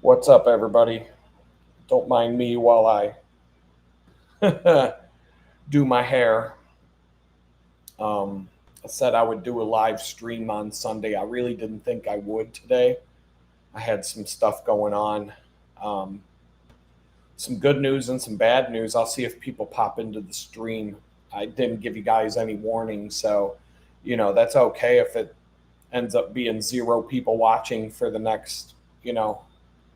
What's up, everybody? Don't mind me while I do my hair. I said I would do a live stream on Sunday. I really didn't think I would today. I had some stuff going on, um, some good news and some bad news. I'll see if people pop into the stream. I didn't give you guys any warning, so that's okay if it ends up being zero people watching for the next you know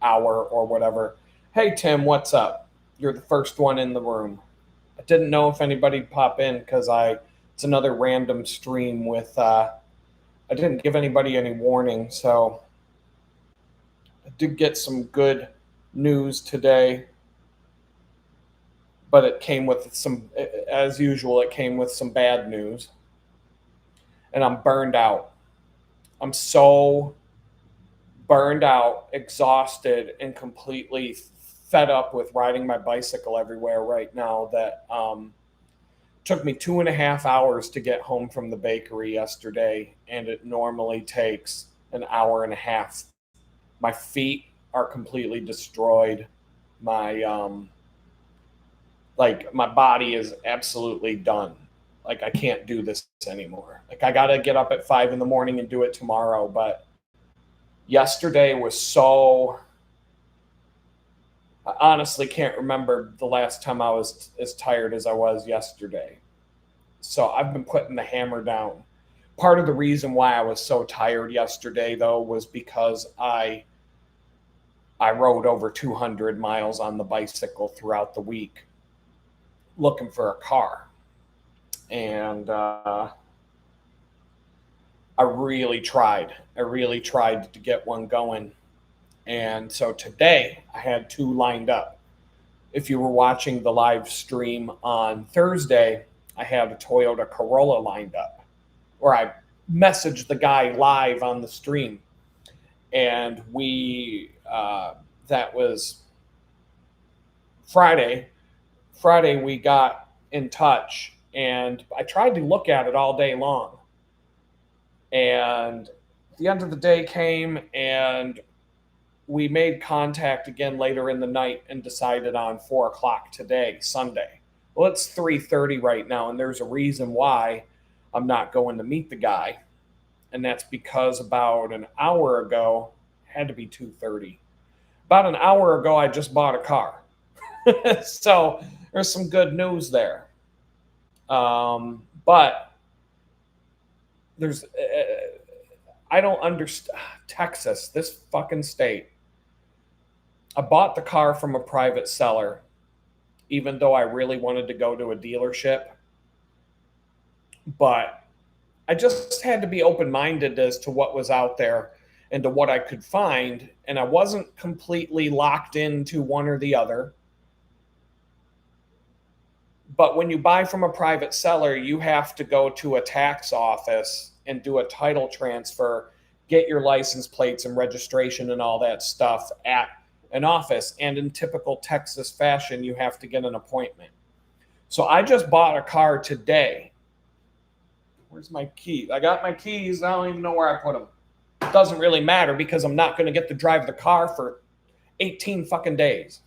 hour or whatever. Hey Tim, what's up? You're the first one in the room. I didn't know if anybody'd pop in because I it's another random stream with I didn't give anybody any warning, so I did get some good news today, but it came with some, as usual, it came with some bad news, and I'm burned out. I'm so burned out, exhausted, and completely fed up with riding my bicycle everywhere right now that took me 2.5 hours to get home from the bakery yesterday, and it normally takes an hour and a half. My feet are completely destroyed. My my body is absolutely done. Like I can't do this anymore. Like I gotta get up at 5 in the morning and do it tomorrow. But yesterday was so. I honestly can't remember the last time I was as tired as I was yesterday. So I've been putting the hammer down. Part of the reason why I was so tired yesterday, though, was because I rode over 200 miles on the bicycle throughout the week looking for a car. And I really tried. I really tried to get one going. And so today I had two lined up. If you were watching the live stream on Thursday, I had a Toyota Corolla lined up, or I messaged the guy live on the stream. And that was Friday. Friday, we got in touch, and I tried to look at it all day long. And the end of the day came, and we made contact again later in the night and decided on 4 o'clock today, Sunday. Well, it's 3:30 right now, and there's a reason why I'm not going to meet the guy, and that's because about an hour ago, had to be 2:30. About an hour ago, I just bought a car. So there's some good news there. But I don't understand Texas, this fucking state. I bought the car from a private seller, even though I really wanted to go to a dealership. But I just had to be open minded as to what was out there and to what I could find. And I wasn't completely locked into one or the other. But when you buy from a private seller, you have to go to a tax office and do a title transfer, get your license plates and registration and all that stuff at an office. And in typical Texas fashion, you have to get an appointment. So I just bought a car today. Where's my keys? I got my keys. I don't even know where I put them. It doesn't really matter because I'm not going to get to drive the car for 18 fucking days.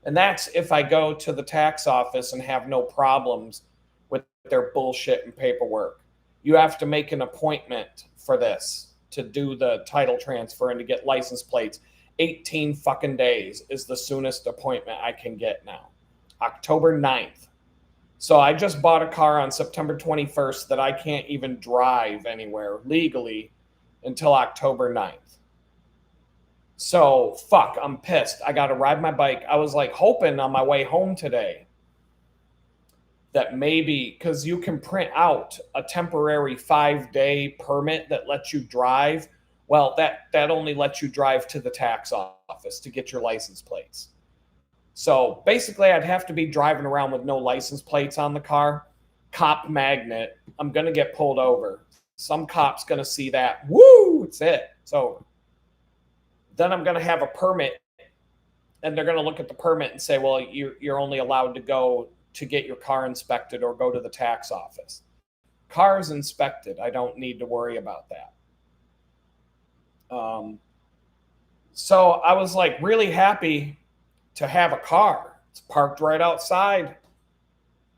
And that's if I go to the tax office and have no problems with their bullshit and paperwork. You have to make an appointment for this to do the title transfer and to get license plates. 18 fucking days is the soonest appointment I can get now. October 9th. So I just bought a car on September 21st that I can't even drive anywhere legally until October 9th. So, fuck, I'm pissed. I got to ride my bike. I was like hoping on my way home today that maybe, because you can print out a temporary 5-day permit that lets you drive. Well, that only lets you drive to the tax office to get your license plates. So basically, I'd have to be driving around with no license plates on the car. Cop magnet. I'm going to get pulled over. Some cop's going to see that. Woo! It's it. It's over. Then I'm going to have a permit, and they're going to look at the permit and say, well, you're only allowed to go to get your car inspected or go to the tax office. Car is inspected. I don't need to worry about that. So I was like really happy to have a car. It's parked right outside.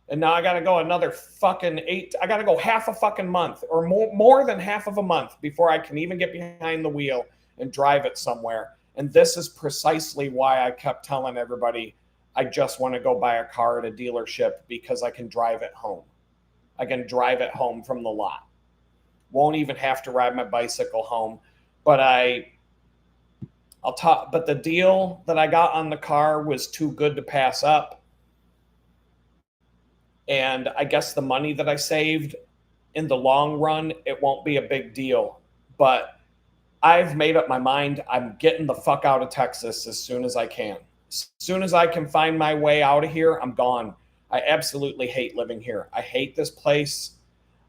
And now I got to go another fucking I got to go half a fucking month or more than half of a month before I can even get behind the wheel and drive it somewhere. And this is precisely why I kept telling everybody I just want to go buy a car at a dealership, because I can drive it home. I can drive it home from the lot. Won't even have to ride my bicycle home. But I'll talk. But the deal that I got on the car was too good to pass up. And I guess the money that I saved in the long run, it won't be a big deal. But I've made up my mind. I'm getting the fuck out of Texas as soon as I can. As soon as I can find my way out of here, I'm gone. I absolutely hate living here. I hate this place.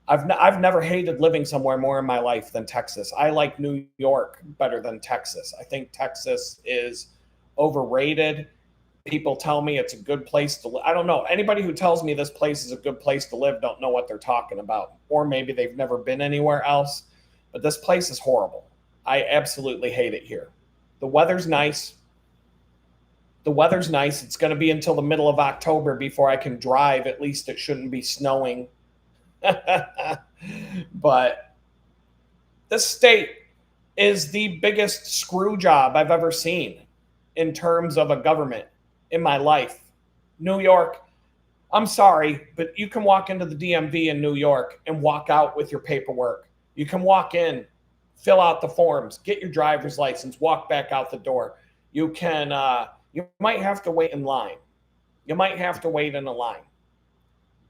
I've never hated living somewhere more in my life than Texas. I like New York better than Texas. I think Texas is overrated. People tell me it's a good place to live. I don't know. Anybody who tells me this place is a good place to live don't know what they're talking about. Or maybe they've never been anywhere else. But this place is horrible. I absolutely hate it here. The weather's nice. The weather's nice. It's going to be until the middle of October before I can drive. At least it shouldn't be snowing. But this state is the biggest screw job I've ever seen in terms of a government in my life. New York, I'm sorry, but you can walk into the DMV in New York and walk out with your paperwork. You can walk in, fill out the forms, get your driver's license, walk back out the door. You can, you might have to wait in line. You might have to wait in a line,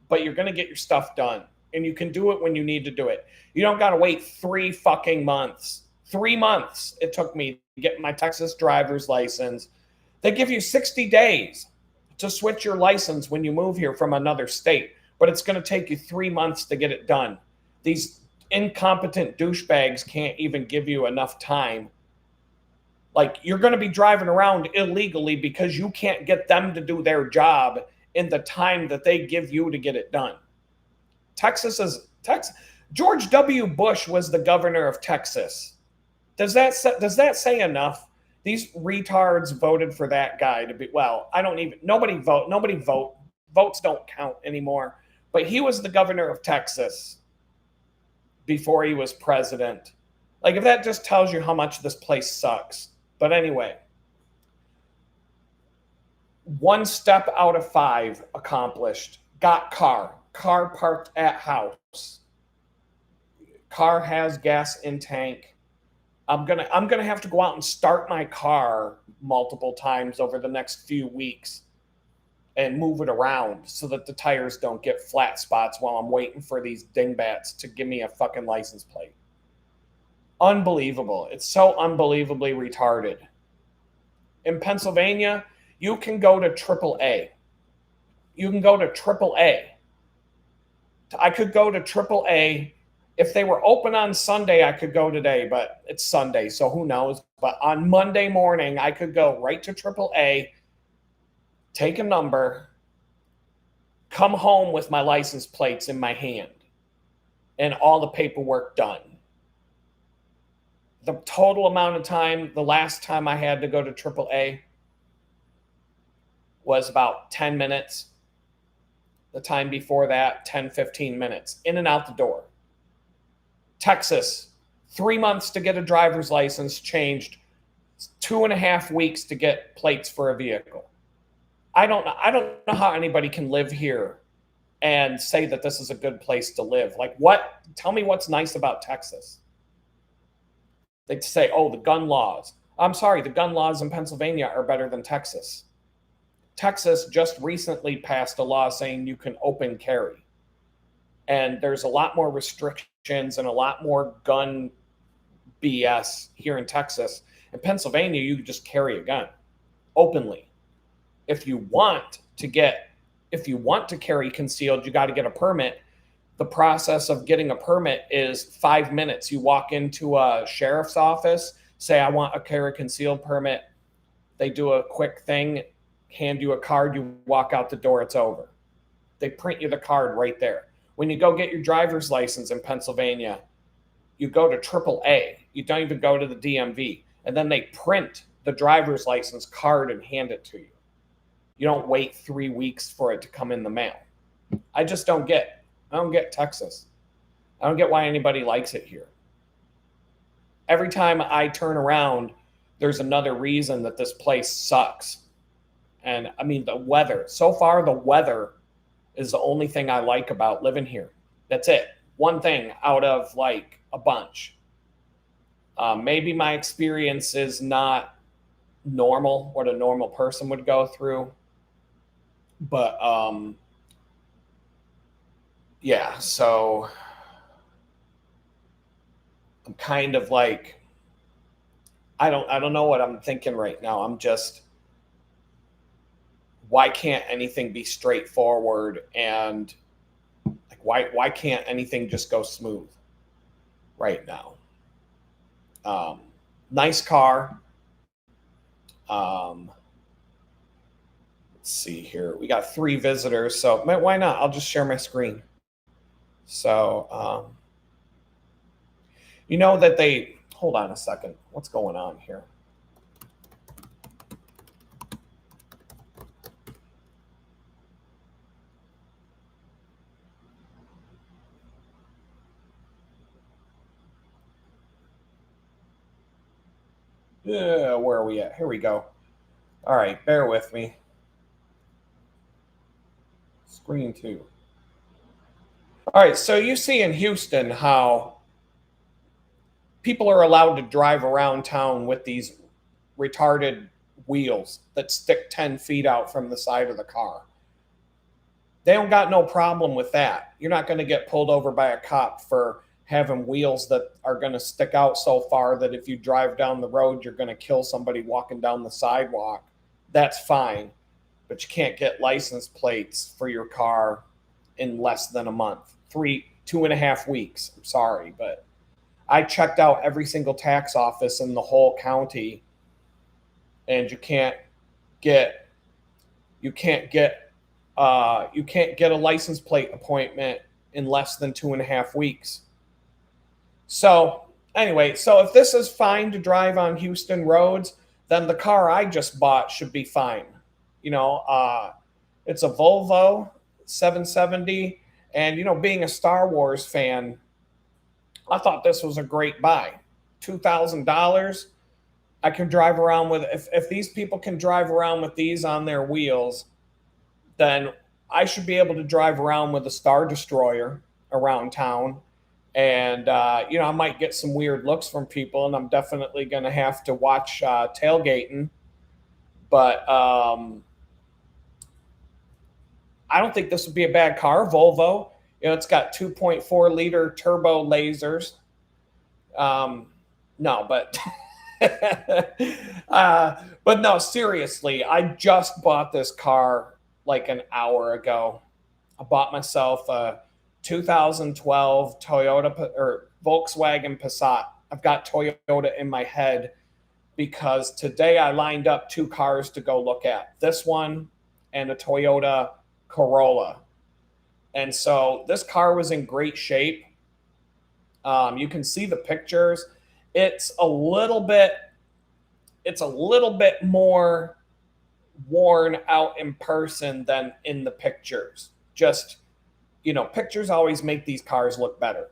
but you're going to get your stuff done. And you can do it when you need to do it. You don't got to wait 3 fucking months. 3 months it took me to get my Texas driver's license. They give you 60 days to switch your license when you move here from another state, but it's going to take you 3 months to get it done. These incompetent douchebags can't even give you enough time. Like, you're going to be driving around illegally because you can't get them to do their job in the time that they give you to get it done. Texas. George W. Bush was the governor of Texas. Does that say enough? These retards voted for that guy to be, well, nobody vote. Votes don't count anymore. But he was the governor of Texas before he was president. Like, if that just tells you how much this place sucks. But anyway, 1 step out of 5 accomplished. Got car parked at house. Car has gas in tank. I'm gonna have to go out and start my car multiple times over the next few weeks and move it around so that the tires don't get flat spots while I'm waiting for these dingbats to give me a fucking license plate. Unbelievable. It's so unbelievably retarded. In Pennsylvania, you can go to AAA. You can go to AAA. I could go to AAA. If they were open on Sunday, I could go today, but it's Sunday, so who knows. But on Monday morning, I could go right to AAA, take a number, come home with my license plates in my hand, and all the paperwork done. The total amount of time, the last time I had to go to AAA was about 10 minutes. The time before that, 10, 15 minutes, in and out the door. Texas, 3 months to get a driver's license changed, 2.5 weeks to get plates for a vehicle. I don't know how anybody can live here and say that this is a good place to live. Like, what? Tell me what's nice about Texas. They say, oh, the gun laws. I'm sorry, the gun laws in Pennsylvania are better than Texas. Texas just recently passed a law saying you can open carry. And there's a lot more restrictions and a lot more gun BS here in Texas. In Pennsylvania, you just carry a gun openly. If you want to carry concealed, you got to get a permit. The process of getting a permit is 5 minutes. You walk into a sheriff's office, say, I want a carry concealed permit. They do a quick thing, hand you a card, you walk out the door, it's over. They print you the card right there. When you go get your driver's license in Pennsylvania, you go to AAA. You don't even go to the DMV. and then they print the driver's license card and hand it to you. You don't wait 3 weeks for it to come in the mail. I just don't get. I don't get Texas. I don't get why anybody likes it here. Every time I turn around, there's another reason that this place sucks. And I mean, the weather. So far, the weather is the only thing I like about living here. That's it. One thing out of like a bunch. Maybe my experience is not normal, what a normal person would go through. But yeah, so I'm kind of like, I don't know what I'm thinking right now. I'm just, why can't anything be straightforward, and like why can't anything just go smooth right now? Nice car. Let's see here. We got 3 visitors, so why not? I'll just share my screen. So you know that they, hold on a second. What's going on here? Where are we at? Here we go. All right, bear with me. Screen 2. All right, so you see in Houston how people are allowed to drive around town with these retarded wheels that stick 10 feet out from the side of the car. They don't got no problem with that. You're not going to get pulled over by a cop for having wheels that are going to stick out so far that if you drive down the road, you're going to kill somebody walking down the sidewalk. That's fine. But you can't get license plates for your car in less than a month. 2.5 weeks. I'm sorry, but I checked out every single tax office in the whole county, and you can't get a license plate appointment in less than 2.5 weeks. So anyway, so if this is fine to drive on Houston roads, then the car I just bought should be fine. You know, it's a Volvo 770, and you know, being a Star Wars fan, I thought this was a great buy. $2,000. I can drive around with, if these people can drive around with these on their wheels, then I should be able to drive around with a Star Destroyer around town. And, you know, I might get some weird looks from people, and I'm definitely going to have to watch tailgating. But I don't think this would be a bad car. Volvo, you know, it's got 2.4 liter turbo lasers. No, but but no, seriously, I just bought this car like an hour ago. I bought myself a 2012 Toyota or Volkswagen Passat. I've got Toyota in my head because today I lined up 2 cars to go look at. This one and a Toyota Corolla. And so this car was in great shape. You can see the pictures. It's a little bit more worn out in person than in the pictures. Just, you know, pictures always make these cars look better.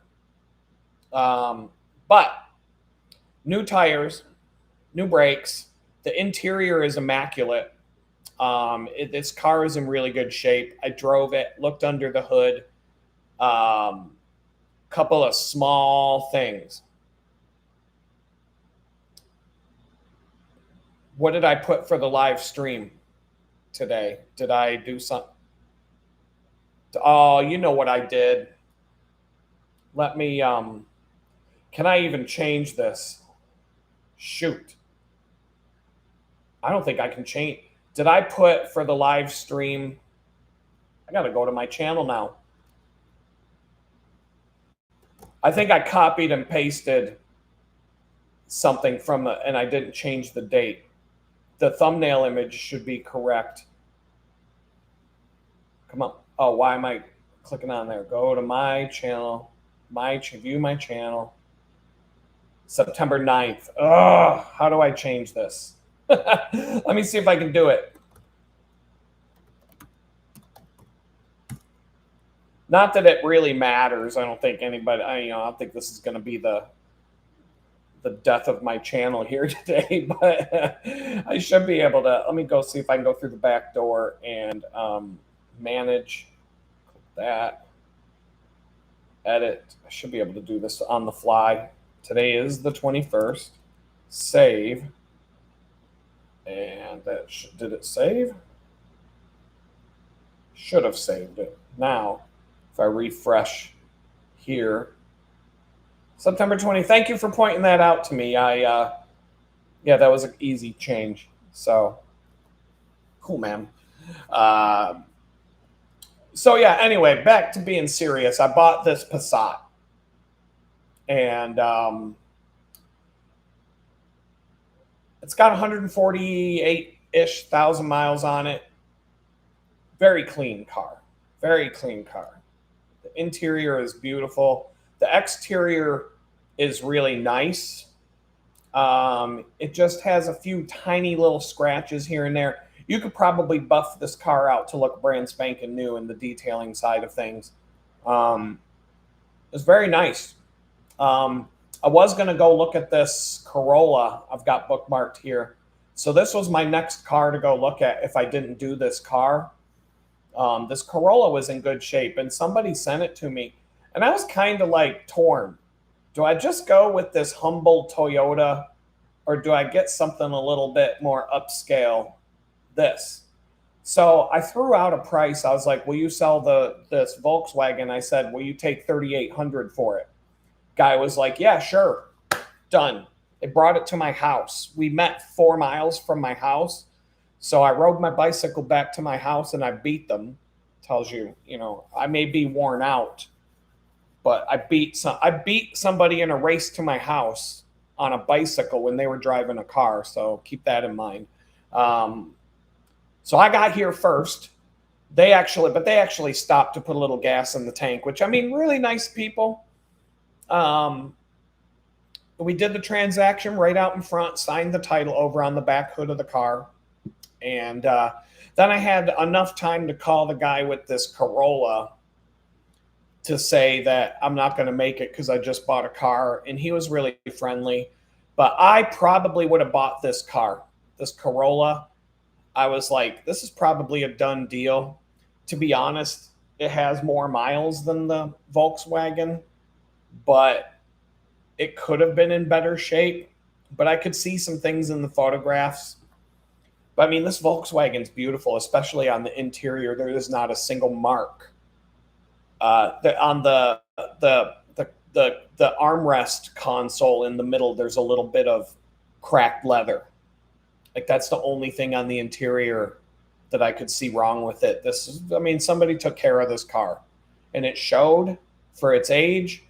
But new tires, new brakes, the interior is immaculate. This car is in really good shape. I drove it, looked under the hood. Couple of small things. What did I put for the live stream today? Did I do something? Oh, you know what I did. Let me, can I even change this? Shoot. I don't think I can change. Did I put for the live stream? I got to go to my channel now. I think I copied and pasted something from and I didn't change the date. The thumbnail image should be correct. Come on. Oh, why am I clicking on there? Go to my channel, view my channel. September 9th. Ugh, how do I change this? Let me see if I can do it. Not that it really matters. I don't think anybody, I don't think this is going to be the death of my channel here today, but I should be able to. Let me go see if I can go through the back door and manage that. Edit. I should be able to do this on the fly. Today is the 21st. Save. And that did it save? Should have saved it. Now, if I refresh here, September 20. Thank you for pointing that out to me. Yeah, that was an easy change. So cool, man. So yeah, anyway, back to being serious. I bought this Passat, and it's got 148-ish thousand miles on it. Very clean car. Very clean car. The interior is beautiful. The exterior is really nice. It just has a few tiny little scratches here and there. You could probably buff this car out to look brand spanking new in the detailing side of things. It's very nice. I was going to go look at this Corolla I've got bookmarked here. So this was my next car to go look at if I didn't do this car. This Corolla was in good shape, and somebody sent it to me. And I was kind of like torn. Do I just go with this humble Toyota, or do I get something a little bit more upscale? This. So I threw out a price. I was like, will you sell this Volkswagen? I said, will you take $3,800 for it? Guy was like, yeah, sure. Done. They brought it to my house. We met 4 miles from my house. So I rode my bicycle back to my house and I beat them. Tells you, I may be worn out, but I beat somebody in a race to my house on a bicycle when they were driving a car. So keep that in mind. So I got here first. They actually stopped to put a little gas in the tank, which, I mean, really nice people. We did the transaction right out in front, signed the title over on the back hood of the car. And then I had enough time to call the guy with this Corolla to say that I'm not going to make it because I just bought a car. And he was really friendly. But I probably would have bought this car, this Corolla. I was like, this is probably a done deal. To be honest, it has more miles than the Volkswagen, but it could have been in better shape. But I could see some things in the photographs. But I mean, this Volkswagen's beautiful, especially on the interior. There is not a single mark. On the armrest console in the middle, there's a little bit of cracked leather. Like, that's the only thing on the interior that I could see wrong with it. Somebody took care of this car, and it showed for its age.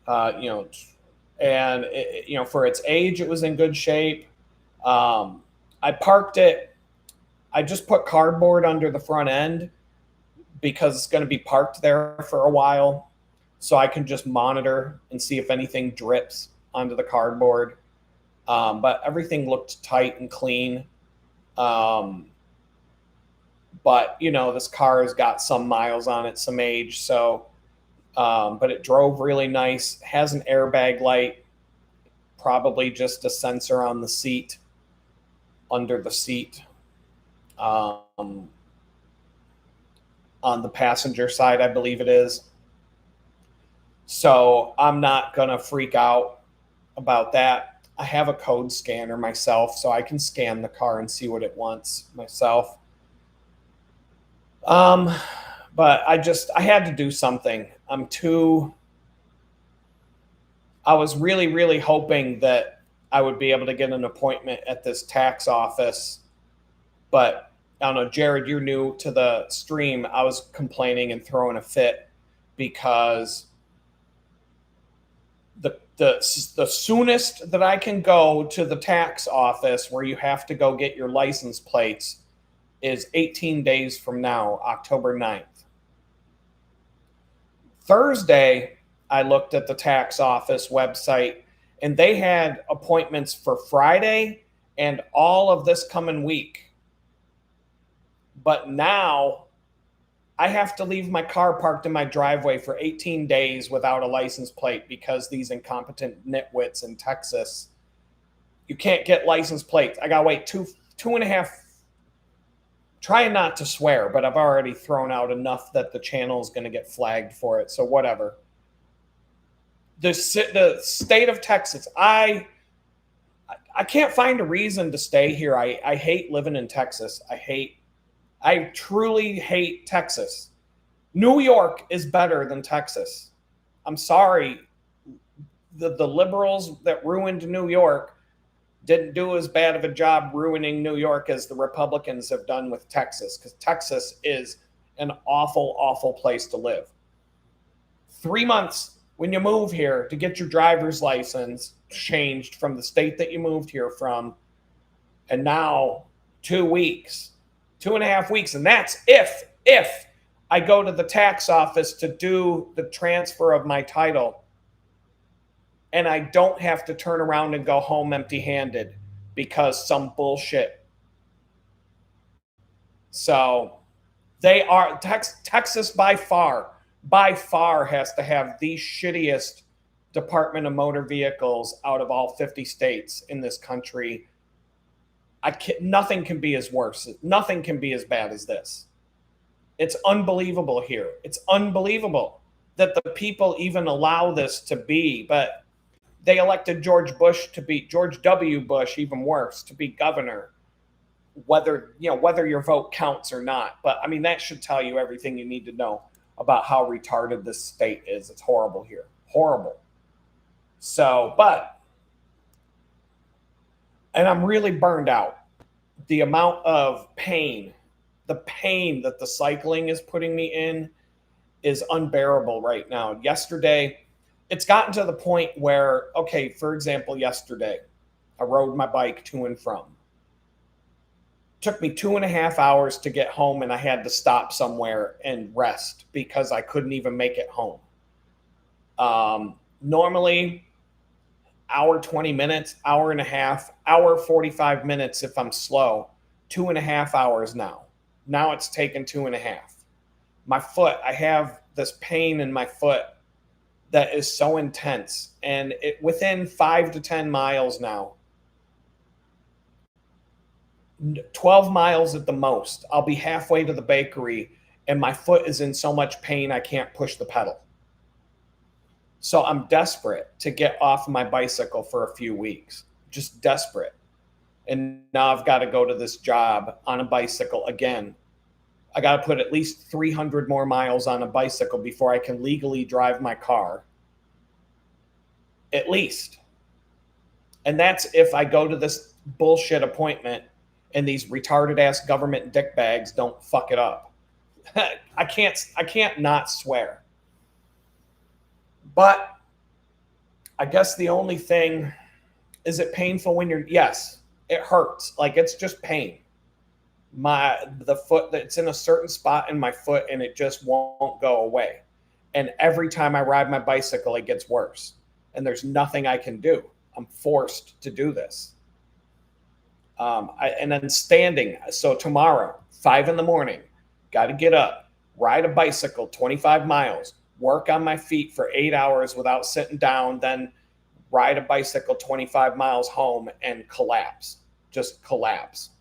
For its age, it was in good shape. I parked it. I just put cardboard under the front end because it's going to be parked there for a while, so I can just monitor and see if anything drips onto the cardboard. But everything looked tight and clean. But, this car has got some miles on it, some age. So, but it drove really nice. Has an airbag light, probably just a sensor on the seat, under the seat. On the passenger side, I believe it is. So I'm not going to freak out about that. I have a code scanner myself, so I can scan the car and see what it wants myself. But I had to do something. I was really, really hoping that I would be able to get an appointment at this tax office. But I don't know, Jared, you're new to the stream. I was complaining and throwing a fit because the soonest that I can go to the tax office where you have to go get your license plates is 18 days from now, October 9th. Thursday, I looked at the tax office website, and they had appointments for Friday and all of this coming week. But now I have to leave my car parked in my driveway for 18 days without a license plate because these incompetent nitwits in Texas, you can't get license plates. I got to wait two and a half. Trying not to swear, but I've already thrown out enough that the channel is going to get flagged for it. So whatever. The state of Texas, I can't find a reason to stay here. I hate living in Texas. I truly hate Texas. New York is better than Texas. I'm sorry. The liberals that ruined New York didn't do as bad of a job ruining New York as the Republicans have done with Texas, because Texas is an awful, awful place to live. 3 months when you move here to get your driver's license changed from the state that you moved here from, and now 2 weeks, 2.5 weeks, and that's if I go to the tax office to do the transfer of my title, and I don't have to turn around and go home empty-handed because some bullshit. So they are Texas by far has to have the shittiest Department of Motor Vehicles out of all 50 states in this country. Nothing can be as worse. Nothing can be as bad as this. It's unbelievable here. It's unbelievable that the people even allow this to be. But they elected George W. Bush, even worse, to be governor. Whether your vote counts or not. But I mean, that should tell you everything you need to know about how retarded this state is. It's horrible here. Horrible. So, and I'm really burned out. The amount of pain, the pain that the cycling is putting me in is unbearable right now. Yesterday, it's gotten to the point where, okay, for example, yesterday, I rode my bike to and from. Took me 2.5 hours to get home, and I had to stop somewhere and rest because I couldn't even make it home. Normally, hour 20 minutes, hour and a half, hour 45 minutes if I'm slow. 2.5 hours now. Now it's taken 2.5. My foot, I have this pain in my foot that is so intense, and within 5 to 10 miles now, 12 miles at the most, I'll be halfway to the bakery and my foot is in so much pain I can't push the pedal. So I'm desperate to get off my bicycle for a few weeks, just desperate. And now I've got to go to this job on a bicycle again. I got to put at least 300 more miles on a bicycle before I can legally drive my car. At least. And that's if I go to this bullshit appointment and these retarded ass government dickbags don't fuck it up. I can't not swear. But I guess the only thing, is it painful when yes, it hurts. Like, it's just pain. The foot, it's in a certain spot in my foot and it just won't go away. And every time I ride my bicycle, it gets worse. And there's nothing I can do. I'm forced to do this. And then standing. So tomorrow, 5 a.m, got to get up, ride a bicycle 25 miles, work on my feet for 8 hours without sitting down, then ride a bicycle 25 miles home and collapse. Just collapse.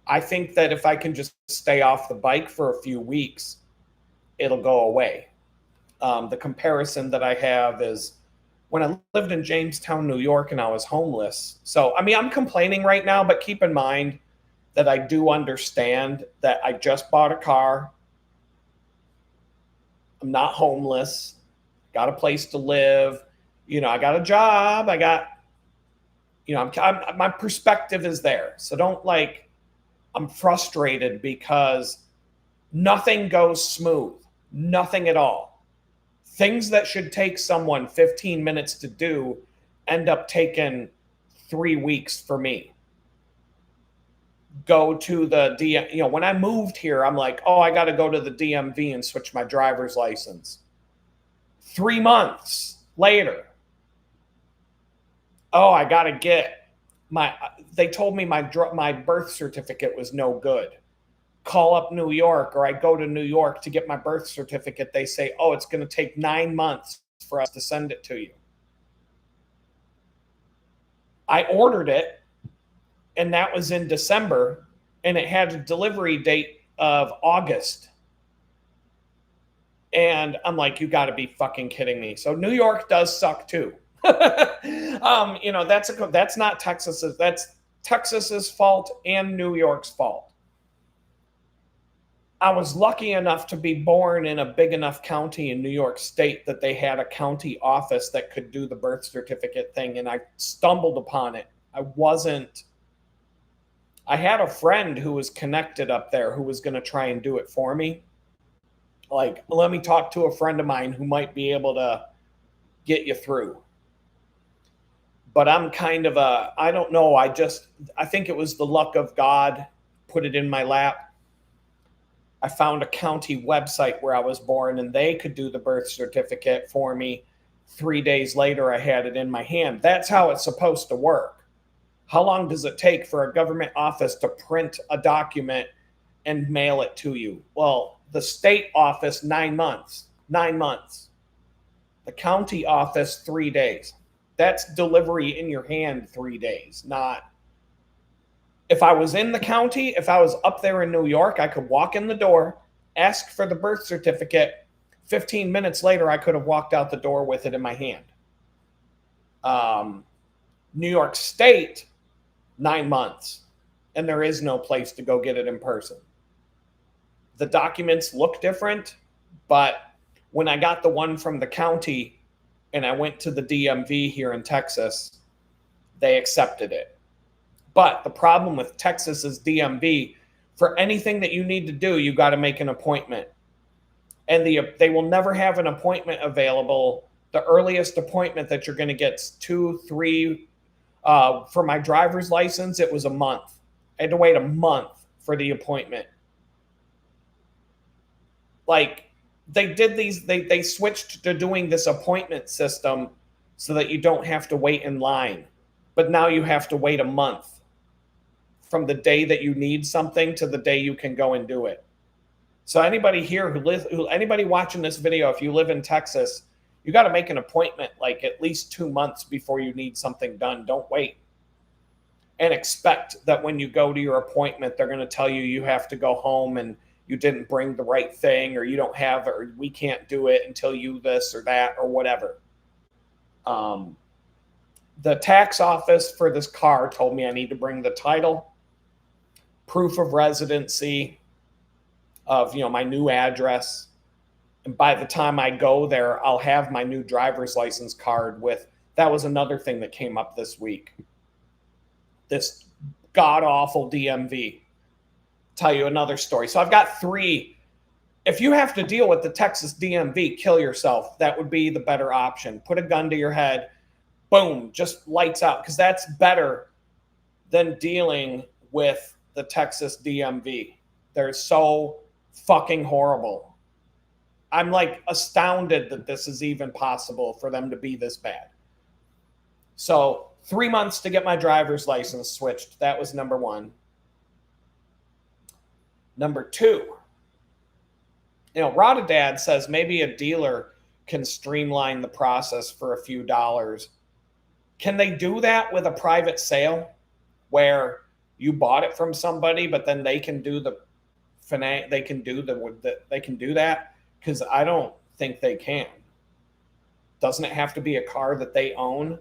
I think that if I can just stay off the bike for a few weeks, it'll go away. The comparison that I have is when I lived in Jamestown, New York, and I was homeless. So, I mean, I'm complaining right now, but keep in mind that I do understand that I just bought a car. I'm not homeless. Got a place to live. I got a job. I got, my perspective is there. So don't I'm frustrated because nothing goes smooth. Nothing at all. Things that should take someone 15 minutes to do end up taking 3 weeks for me. Go to the DM. When I moved here, I'm like, oh, I got to go to the DMV and switch my driver's license. 3 months later, oh, I got to get they told me my birth certificate was no good. Call up New York, or I go to New York to get my birth certificate. They say, oh, it's going to take 9 months for us to send it to you. I ordered it, and that was in December, and it had a delivery date of August. And I'm like, you got to be fucking kidding me. So New York does suck too. That's not Texas's. That's Texas's fault and New York's fault. I was lucky enough to be born in a big enough county in New York State that they had a county office that could do the birth certificate thing, and I stumbled upon it. I had a friend who was connected up there who was going to try and do it for me. Like, let me talk to a friend of mine who might be able to get you through. But I'm kind of I don't know. I think it was the luck of God put it in my lap. I found a county website where I was born, and they could do the birth certificate for me. 3 days later, I had it in my hand. That's how it's supposed to work. How long does it take for a government office to print a document and mail it to you? Well, the state office, 9 months. 9 months. The county office, 3 days. That's delivery in your hand, 3 days, not. If I was in the county, if I was up there in New York, I could walk in the door, ask for the birth certificate. 15 minutes later, I could have walked out the door with it in my hand. New York State, 9 months, and there is no place to go get it in person. The documents look different, but when I got the one from the county and I went to the DMV here in Texas, they accepted it. But the problem with Texas is DMV, for anything that you need to do, you got to make an appointment. And they will never have an appointment available. The earliest appointment that you're going to get is 2, 3. For my driver's license, it was a month. I had to wait a month for the appointment. Like, they switched to doing this appointment system so that you don't have to wait in line. But now you have to wait a month from the day that you need something to the day you can go and do it. So anybody here anybody watching this video, if you live in Texas, you got to make an appointment like at least 2 months before you need something done. Don't wait. And expect that when you go to your appointment, they're going to tell you you have to go home and you didn't bring the right thing, or you don't have it, or we can't do it until you this or that or whatever. The tax office for this car told me I need to bring the title, proof of residency of, my new address. And by the time I go there, I'll have my new driver's license card with. That was another thing that came up this week. This god-awful DMV. Tell you another story. So I've got 3. If you have to deal with the Texas DMV, kill yourself. That would be the better option. Put a gun to your head. Boom, just lights out. Because that's better than dealing with the Texas DMV. They're so fucking horrible. I'm like astounded that this is even possible for them to be this bad. So 3 months to get my driver's license switched. That was number 1. Number 2, Rodadad says maybe a dealer can streamline the process for a few dollars. Can they do that with a private sale where you bought it from somebody, but then they can do that? Because I don't think they can. Doesn't it have to be a car that they own?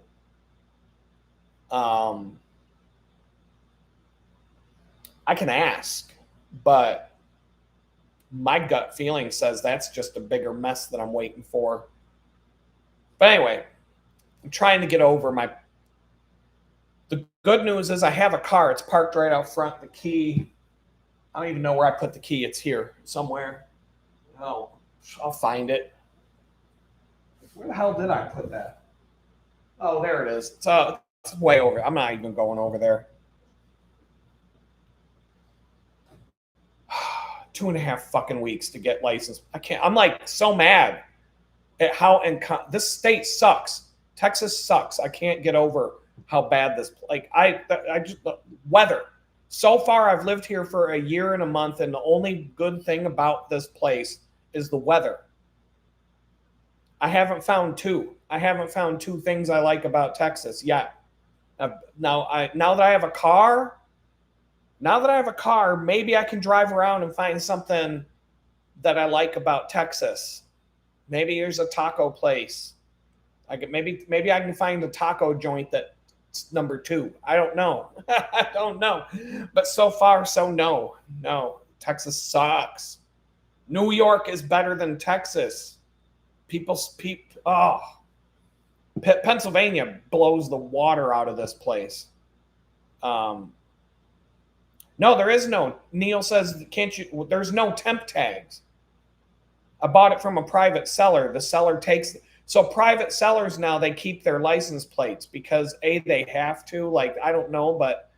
I can ask, but my gut feeling says that's just a bigger mess that I'm waiting for. But anyway, I'm trying to get over the good news is I have a car. It's parked right out front. The key, I don't even know where I put the key. It's here somewhere. Oh, I'll find it. Where the hell did I put that? Oh, there it is. It's way over. I'm not even going over there. 2.5 fucking weeks to get licensed. I can't. I'm like so mad. This state sucks. Texas sucks. I can't get over how bad this, like, I just, the weather. So far, I've lived here for a year and a month, and the only good thing about this place is the weather. I haven't found two. I haven't found two things I like about Texas yet. Now that I have a car, maybe I can drive around and find something that I like about Texas. Maybe there's a taco place. Maybe I can find a taco joint that's number two. I don't know. I don't know. But so far, so no. No. Texas sucks. New York is better than Texas. Pennsylvania blows the water out of this place. No, there is no. Neil says, can't you? There's no temp tags. I bought it from a private seller. The seller takes. So private sellers now, they keep their license plates because they have to. Like, I don't know, but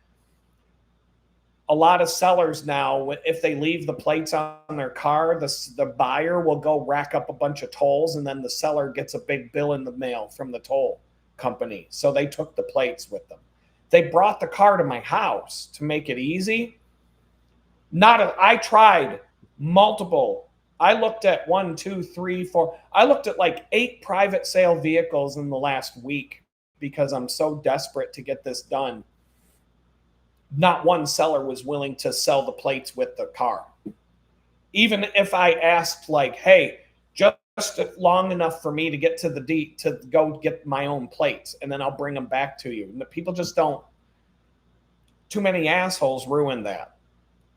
a lot of sellers now, if they leave the plates on their car, the buyer will go rack up a bunch of tolls, and then the seller gets a big bill in the mail from the toll company. So they took the plates with them. They brought the car to my house to make it easy. I tried multiple. I looked at 1, 2, 3, 4. I looked at like 8 private sale vehicles in the last week because I'm so desperate to get this done. Not one seller was willing to sell the plates with the car. Even if I asked, like, hey, just long enough for me to get to to go get my own plates, and then I'll bring them back to you. And the people just don't. Too many assholes ruin that.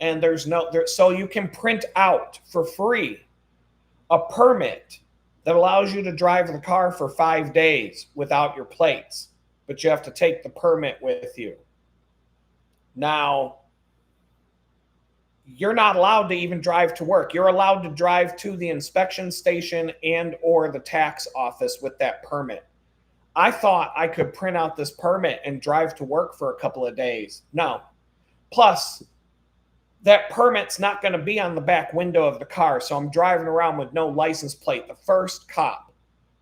And so you can print out for free a permit that allows you to drive the car for 5 days without your plates, but you have to take the permit with you. Now, you're not allowed to even drive to work. You're allowed to drive to the inspection station and or the tax office with that permit. I thought I could print out this permit and drive to work for a couple of days. No. Plus, that permit's not going to be on the back window of the car. So I'm driving around with no license plate. The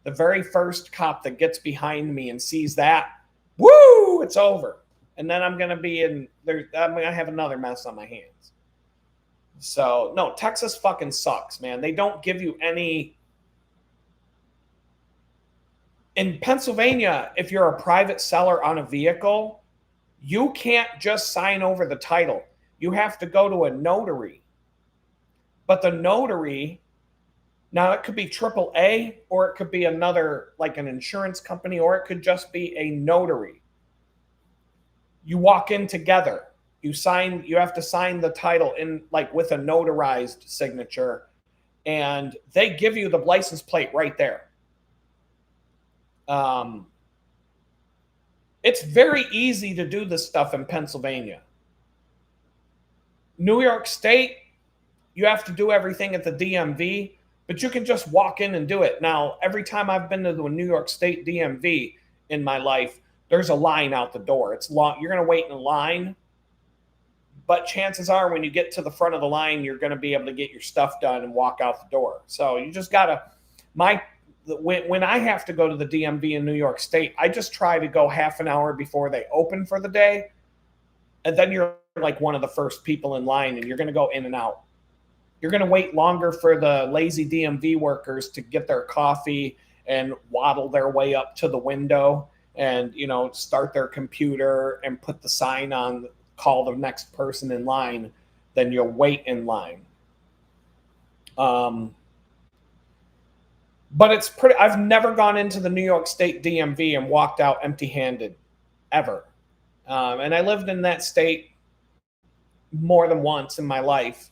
very first cop that gets behind me and sees that, woo, it's over. And then I'm going to be I'm going to have another mess on my hands. So, no, Texas fucking sucks, man. They don't give you any. In Pennsylvania, if you're a private seller on a vehicle, you can't just sign over the title. You have to go to a notary. But the notary, now it could be AAA, or it could be another, like an insurance company, or it could just be a notary. You walk in together. You have to sign the title in, like, with a notarized signature, and they give you the license plate right there. It's very easy to do this stuff in Pennsylvania. New York State, you have to do everything at the DMV, but you can just walk in and do it. Now, every time I've been to the New York State DMV in my life, there's a line out the door. It's long. You're going to wait in a line, but chances are when you get to the front of the line, you're going to be able to get your stuff done and walk out the door. So you just got to, when I have to go to the DMV in New York State, I just try to go half an hour before they open for the day. And then you're like one of the first people in line, and you're going to go in and out. You're going to wait longer for the lazy DMV workers to get their coffee and waddle their way up to the window and, start their computer and put the sign on, call the next person in line. Then you'll wait in line. But it's I've never gone into the New York State DMV and walked out empty-handed, ever. And I lived in that state more than once in my life.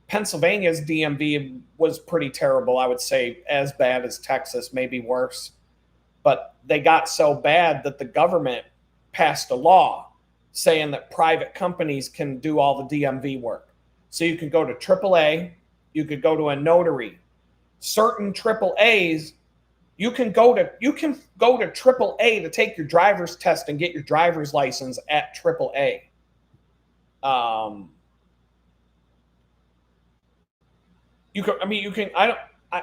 Pennsylvania's DMV was pretty terrible, I would say, as bad as Texas, maybe worse. But they got so bad that the government passed a law saying that private companies can do all the DMV work. So you can go to AAA, you could go to a notary. Certain AAAs, you can go to AAA to take your driver's test and get your driver's license at AAA.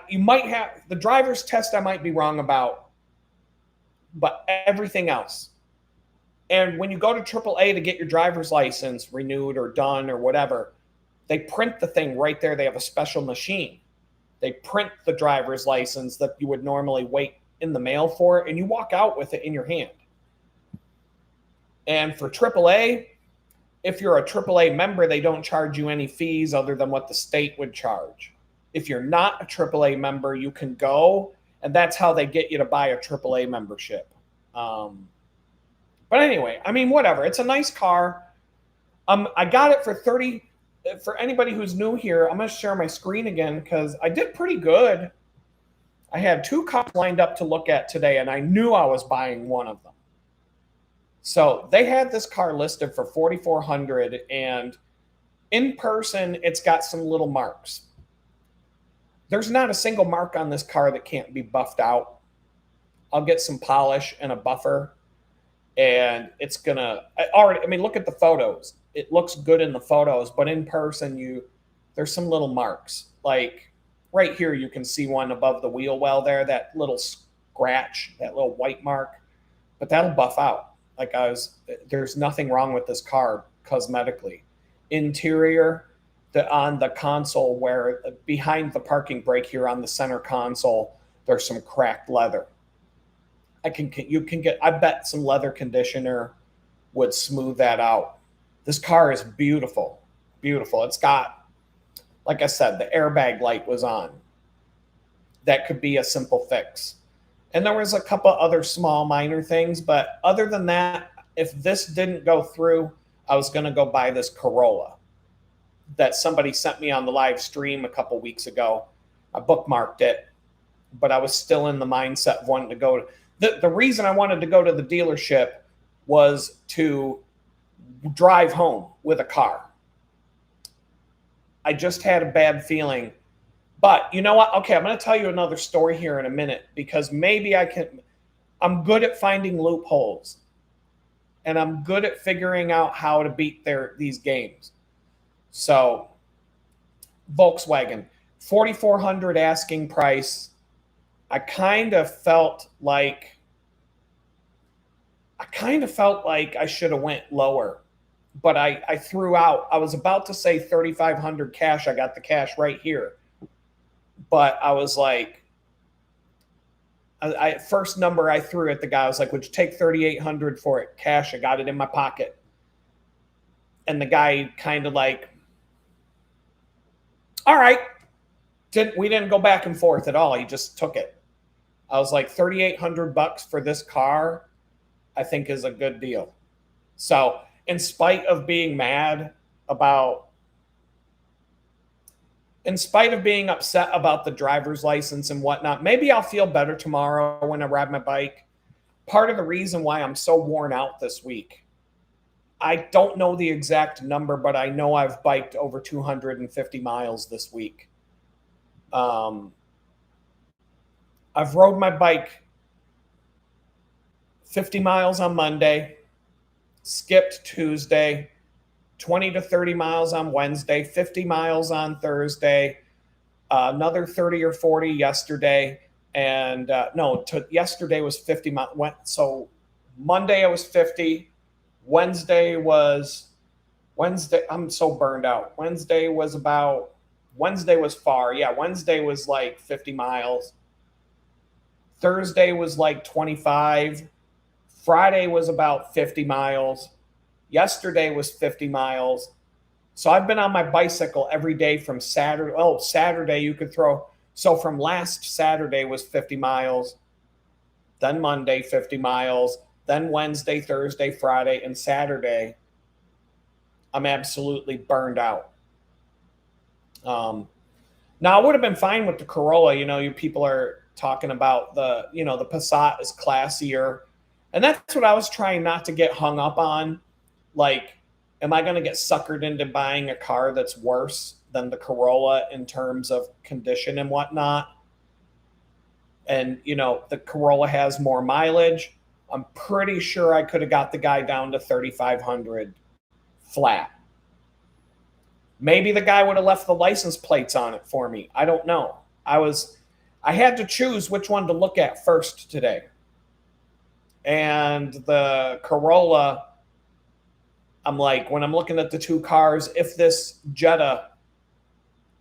You might have the driver's test, I might be wrong about, but everything else. And when you go to AAA to get your driver's license renewed or done or whatever, they print the thing right there. They have a special machine. They print the driver's license that you would normally wait in the mail for, and you walk out with it in your hand. And for AAA, if you're a AAA member, they don't charge you any fees other than what the state would charge. If you're not a AAA member, you can go, and that's how they get you to buy a AAA membership. But anyway, I mean, whatever. It's a nice car. I got it for 30. For anybody who's new here, I'm going to share my screen again because I did pretty good. I had 2 cars lined up to look at today, and I knew I was buying one of them. So they had this car listed for $4,400, and in person, it's got some little marks. There's not a single mark on this car that can't be buffed out. I'll get some polish and a buffer, and it's gonna. I mean, look at the photos. It looks good in the photos, but in person, there's some little marks. Like right here, you can see one above the wheel well there, that little scratch, that little white mark. But that'll buff out. There's nothing wrong with this car cosmetically. Interior, on the console where behind the parking brake here on the center console, there's some cracked leather. I bet some leather conditioner would smooth that out. This car is beautiful, beautiful. It's got, like I said, the airbag light was on. That could be a simple fix. And there was a couple other small minor things, but other than that, if this didn't go through, I was going to go buy this Corolla that somebody sent me on the live stream a couple weeks ago. I bookmarked it, but I was still in the mindset of wanting to go. The reason I wanted to go to the dealership was to drive home with a car. I just had a bad feeling. But you know what? Okay, I'm going to tell you another story here in a minute because maybe I'm good at finding loopholes. And I'm good at figuring out how to beat these games. So, Volkswagen, $4,400 asking price. I kind of felt like I should have went lower, but I threw out. I was about to say $3,500 cash. I got the cash right here, but I was like, first number I threw at the guy, I was like, would you take $3,800 for it cash? I got it in my pocket. And the guy kind of like, all right. We didn't go back and forth at all. He just took it. I was like, $3,800 for this car, I think is a good deal. So in spite of being upset about the driver's license and whatnot, maybe I'll feel better tomorrow when I ride my bike. Part of the reason why I'm so worn out this week, I don't know the exact number, but I know I've biked over 250 miles this week. I've rode my bike 50 miles on Monday, skipped Tuesday, 20 to 30 miles on Wednesday, 50 miles on Thursday, another 30 or 40 yesterday. And yesterday was 50 miles. So Monday I was 50. Wednesday, I'm so burned out. Wednesday was far. Yeah, Wednesday was like 50 miles. Thursday was like 25. Friday was about 50 miles. Yesterday was 50 miles. So I've been on my bicycle every day from Saturday. Oh, Saturday you could throw. So from last Saturday was 50 miles. Then Monday, 50 miles. Then Wednesday, Thursday, Friday, and Saturday, I'm absolutely burned out. Now, I would have been fine with the Corolla. You people are talking about the Passat is classier. And that's what I was trying not to get hung up on. Like, am I going to get suckered into buying a car that's worse than the Corolla in terms of condition and whatnot? And, the Corolla has more mileage. I'm pretty sure I could have got the guy down to 3,500 flat. Maybe the guy would have left the license plates on it for me. I don't know. I had to choose which one to look at first today. And the Corolla, I'm like, when I'm looking at the two cars, if this Jetta,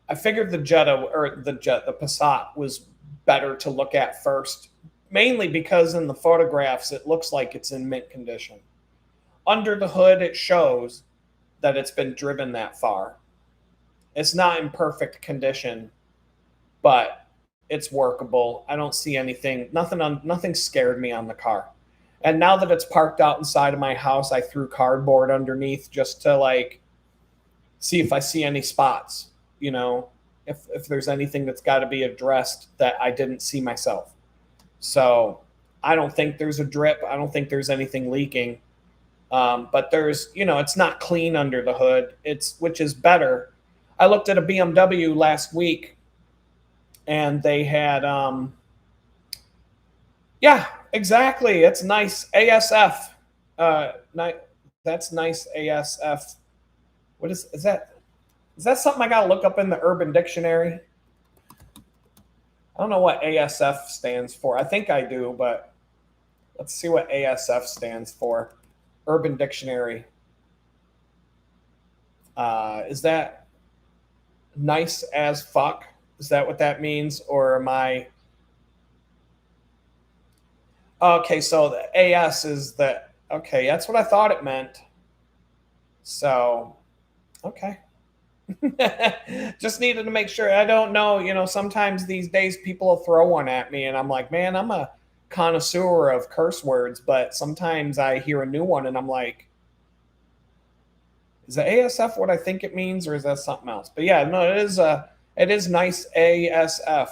I figured the the Passat was better to look at first, mainly because in the photographs it looks like it's in mint condition. Under the hood, it shows that it's been driven that far. It's not in perfect condition, but it's workable. I don't see anything. Nothing scared me on the car. And now that it's parked out inside of my house, I threw cardboard underneath just to like see if I see any spots, if there's anything that's got to be addressed that I didn't see myself. So I don't think there's a drip. I don't think there's anything leaking. But there's, it's not clean under the hood. Which is better. I looked at a BMW last week, and they had, yeah, exactly. It's nice ASF. That's nice ASF. What is that? Is that something I gotta look up in the Urban Dictionary? I don't know what ASF stands for. I think I do, but let's see what ASF stands for. Urban Dictionary. Is that nice as fuck? Is that what that means? Or am I... Okay, so the AS is the... Okay, that's what I thought it meant. So, okay. Just needed to make sure. I don't know. Sometimes these days people will throw one at me and I'm like, man, I'm a connoisseur of curse words, but sometimes I hear a new one and I'm like, is the ASF what I think it means, or is that something else? But yeah, no, it is nice ASF.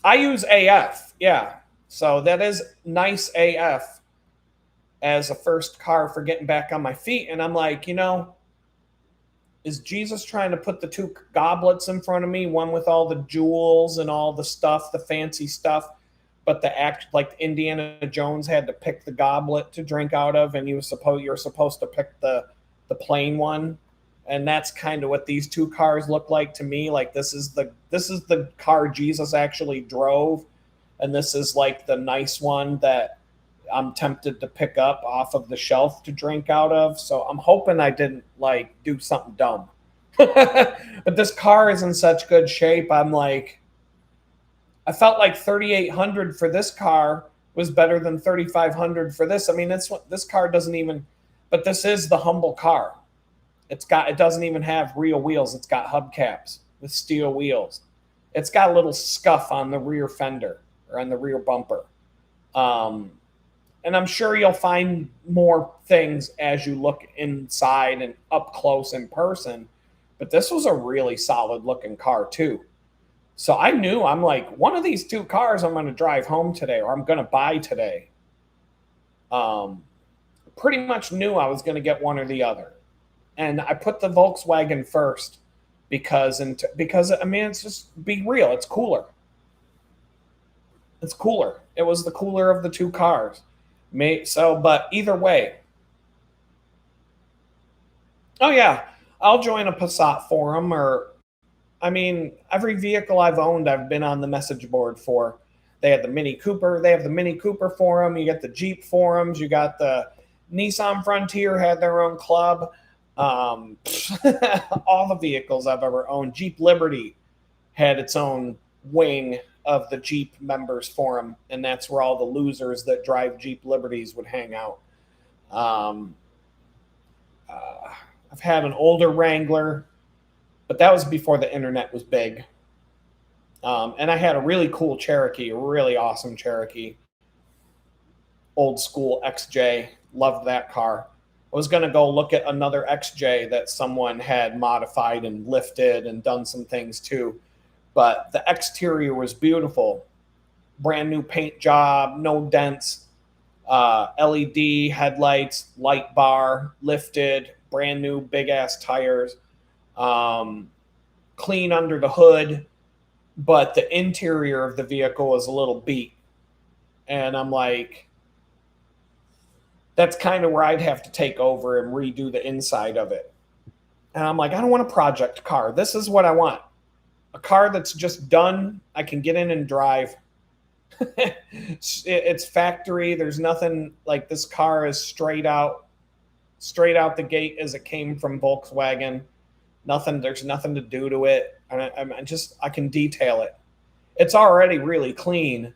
I use AF, yeah. So that is nice AF as a first car for getting back on my feet. And I'm like, is Jesus trying to put the two goblets in front of me, one with all the jewels and all the stuff, the fancy stuff, but like Indiana Jones had to pick the goblet to drink out of, and you're supposed to pick the plain one, and that's kind of what these two cars look like to me. Like this is the car Jesus actually drove, and this is like the nice one that I'm tempted to pick up off of the shelf to drink out of. So I'm hoping I didn't like do something dumb. But this car is in such good shape. I'm like, I felt like 3,800 for this car was better than 3,500 for this. I mean, this car doesn't even, but this is the humble car. It doesn't even have real wheels. It's got hubcaps with steel wheels. It's got a little scuff on the rear fender or on the rear bumper. And I'm sure you'll find more things as you look inside and up close in person. But this was a really solid looking car too. So I knew, I'm like, one of these two cars I'm going to drive home today, or I'm going to buy today. Pretty much knew I was going to get one or the other. And I put the Volkswagen first because I mean, it's just, be real, it's cooler. It's cooler. It was the cooler of the two cars. But either way. Oh yeah, I'll join a Passat forum, every vehicle I've owned, I've been on the message board for. They have the Mini Cooper forum. You got the Jeep forums. You got the Nissan Frontier had their own club. All the vehicles I've ever owned. Jeep Liberty had its own wing of the Jeep members forum, and that's where all the losers that drive Jeep Liberties would hang out. I've had an older Wrangler, but that was before the internet was big. And I had a really cool Cherokee, a really awesome Cherokee. Old school XJ. Loved that car. I was going to go look at another XJ that someone had modified and lifted and done some things to. But the exterior was beautiful. Brand new paint job, no dents, LED headlights, light bar, lifted, brand new big ass tires, clean under the hood, but the interior of the vehicle was a little beat. And I'm like, that's kind of where I'd have to take over and redo the inside of it. And I'm like, I don't want a project car. This is what I want. A car that's just done, I can get in and drive. It's factory. There's nothing like this car is straight out the gate as it came from Volkswagen. Nothing. There's nothing to do to it. I can detail it. It's already really clean,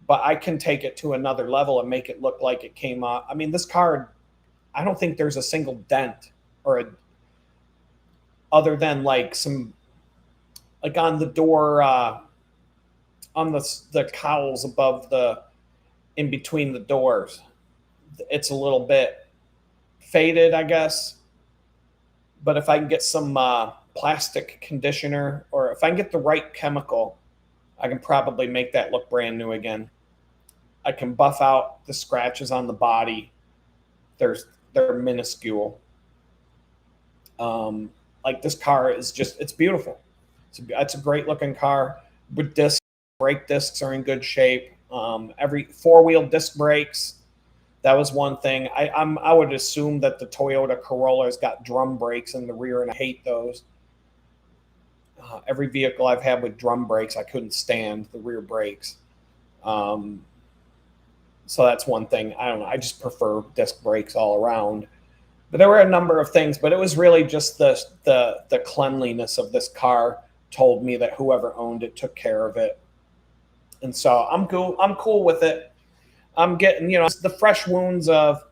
but I can take it to another level and make it look like it came out. I mean, this car, I don't think there's a single dent or other than like some, like on the door, on the cowls above in between the doors. It's a little bit faded, I guess. But if I can get some plastic conditioner, or if I can get the right chemical, I can probably make that look brand new again. I can buff out the scratches on the body. They're minuscule. Like this car is just, it's beautiful. It's a great looking car with discs. Brake discs are in good shape. Every four-wheel disc brakes. That was one thing. I would assume that the Toyota Corolla's got drum brakes in the rear, and I hate those. Every vehicle I've had with drum brakes, I couldn't stand the rear brakes. So that's one thing. I don't know. I just prefer disc brakes all around. But there were a number of things, but it was really just the cleanliness of this car told me that whoever owned it took care of it. And so I'm cool with it. I'm getting, the fresh wounds of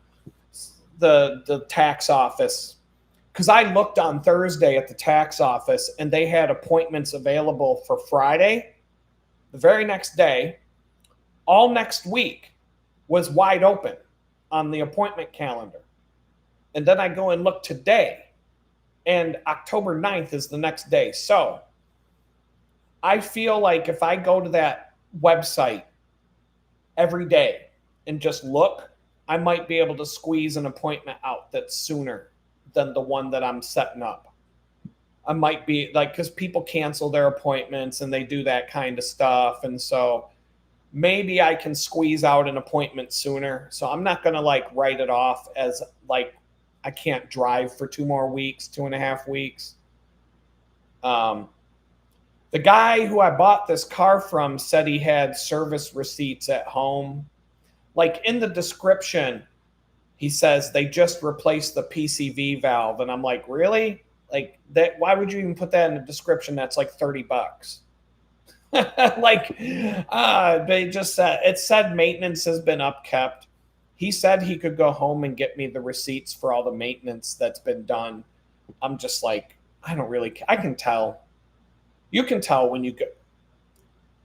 the tax office. Because I looked on Thursday at the tax office and they had appointments available for Friday, the very next day. All next week was wide open on the appointment calendar. And then I go and look today, and October 9th is the next day. So I feel like if I go to that website every day and just look, I might be able to squeeze an appointment out that's sooner than the one that I'm setting up. I might be like, because people cancel their appointments and they do that kind of stuff. And so maybe I can squeeze out an appointment sooner. So I'm not going to like write it off as like I can't drive for 2.5 weeks. The guy who I bought this car from said he had service receipts at home. Like in the description, he says they just replaced the PCV valve. And I'm like, really? Like that? Why would you even put that in the description? That's like $30. Like, they just said, it said maintenance has been upkept. He said he could go home and get me the receipts for all the maintenance that's been done. I'm just like, I don't really, I can tell. You can tell when you go.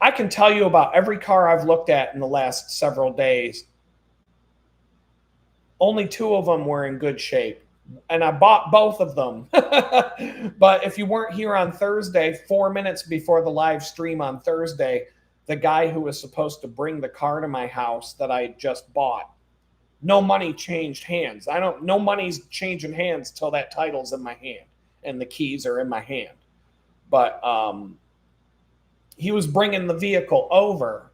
I can tell you about every car I've looked at in the last several days. Only 2 of them were in good shape. And I bought both of them. But if you weren't here on Thursday, 4 minutes before the live stream on Thursday, the guy who was supposed to bring the car to my house that I just bought, no money changed hands. No money's changing hands till that title's in my hand and the keys are in my hand. But he was bringing the vehicle over,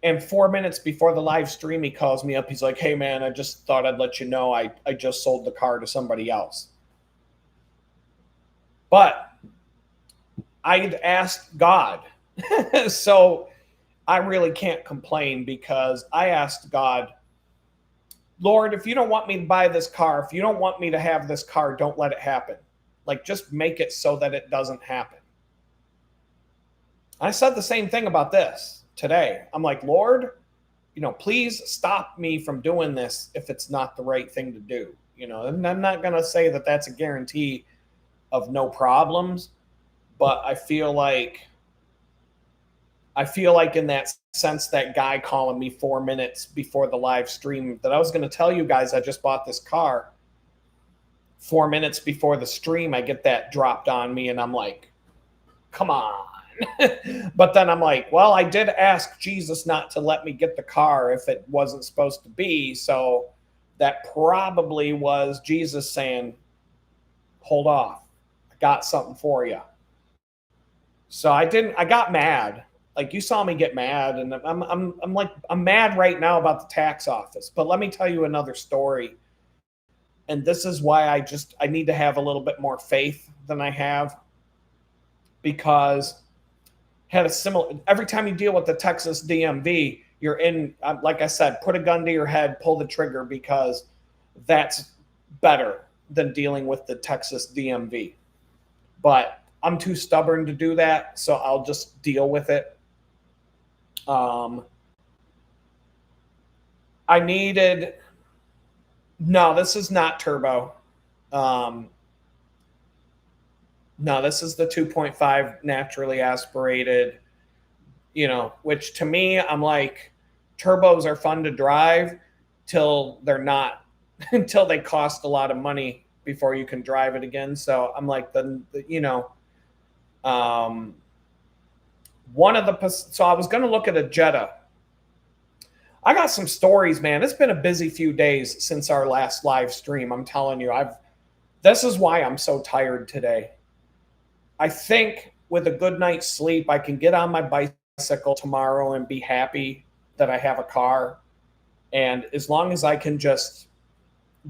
and 4 minutes before the live stream, he calls me up. He's like, hey, man, I just thought I'd let you know I just sold the car to somebody else. But I'd asked God. So I really can't complain because I asked God, Lord, if you don't want me to buy this car, if you don't want me to have this car, don't let it happen. Like, just make it so that it doesn't happen. I said the same thing about this today. I'm like, Lord, please stop me from doing this if it's not the right thing to do. And I'm not going to say that that's a guarantee of no problems, but I feel like in that sense, that guy calling me 4 minutes before the live stream that I was going to tell you guys I just bought this car. 4 minutes before the stream, I get that dropped on me, and I'm like, come on. But then I'm like, well, I did ask Jesus not to let me get the car if it wasn't supposed to be. So that probably was Jesus saying, hold off. I got something for you. So I got mad. Like, you saw me get mad, and I'm mad right now about the tax office. But let me tell you another story. And this is why I need to have a little bit more faith than I have. because had a similar, every time you deal with the Texas DMV, you're in, like I said, put a gun to your head, pull the trigger, because that's better than dealing with the Texas DMV. But I'm too stubborn to do that, so I'll just deal with it. I needed, no, this is not turbo. No, this is the 2.5 naturally aspirated, which to me, I'm like, turbos are fun to drive till they're not, until they cost a lot of money before you can drive it again. So I'm like, so I was going to look at a Jetta. I got some stories, man. It's been a busy few days since our last live stream. I'm telling you, this is why I'm so tired today. I think with a good night's sleep, I can get on my bicycle tomorrow and be happy that I have a car. And as long as I can just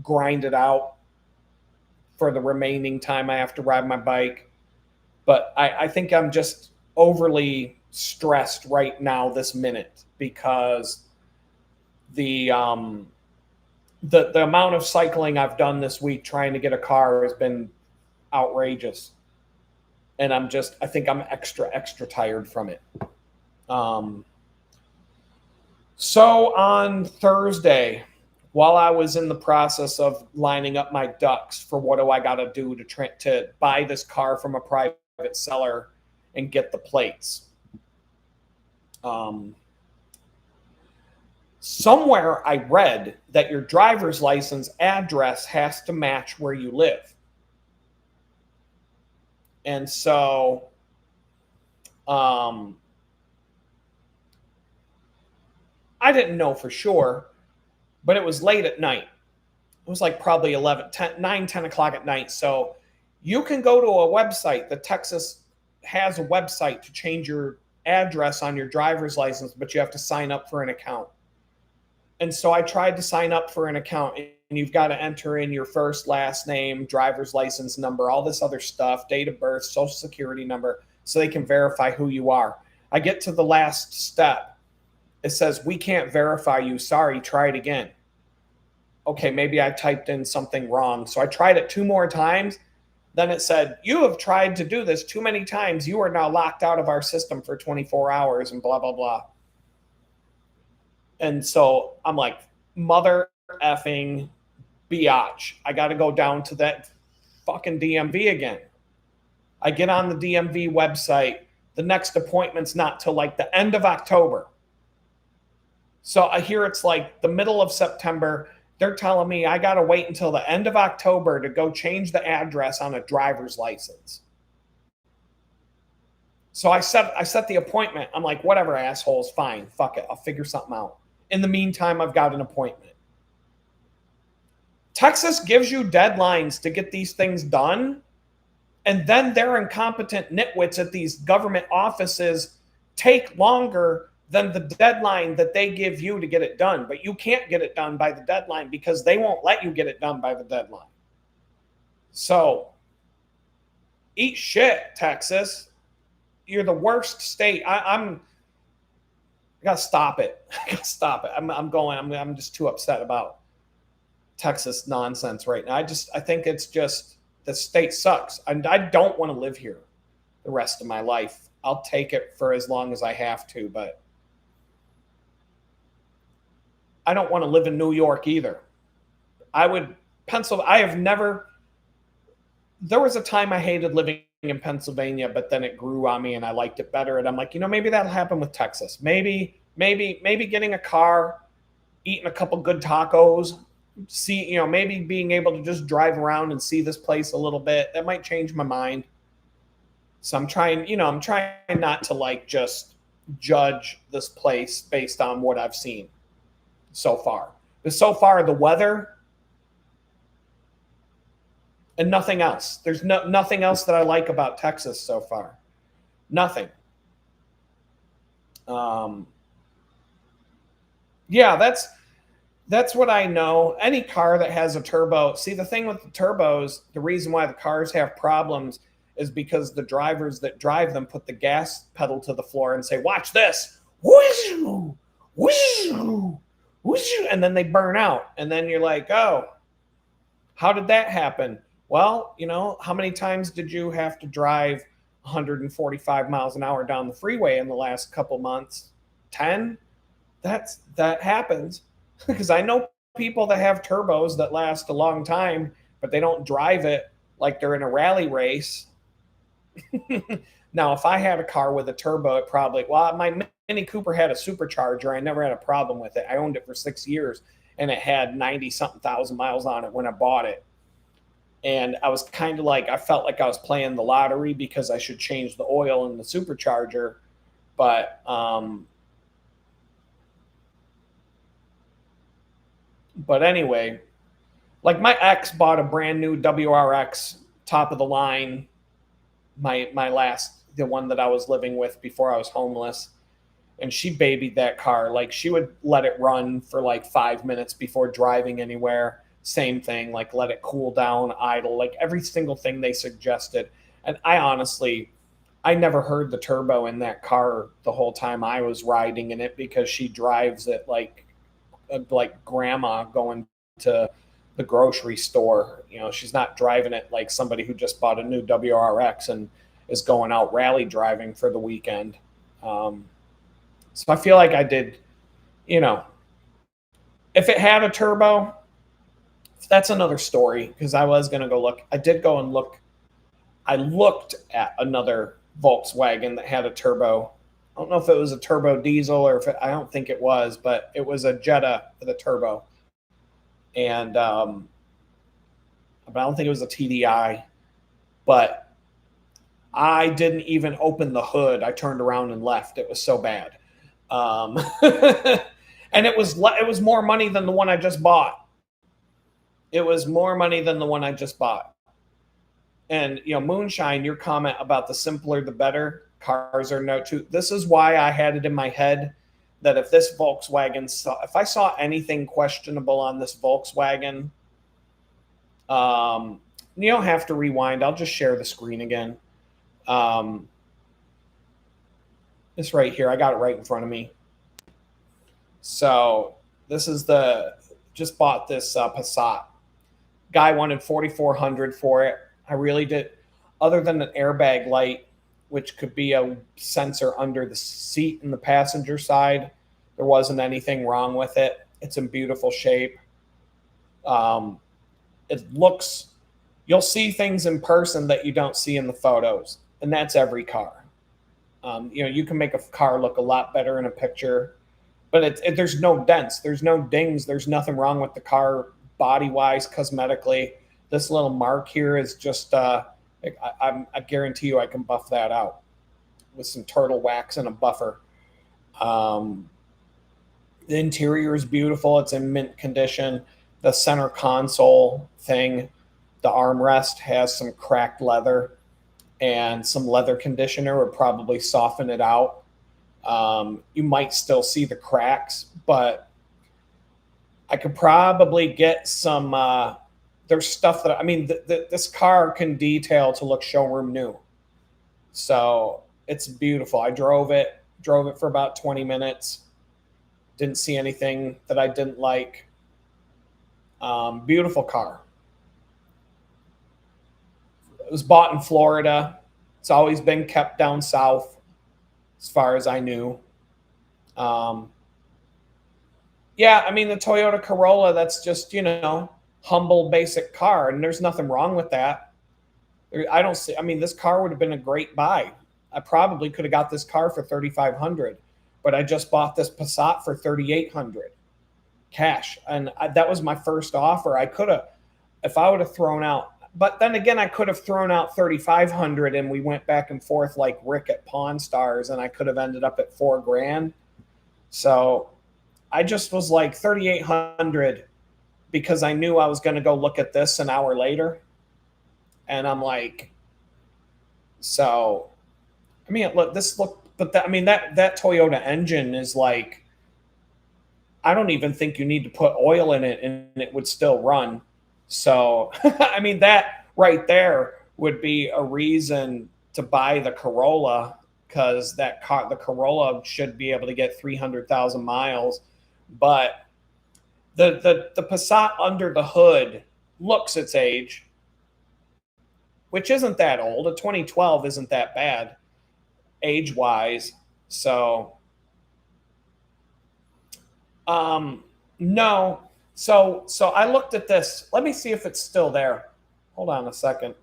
grind it out for the remaining time I have to ride my bike. But I think I'm just overly stressed right now this minute, because the amount of cycling I've done this week trying to get a car has been outrageous. And I think I'm extra tired from it. So on Thursday, while I was in the process of lining up my ducks for what do I got to do to buy this car from a private seller and get the plates, somewhere I read that your driver's license address has to match where you live. And so I didn't know for sure, but it was late at night. It was like probably 10 o'clock at night. So you can go to a website. The Texas has a website to change your address on your driver's license, but you have to sign up for an account. And so I tried to sign up for an account, and you've got to enter in your first, last name, driver's license number, all this other stuff, date of birth, social security number, so they can verify who you are. I get to the last step. It says, we can't verify you. Sorry, try it again. Okay, maybe I typed in something wrong. So I tried it 2 more times. Then it said, you have tried to do this too many times. You are now locked out of our system for 24 hours and blah, blah, blah. And so I'm like, mother effing biatch. I got to go down to that fucking DMV again. I get on the DMV website. The next appointment's not till like the end of October. So I hear it's like the middle of September. They're telling me I got to wait until the end of October to go change the address on a driver's license. So I set the appointment. I'm like, whatever, assholes, fine. Fuck it. I'll figure something out. In the meantime, I've got an appointment. Texas gives you deadlines to get these things done, and then their incompetent nitwits at these government offices take longer than the deadline that they give you to get it done. But you can't get it done by the deadline because they won't let you get it done by the deadline. So, eat shit, Texas. You're the worst state. I gotta stop it. I gotta stop it. I'm just too upset about Texas nonsense right now. I think it's just, the state sucks. And I don't want to live here the rest of my life. I'll take it for as long as I have to, but I don't want to live in New York either. There was a time I hated living in Pennsylvania, but then it grew on me and I liked it better. And I'm like, maybe that'll happen with Texas. Maybe getting a car, eating a couple good tacos, maybe being able to just drive around and see this place a little bit. That might change my mind. So I'm trying not to like just judge this place based on what I've seen so far. But so far, the weather and nothing else. There's nothing else that I like about Texas so far. Nothing. Yeah, that's what I know. Any car that has a turbo. See, the thing with the turbos, the reason why the cars have problems is because the drivers that drive them put the gas pedal to the floor and say, watch this, whoosh, whoosh, whoosh, and then they burn out. And then you're like, oh, how did that happen? Well, how many times did you have to drive 145 miles an hour down the freeway in the last couple months? 10? That happens because I know people that have turbos that last a long time, but they don't drive it like they're in a rally race. Now, if I had a car with a turbo, it probably, well, my Mini Cooper had a supercharger. I never had a problem with it. I owned it for 6 years and it had 90 something thousand miles on it when I bought it. And I was kind of like, I felt like I was playing the lottery because I should change the oil in the supercharger. But anyway, like my ex bought a brand new WRX, top of the line, my last, the one that I was living with before I was homeless. And she babied that car. Like she would let it run for like 5 minutes before driving anywhere. Same thing, like let it cool down, idle, like every single thing they suggested. And I never heard the turbo in that car the whole time I was riding in it because she drives it like grandma going to the grocery store. She's not driving it like somebody who just bought a new WRX and is going out rally driving for the weekend. So I feel like I did, if it had a turbo, that's another story because I was going to go look. I did go and look. I looked at another Volkswagen that had a turbo. I don't know if it was a turbo diesel or I don't think it was, but it was a Jetta with a turbo. And, but I don't think it was a TDI, but I didn't even open the hood. I turned around and left. It was so bad. And it was more money than the one I just bought. It was more money than the one I just bought. And, Moonshine, your comment about the simpler, the better cars are no too. This is why I had it in my head that if this Volkswagen if I saw anything questionable on this Volkswagen, you don't have to rewind. I'll just share the screen again. It's right here. I got it right in front of me. So this is just bought this Passat. Guy wanted $4,400 for it. I really did. Other than an airbag light, which could be a sensor under the seat in the passenger side, there wasn't anything wrong with it. It's in beautiful shape. It looks, you'll see things in person that you don't see in the photos, and that's every car. You can make a car look a lot better in a picture, but there's no dents, there's no dings, there's nothing wrong with the car body-wise, cosmetically. This little mark here is just, I guarantee you I can buff that out with some turtle wax and a buffer. The interior is beautiful. It's in mint condition. The center console thing, the armrest has some cracked leather, and some leather conditioner would probably soften it out. You might still see the cracks, but I could probably get some, there's stuff that, this car can detail to look showroom new. So it's beautiful. I drove it for about 20 minutes. Didn't see anything that I didn't like. Beautiful car. It was bought in Florida. It's always been kept down south, as far as I knew. Yeah, the Toyota Corolla, that's just, humble, basic car, and there's nothing wrong with that. I don't see, this car would have been a great buy. I probably could have got this car for $3,500, but I just bought this Passat for $3,800 cash, and that was my first offer. I could have, if I would have thrown out, but then again, I could have thrown out $3,500, and we went back and forth like Rick at Pawn Stars, and I could have ended up at $4,000. So I just was like $3,800 because I knew I was going to go look at this an hour later. And I'm like, so, look, but that Toyota engine is like, I don't even think you need to put oil in it and it would still run. So, that right there would be a reason to buy the Corolla, because that car, the Corolla, should be able to get 300,000 miles. But the Passat under the hood looks its age, which isn't that old. A 2012 isn't that bad age wise. So, no. So I looked at this. Let me see if it's still there. Hold on a second.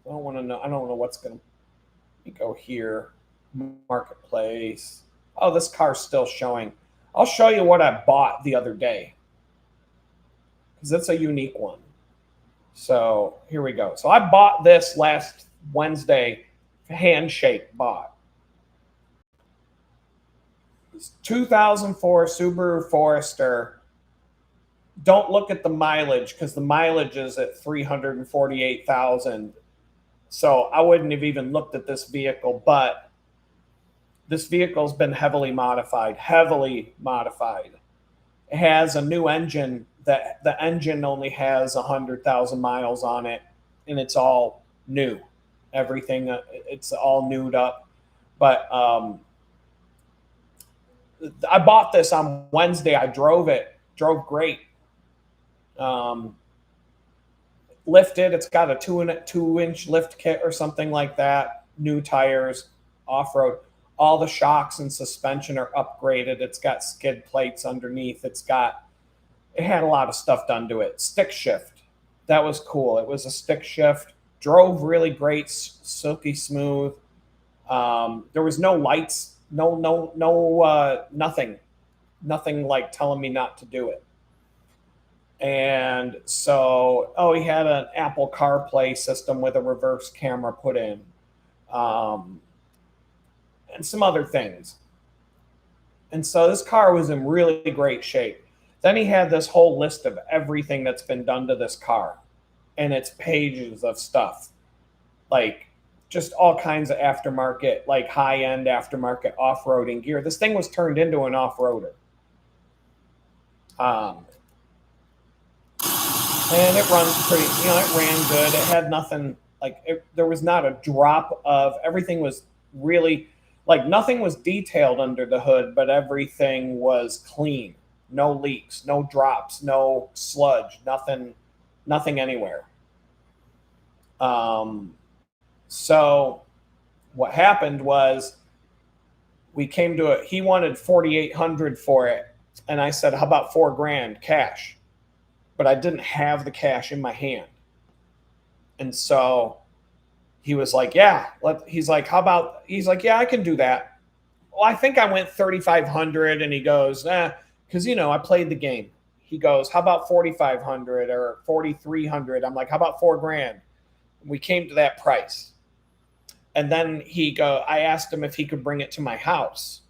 I don't want to know. I don't know what's going to. Let me go here. Marketplace. Oh, this car's still showing. I'll show you what I bought the other day, because it's a unique one. So here we go. So I bought this last Wednesday, handshake bought. It's 2004 Subaru Forester. Don't look at the mileage, because the mileage is at 348,000. So I wouldn't have even looked at this vehicle, but this vehicle's been heavily modified, It has a new engine. That the engine only has 100,000 miles on it, and it's all new. Everything, it's all newed up. But I bought this on Wednesday. I drove it, drove great. Lifted. It's got a 2-inch lift kit or something like that. New tires, off-road. All the shocks and suspension are upgraded. It's got skid plates underneath. It had a lot of stuff done to it. Stick shift. That was cool. It was a stick shift. Drove really great, silky smooth. There was no lights, nothing like telling me not to do it. And so, he had an Apple CarPlay system with a reverse camera put in, and some other things. And so this car was in really great shape. Then he had this whole list of everything that's been done to this car, and it's pages of stuff, like just all kinds of aftermarket, like high-end aftermarket off-roading gear. This thing was turned into an off-roader. And it runs pretty, it ran good. It had nothing, there was not a drop of, everything was really, nothing was detailed under the hood, but everything was clean. No leaks, no drops, no sludge, nothing anywhere. So what happened was, we came to it. He wanted $4,800 for it, and I said, "How about $4,000 cash?" But I didn't have the cash in my hand, and so he was like, "Yeah." He's like, "Yeah, I can do that." Well, I think I went $3,500, and he goes, because I played the game. He goes, "How about $4,500 or $4,300?" I'm like, "How about $4,000?" We came to that price. And then I asked him if he could bring it to my house.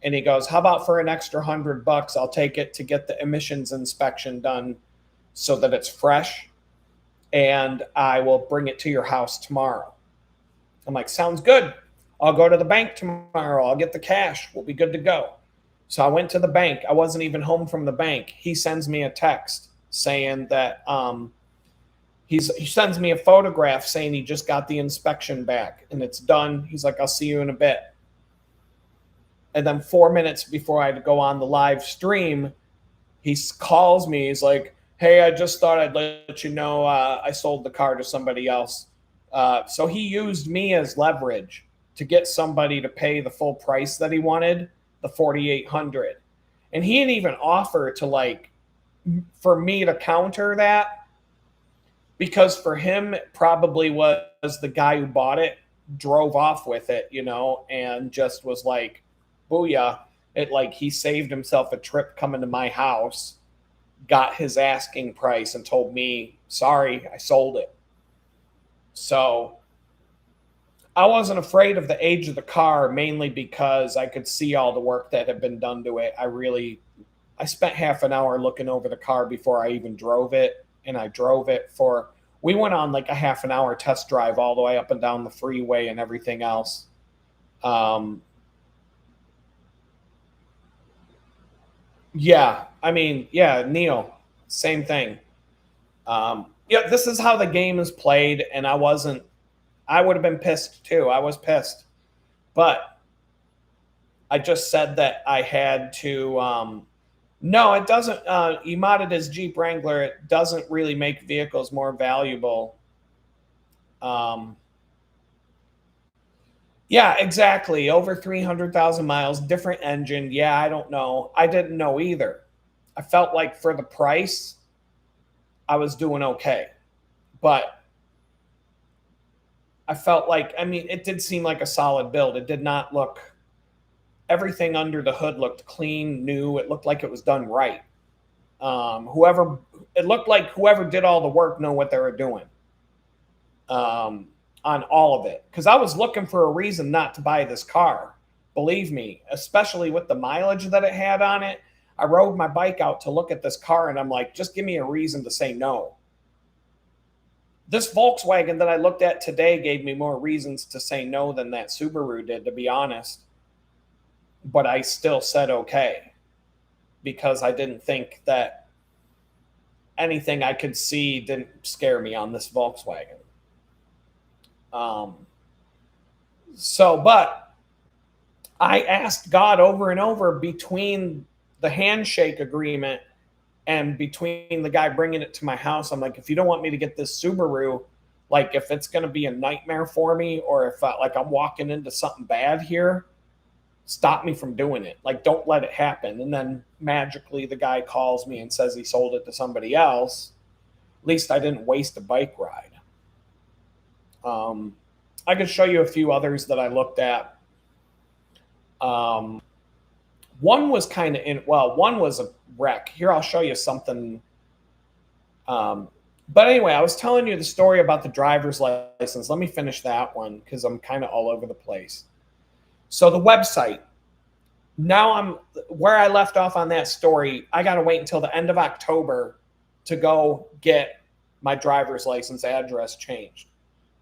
And he goes, "How about for an extra $100? I'll take it to get the emissions inspection done so that it's fresh, and I will bring it to your house tomorrow." I'm like, "Sounds good. I'll go to the bank tomorrow. I'll get the cash. We'll be good to go." So I went to the bank. I wasn't even home from the bank. He sends me a text saying that he sends me a photograph saying he just got the inspection back and it's done. He's like, "I'll see you in a bit." And then 4 minutes before I had to go on the live stream, he calls me. He's like, "Hey, I just thought I'd let you know I sold the car to somebody else." So he used me as leverage to get somebody to pay the full price that he wanted, the $4,800. And he didn't even offer to for me to counter that, because for him, it probably was the guy who bought it, drove off with it, and just was like, booyah. He saved himself a trip coming to my house, got his asking price, and told me, "Sorry, I sold it." So I wasn't afraid of the age of the car, mainly because I could see all the work that had been done to it. I spent half an hour looking over the car before I even drove it, and I drove it we went on a half an hour test drive all the way up and down the freeway and everything else. Yeah, Neil, same thing. This is how the game is played, and I wasn't I would have been pissed too. I was pissed. But I just said that I had to. No, it doesn't. You modded as Jeep Wrangler. It doesn't really make vehicles more valuable. Yeah, exactly. Over 300,000 miles, different engine. Yeah, I don't know. I didn't know either. I felt like for the price, I was doing okay. But I felt like, I mean, it did seem like a solid build. It did not look, everything under the hood looked clean, new. It looked like it was done right. It looked like whoever did all the work know what they were doing. On all of it, because I was looking for a reason not to buy this car. Believe me, especially with the mileage that it had on it. I rode my bike out to look at this car and I'm like, just give me a reason to say no. This Volkswagen that I looked at today gave me more reasons to say no than that Subaru did, to be honest. But I still said okay, because I didn't think that anything I could see didn't scare me on this Volkswagen. But I asked God over and over, between the handshake agreement and between the guy bringing it to my house. I'm like, if you don't want me to get this Subaru, like if it's going to be a nightmare for me, or if like I'm walking into something bad here, stop me from doing it. Like, don't let it happen. And then magically the guy calls me and says he sold it to somebody else. At least I didn't waste a bike ride. I could show you a few others that I looked at. One was kind of one was a wreck. Here, I'll show you something. But anyway, I was telling you the story about the driver's license. Let me finish that one because I'm kind of all over the place. So the website. Now I'm where I left off on that story. I got to wait until the end of October to go get my driver's license address changed.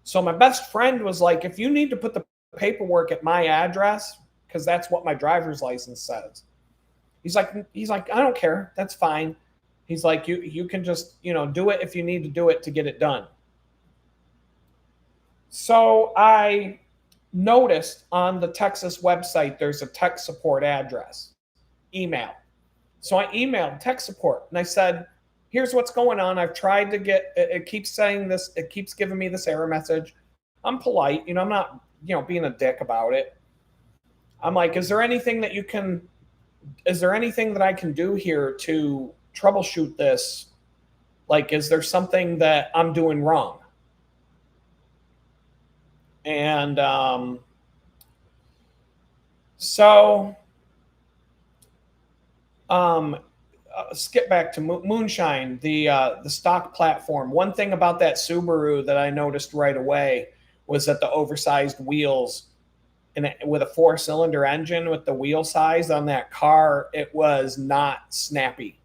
So my best friend was like, if you need to put the paperwork at my address, because that's what my driver's license says. He's like, I don't care. That's fine. He's like, you can just, do it if you need to do it to get it done. So I noticed on the Texas website, there's a tech support address, email. So I emailed tech support and I said, here's what's going on. I've tried to get, it keeps saying this, it keeps giving me this error message. I'm polite, I'm not, being a dick about it. I'm like, is there anything that I can do here to troubleshoot this? Like, is there something that I'm doing wrong? And skip back to Moonshine, the stock platform. One thing about that Subaru that I noticed right away was that the oversized wheels, and with a 4-cylinder engine with the wheel size on that car, it was not snappy.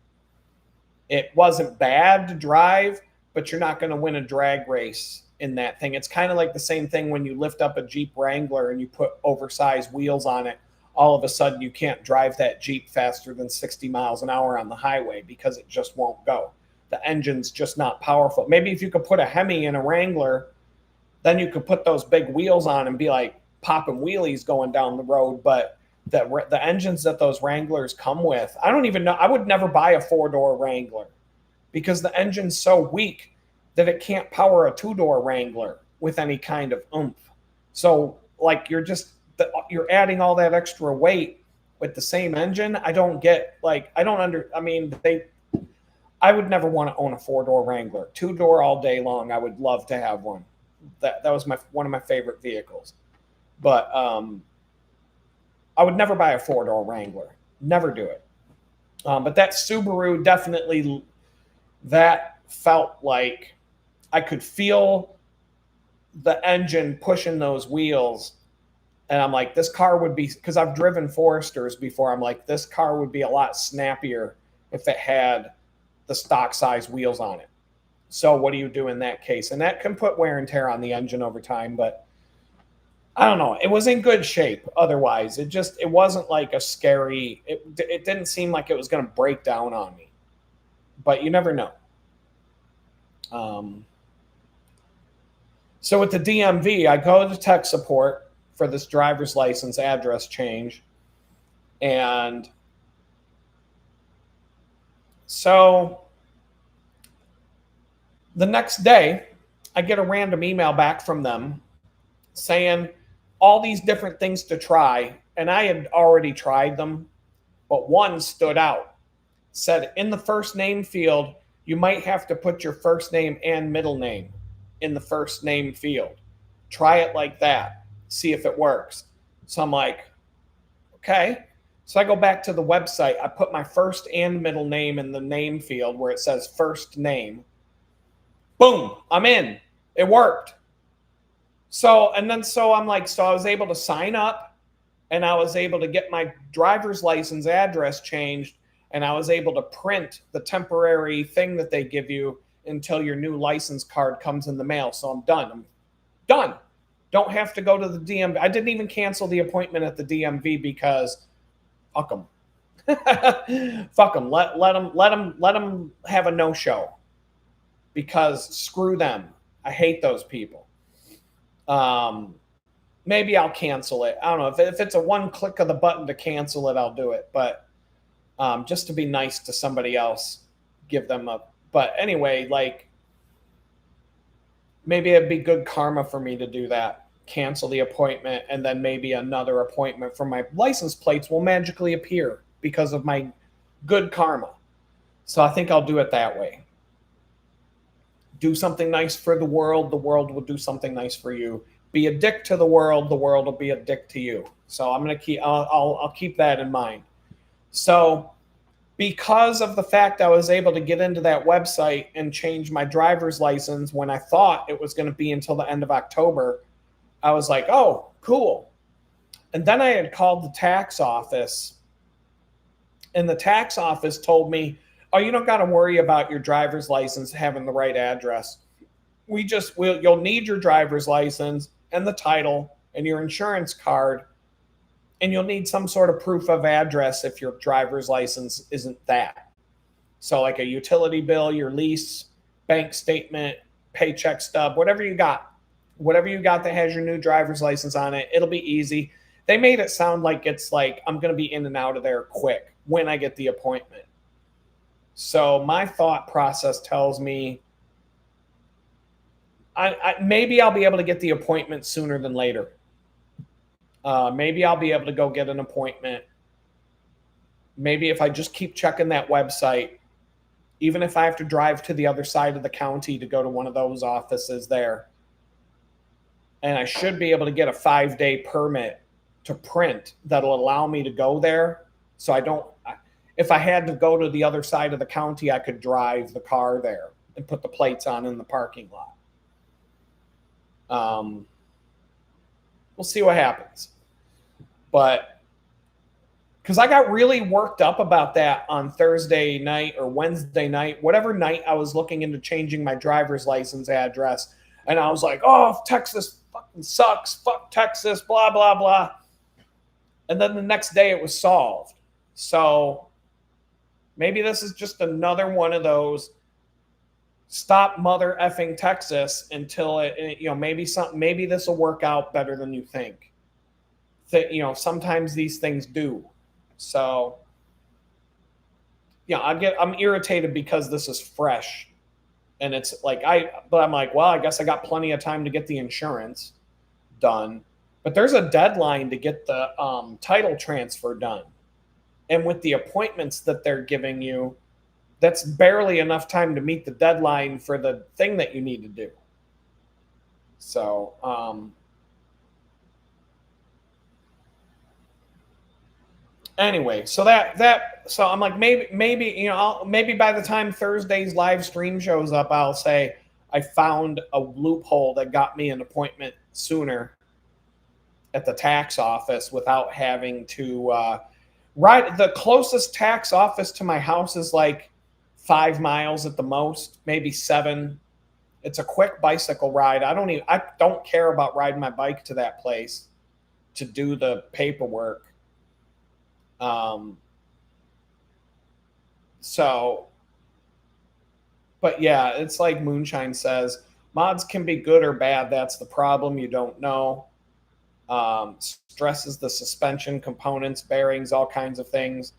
It wasn't bad to drive, but you're not going to win a drag race in that thing. It's kind of like the same thing when you lift up a Jeep Wrangler and you put oversized wheels on it. All of a sudden you can't drive that Jeep faster than 60 miles an hour on the highway because it just won't go. The engine's just not powerful. Maybe if you could put a Hemi in a Wrangler, then you could put those big wheels on and be like popping wheelies going down the road. But the engines that those Wranglers come with, I don't even know. I would never buy a 4-door Wrangler because the engine's so weak that it can't power a 2-door Wrangler with any kind of oomph. So like you're adding all that extra weight with the same engine. I don't get, like, I would never want to own a 4-door Wrangler. 2-door all day long. I would love to have one. That was one of my favorite vehicles. But I would never buy a 4-door Wrangler. Never do it. But that Subaru definitely, that felt like I could feel the engine pushing those wheels. And I'm like, this car would be, because I've driven Foresters before, I'm like, this car would be a lot snappier if it had the stock size wheels on it. So what do you do in that case? And that can put wear and tear on the engine over time, but I don't know. It was in good shape otherwise. It wasn't like a scary, it didn't seem like it was going to break down on me, but you never know. So with the DMV, I go to tech support for this driver's license address change. And so the next day, I get a random email back from them saying all these different things to try. And I had already tried them, but one stood out. Said in the first name field, you might have to put your first name and middle name in the first name field. Try it like that. See if it works. So I'm like, okay. So I go back to the website. I put my first and middle name in the name field where it says first name. Boom, I'm in. It worked. So I'm like, so I was able to sign up and I was able to get my driver's license address changed and I was able to print the temporary thing that they give you until your new license card comes in the mail. So I'm done. I'm done. Don't have to go to the DMV. I didn't even cancel the appointment at the DMV because fuck them. Fuck them. Let them have a no-show because screw them. I hate those people. Maybe I'll cancel it. I don't know if it's a one click of the button to cancel it, I'll do it. But just to be nice to somebody else, give them a. But anyway, like maybe it'd be good karma for me to do that. Cancel the appointment, and then maybe another appointment for my license plates will magically appear because of my good karma. So I think I'll do it that way. Do something nice for the world will do something nice for you. Be a dick to the world will be a dick to you. So I'm gonna keep I'll keep that in mind. So because of the fact I was able to get into that website and change my driver's license when I thought it was going to be until the end of October, I was like, oh, cool. And then I had called the tax office, and the tax office told me, oh, you don't got to worry about your driver's license having the right address. You'll need your driver's license and the title and your insurance card, and you'll need some sort of proof of address if your driver's license isn't that. So like a utility bill, your lease, bank statement, paycheck stub, whatever you got that has your new driver's license on it, it'll be easy. They made it sound like it's like I'm going to be in and out of there quick when I get the appointment. So my thought process tells me maybe I'll be able to get the appointment sooner than later. Maybe I'll be able to go get an appointment. Maybe if I just keep checking that website, even if I have to drive to the other side of the county to go to one of those offices there, and I should be able to get a 5-day permit to print that'll allow me to go there. So if I had to go to the other side of the county, I could drive the car there and put the plates on in the parking lot. We'll see what happens. But because I got really worked up about that on Thursday night or Wednesday night, whatever night I was looking into changing my driver's license address. And I was like, oh, Texas fucking sucks. Fuck Texas, blah, blah, blah. And then the next day it was solved. So maybe this is just another one of those stop mother effing Texas until maybe this will work out better than you think. Sometimes these things do. So I'm irritated because this is fresh, and it's like but I'm like, well, I guess I got plenty of time to get the insurance done, but there's a deadline to get the title transfer done, and with the appointments that they're giving you, that's barely enough time to meet the deadline for the thing that you need to do. So anyway, so so I'm like, maybe by the time Thursday's live stream shows up, I'll say I found a loophole that got me an appointment sooner at the tax office without having to ride. The closest tax office to my house is like 5 miles at the most, maybe 7. It's a quick bicycle ride. I don't care about riding my bike to that place to do the paperwork. But yeah, it's like Moonshine says, Mods can be good or bad. That's the problem. You don't know. Stresses the suspension components, bearings, all kinds of things.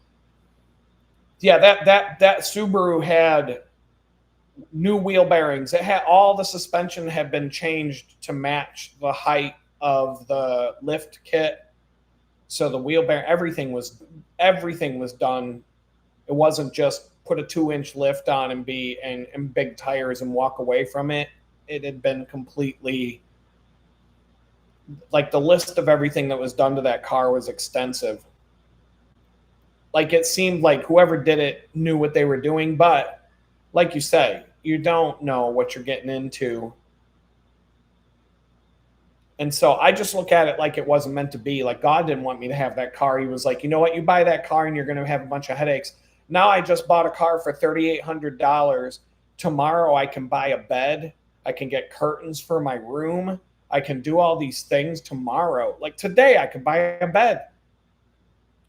Yeah, that Subaru had new wheel bearings. It had all the suspension had been changed to match the height of the lift kit. So the wheel bearing, everything was done. It wasn't just put a 2-inch lift on and big tires and walk away from it. It had been completely, like, the list of everything that was done to that car was extensive. Like, it seemed like whoever did it knew what they were doing, but like you say, you don't know what you're getting into. And so I just look at it like it wasn't meant to be. Like, God didn't want me to have that car. He was like, you know what? You buy that car and you're going to have a bunch of headaches. Now I just bought a car for $3,800. Tomorrow I can buy a bed. I can get curtains for my room. I can do all these things tomorrow. Like today, I could buy a bed.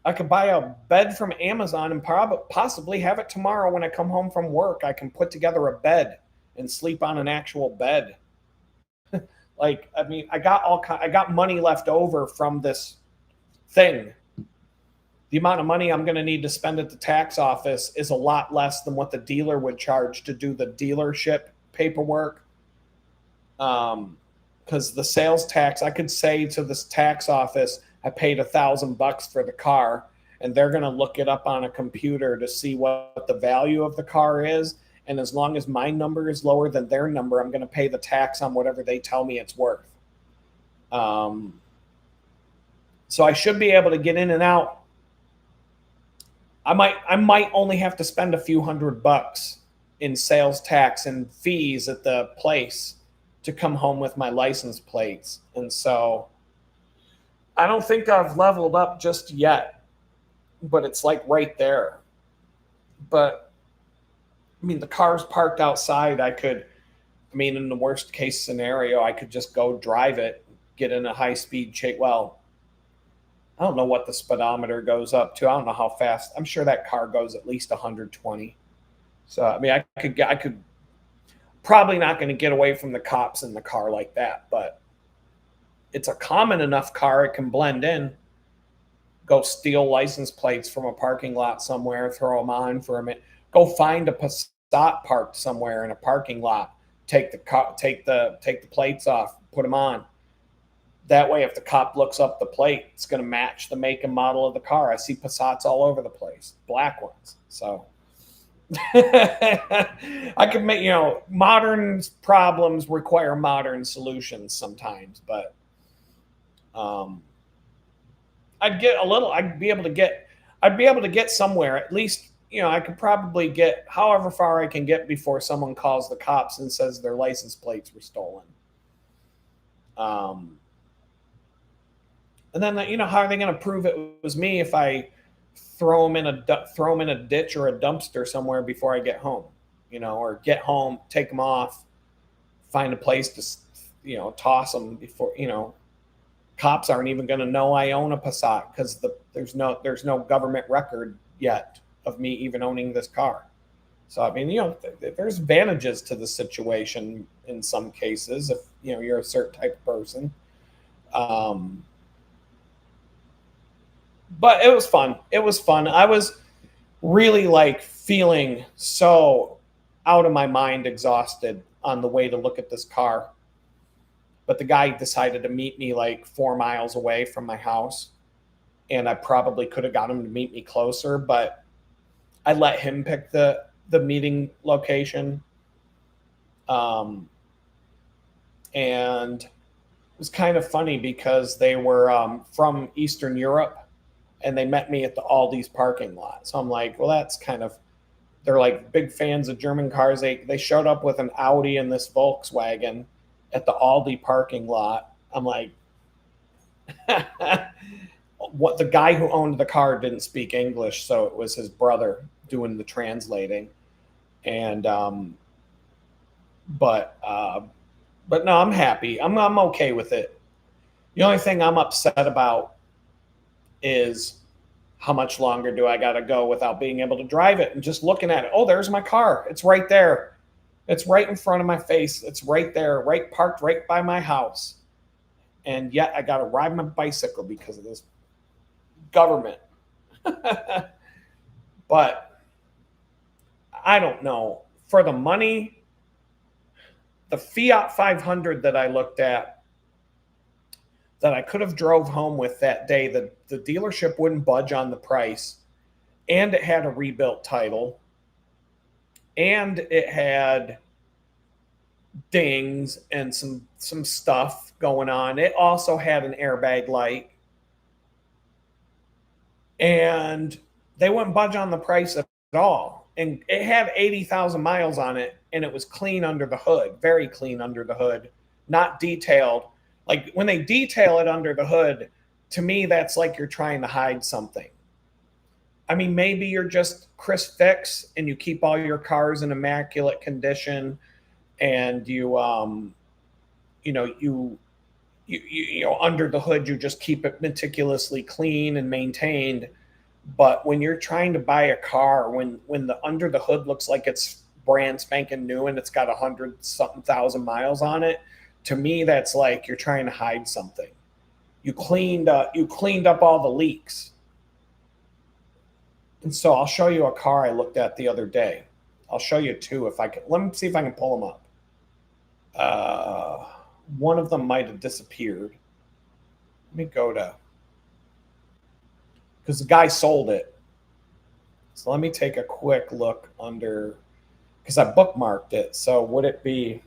I could buy a bed from Amazon and possibly have it tomorrow when I come home from work. I can put together a bed and sleep on an actual bed. Like, I mean, I got money left over from this thing. The amount of money I'm going to need to spend at the tax office is a lot less than what the dealer would charge to do the dealership paperwork. Because the sales tax, I could say to this tax office, I paid $1,000 for the car, and they're going to look it up on a computer to see what the value of the car is. And as long as my number is lower than their number, I'm going to pay the tax on whatever they tell me it's worth. So I should be able to get in and out. I might only have to spend a few $100 in sales tax and fees at the place to come home with my license plates. And so I don't think I've leveled up just yet, but it's like right there. But I mean, the car's parked outside. In the worst case scenario, I could just go drive it, get in a high speed chase. Well, I don't know what the speedometer goes up to. I don't know how fast. I'm sure that car goes at least 120. So, I mean, I could probably not going to get away from the cops in the car like that, but it's a common enough car. It can blend in, go steal license plates from a parking lot somewhere, throw them on for a minute. Go find a Passat parked somewhere in a parking lot. Take the plates off. Put them on. That way, if the cop looks up the plate, it's going to match the make and model of the car. I see Passats all over the place, black ones. So I could make, modern problems require modern solutions sometimes, but I'd be able to get somewhere at least. I could probably get however far I can get before someone calls the cops and says their license plates were stolen. And then, how are they going to prove it was me if I throw them in a ditch or a dumpster somewhere before I get home, or get home, take them off, find a place to, toss them before, cops aren't even going to know I own a Passat because there's no government record yet of me even owning this car. So, I mean, there's advantages to the situation in some cases if, you're a certain type of person. But it was fun. It was fun. I was really feeling so out of my mind, exhausted on the way to look at this car. But the guy decided to meet me 4 miles away from my house. And I probably could have got him to meet me closer, but I let him pick the meeting location. And it was kind of funny because they were from Eastern Europe and they met me at the Aldi's parking lot. So I'm like, well, they're big fans of German cars. They showed up with an Audi and this Volkswagen at the Aldi parking lot. I'm like, what? The guy who owned the car didn't speak English, so it was his brother doing the translating. And but no, I'm happy. I'm okay with it. The only thing I'm upset about is how much longer do I got to go without being able to drive it and just looking at it. Oh, there's my car. It's right there. It's right in front of my face. It's right there, right parked right by my house. And yet I got to ride my bicycle because of this government. But I don't know. For the money, the Fiat 500 that I looked at, that I could have drove home with that day, the dealership wouldn't budge on the price. And it had a rebuilt title. And it had dings and some stuff going on. It also had an airbag light. And they wouldn't budge on the price at all. And it had 80,000 miles on it, and it was clean under the hood, very clean under the hood, not detailed. Like when they detail it under the hood, to me, that's like you're trying to hide something. I mean, maybe you're just Chris Fix and you keep all your cars in immaculate condition, and you under the hood you just keep it meticulously clean and maintained. But when you're trying to buy a car, when the under the hood looks like it's brand spanking new and it's got 100-something thousand miles on it, to me that's like you're trying to hide something. You cleaned up all the leaks. And so I'll show you a car I looked at the other day. I'll show you two if I can. Let me see if I can pull them up. One of them might have disappeared. Let me go to, because the guy sold it. So let me take a quick look under, because I bookmarked it. So would it be,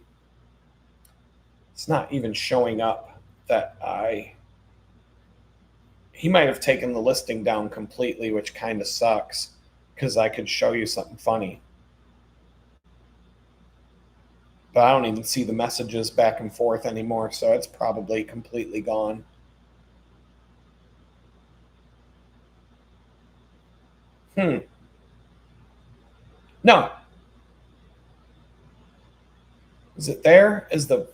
it's not even showing up that he might have taken the listing down completely, which kind of sucks because I could show you something funny. But I don't even see the messages back and forth anymore, so it's probably completely gone. No. Is it there? Is the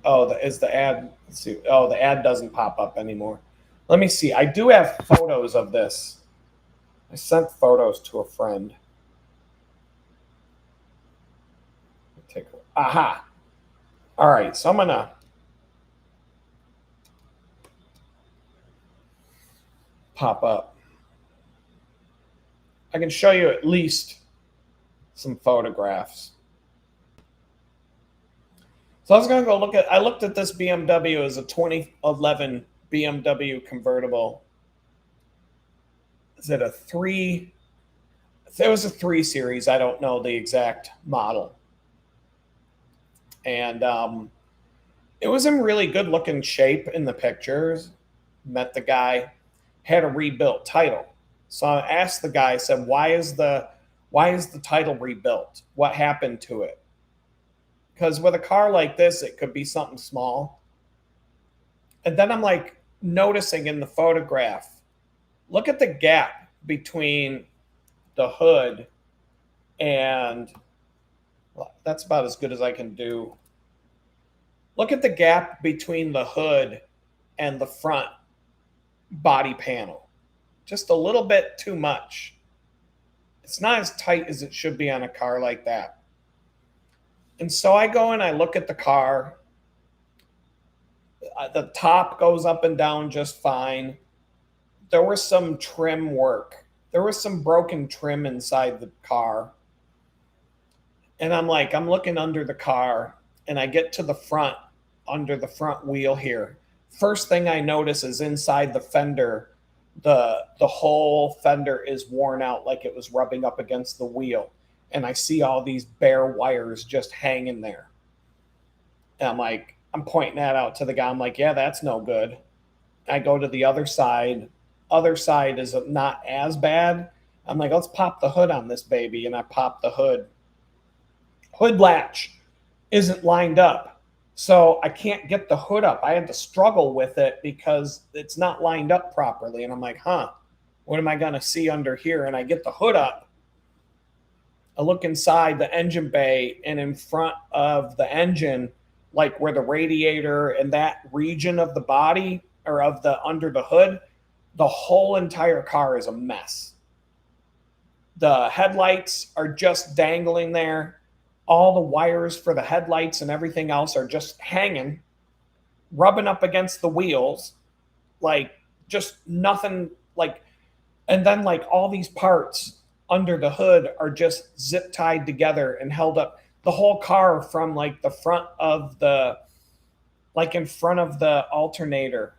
ad? Let's see. Oh, the ad doesn't pop up anymore. Let me see. I do have photos of this. I sent photos to a friend. Aha. All right, so I'm gonna pop up. I can show you at least some photographs. So I was gonna go I looked at this BMW as a 2011 BMW convertible. Is it a 3? It was a 3 Series. I don't know the exact model. And it was in really good looking shape in the pictures. Met the guy, had a rebuilt title. So I asked the guy, I said, why is the title rebuilt? What happened to it? Because with a car like this, it could be something small. And then I'm like noticing in the photograph, look at the gap between the hood and, well, that's about as good as I can do. Look at the gap between the hood and the front body panel. Just a little bit too much. It's not as tight as it should be on a car like that. And so I go and I look at the car. The top goes up and down just fine. There was some trim work. There was some broken trim inside the car. And I'm looking under the car, and I get to the front, under the front wheel here. First thing I notice is inside the fender, the whole fender is worn out like it was rubbing up against the wheel. And I see all these bare wires just hanging there. And I'm pointing that out to the guy. I'm like, yeah, that's no good. I go to the other side. Other side is not as bad. I'm like, let's pop the hood on this baby. And I pop the hood. Hood latch isn't lined up. So I can't get the hood up. I had to struggle with it because it's not lined up properly. And I'm like, what am I going to see under here? And I get the hood up. I look inside the engine bay, and in front of the engine, like where the radiator and that region of the body or of the under the hood, the whole entire car is a mess. The headlights are just dangling there. all the wires for the headlights and everything else are just hanging, rubbing up against the wheels, like just nothing, like, and then like all these parts under the hood are just zip tied together and held up. The whole car from like the front of the, like in front of the alternator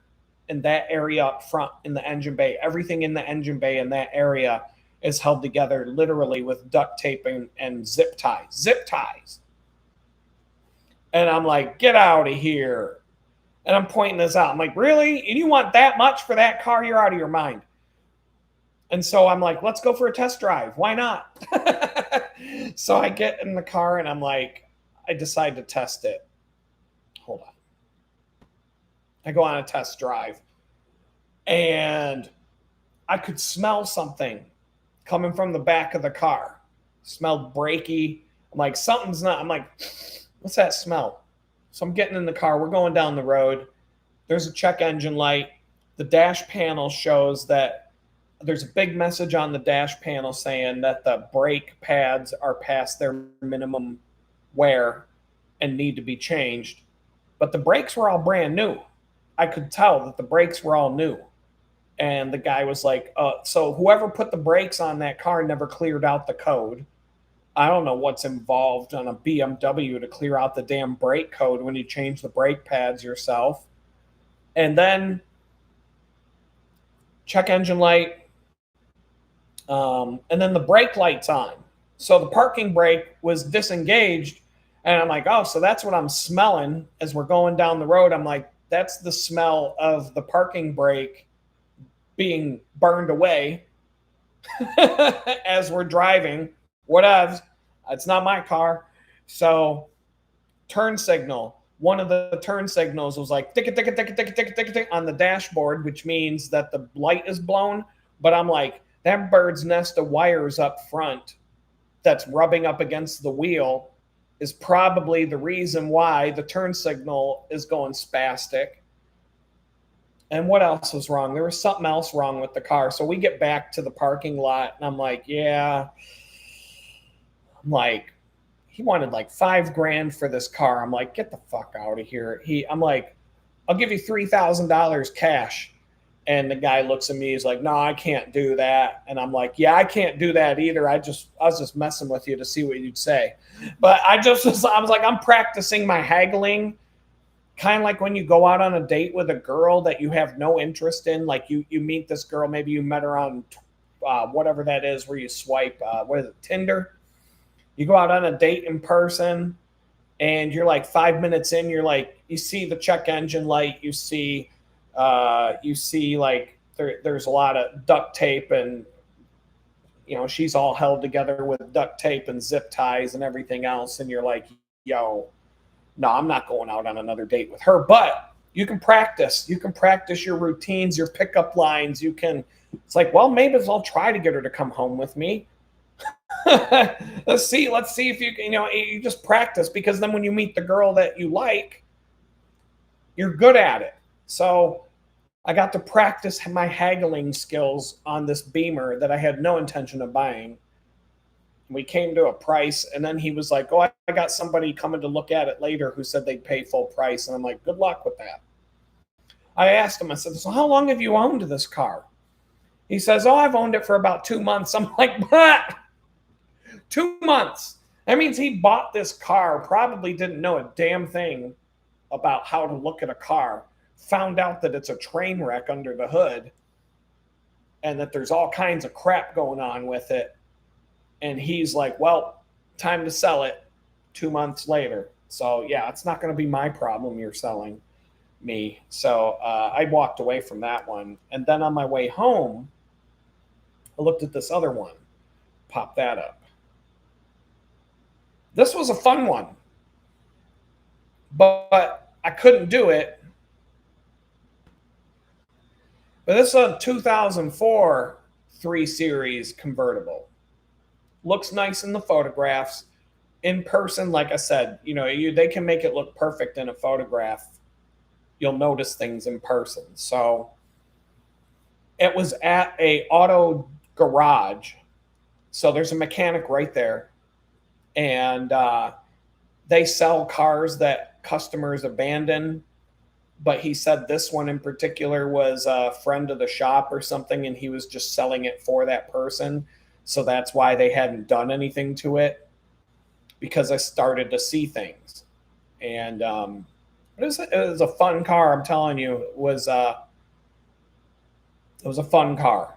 in that area up front in the engine bay, everything in the engine bay in that area is held together literally with duct tape and zip ties. And I'm like, get out of here. And I'm pointing this out. I'm like, really? And you want that much for that car? You're out of your mind. And so I'm like, let's go for a test drive. Why not? So I get in the car and I'm like, I decide to test it. Hold on. I go on a test drive and I could smell something coming from the back of the car. Smelled brakey. I'm like, something's not. I'm like, what's that smell? So I'm getting in the car. We're going down the road. There's a check engine light. The dash panel shows that there's a big message on the dash panel saying that the brake pads are past their minimum wear and need to be changed. But the brakes were all brand new. I could tell that the brakes were all new. And the guy was like, so whoever put the brakes on that car never cleared out the code. I don't know what's involved on a BMW to clear out the damn brake code when you change the brake pads yourself. And then check engine light. And then the brake light's on. So the parking brake was disengaged. And I'm like, oh, so that's what I'm smelling as we're going down the road. I'm like, that's the smell of the parking brake being burned away as we're driving. Whatevs. It's not my car. So turn signal. One of the turn signals was like tick, tick, tick, tick, tick, tick, tick, tick on the dashboard, which means that the light is blown. But I'm like, that bird's nest of wires up front that's rubbing up against the wheel is probably the reason why the turn signal is going spastic. And what else was wrong? There was something else wrong with the car. So we get back to the parking lot and I'm like, yeah. I'm like, he wanted like $5,000 for this car. I'm like, get the fuck out of here. I'm like, I'll give you $3,000 cash. And the guy looks at me, he's like, no, I can't do that. And I'm like, yeah, I can't do that either. I was just messing with you to see what you'd say. But I was like, I'm practicing my haggling. Kind of like when you go out on a date with a girl that you have no interest in, like you meet this girl, maybe you met her on whatever that is where you swipe, what is it, Tinder? You go out on a date in person and you're like 5 minutes in, you're like, you see the check engine light, you see like there's a lot of duct tape and, you know, she's all held together with duct tape and zip ties and everything else. And you're like, yo, no, I'm not going out on another date with her, but you can practice. You can practice your routines, your pickup lines. It's like, well, maybe I'll try to get her to come home with me. Let's see if you can, you just practice, because then when you meet the girl that you like, you're good at it. So I got to practice my haggling skills on this Beamer that I had no intention of buying. We came to a price, and then he was like, oh, I got somebody coming to look at it later who said they'd pay full price. And I'm like, good luck with that. I asked him, I said, so how long have you owned this car? He says, oh, I've owned it for about 2 months. I'm like, what? 2 months. That means he bought this car, probably didn't know a damn thing about how to look at a car, found out that it's a train wreck under the hood and that there's all kinds of crap going on with it. And he's like, well, time to sell it 2 months later. So, yeah, it's not going to be my problem you're selling me. So I walked away from that one. And then on my way home, I looked at this other one. Pop that up. This was a fun one. But I couldn't do it. But this is a 2004 3 Series convertible. Looks nice in the photographs. In person, like I said, they can make it look perfect in a photograph. You'll notice things in person. So it was at a auto garage. So there's a mechanic right there. and they sell cars that customers abandon. But he said this one in particular was a friend of the shop or something, and he was just selling it for that person. So that's why they hadn't done anything to it, because I started to see things. And it was a fun car. I'm telling you, it was a fun car.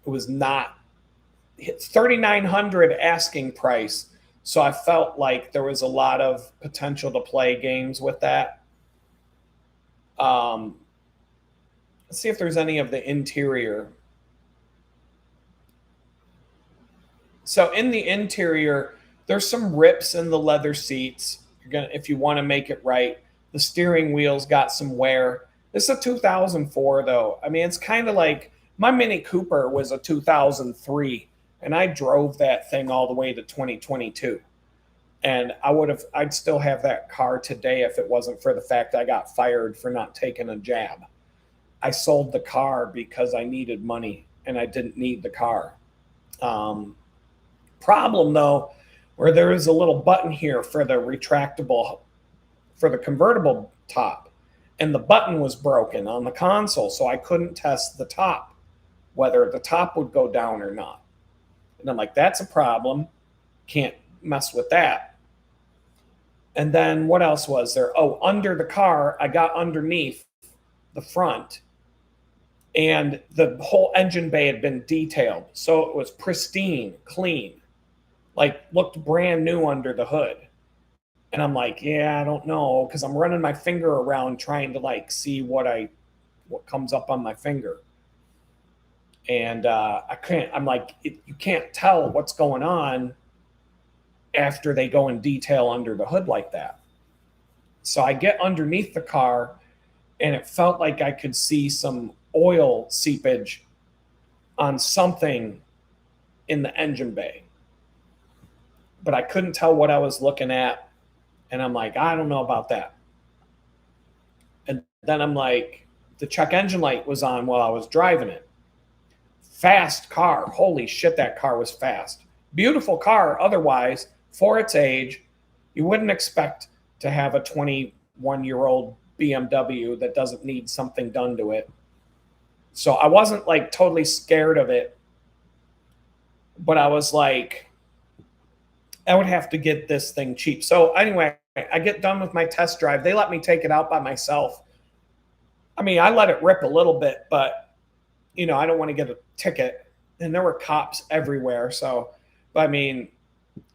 It was not. It's 3,900 asking price, so I felt like there was a lot of potential to play games with that. Um, let's see if there's any of the interior. So in the interior, there's some rips in the leather seats. If you want to make it right. The steering wheel's got some wear. This is a 2004 though. I mean, it's kind of like my Mini Cooper was a 2003, and I drove that thing all the way to 2022. And I'd still have that car today if it wasn't for the fact I got fired for not taking a jab. I sold the car because I needed money and I didn't need the car. Um, Problem though, where there is a little button here for the retractable, for the convertible top, and the button was broken on the console, so I couldn't test the top, whether the top would go down or not. And I'm like, that's a problem. Can't mess with that. And then what else was there? Oh, under the car, I got underneath the front, and the whole engine bay had been detailed. So it was pristine, clean, like looked brand new under the hood. And I'm like, yeah, I don't know, because I'm running my finger around trying to like see what comes up on my finger. And I can't. I'm like, you can't tell what's going on after they go in detail under the hood like that. So I get underneath the car, and it felt like I could see some oil seepage on something in the engine bay, but I couldn't tell what I was looking at. And I'm like, I don't know about that. And then I'm like, the check engine light was on while I was driving it. Fast car. Holy shit, that car was fast. Beautiful car otherwise for its age. You wouldn't expect to have a 21-year-old BMW that doesn't need something done to it. So I wasn't like totally scared of it, but I was like, I would have to get this thing cheap. So anyway, I get done with my test drive. They let me take it out by myself. I mean, I let it rip a little bit, but I don't want to get a ticket. And there were cops everywhere. So, but I mean,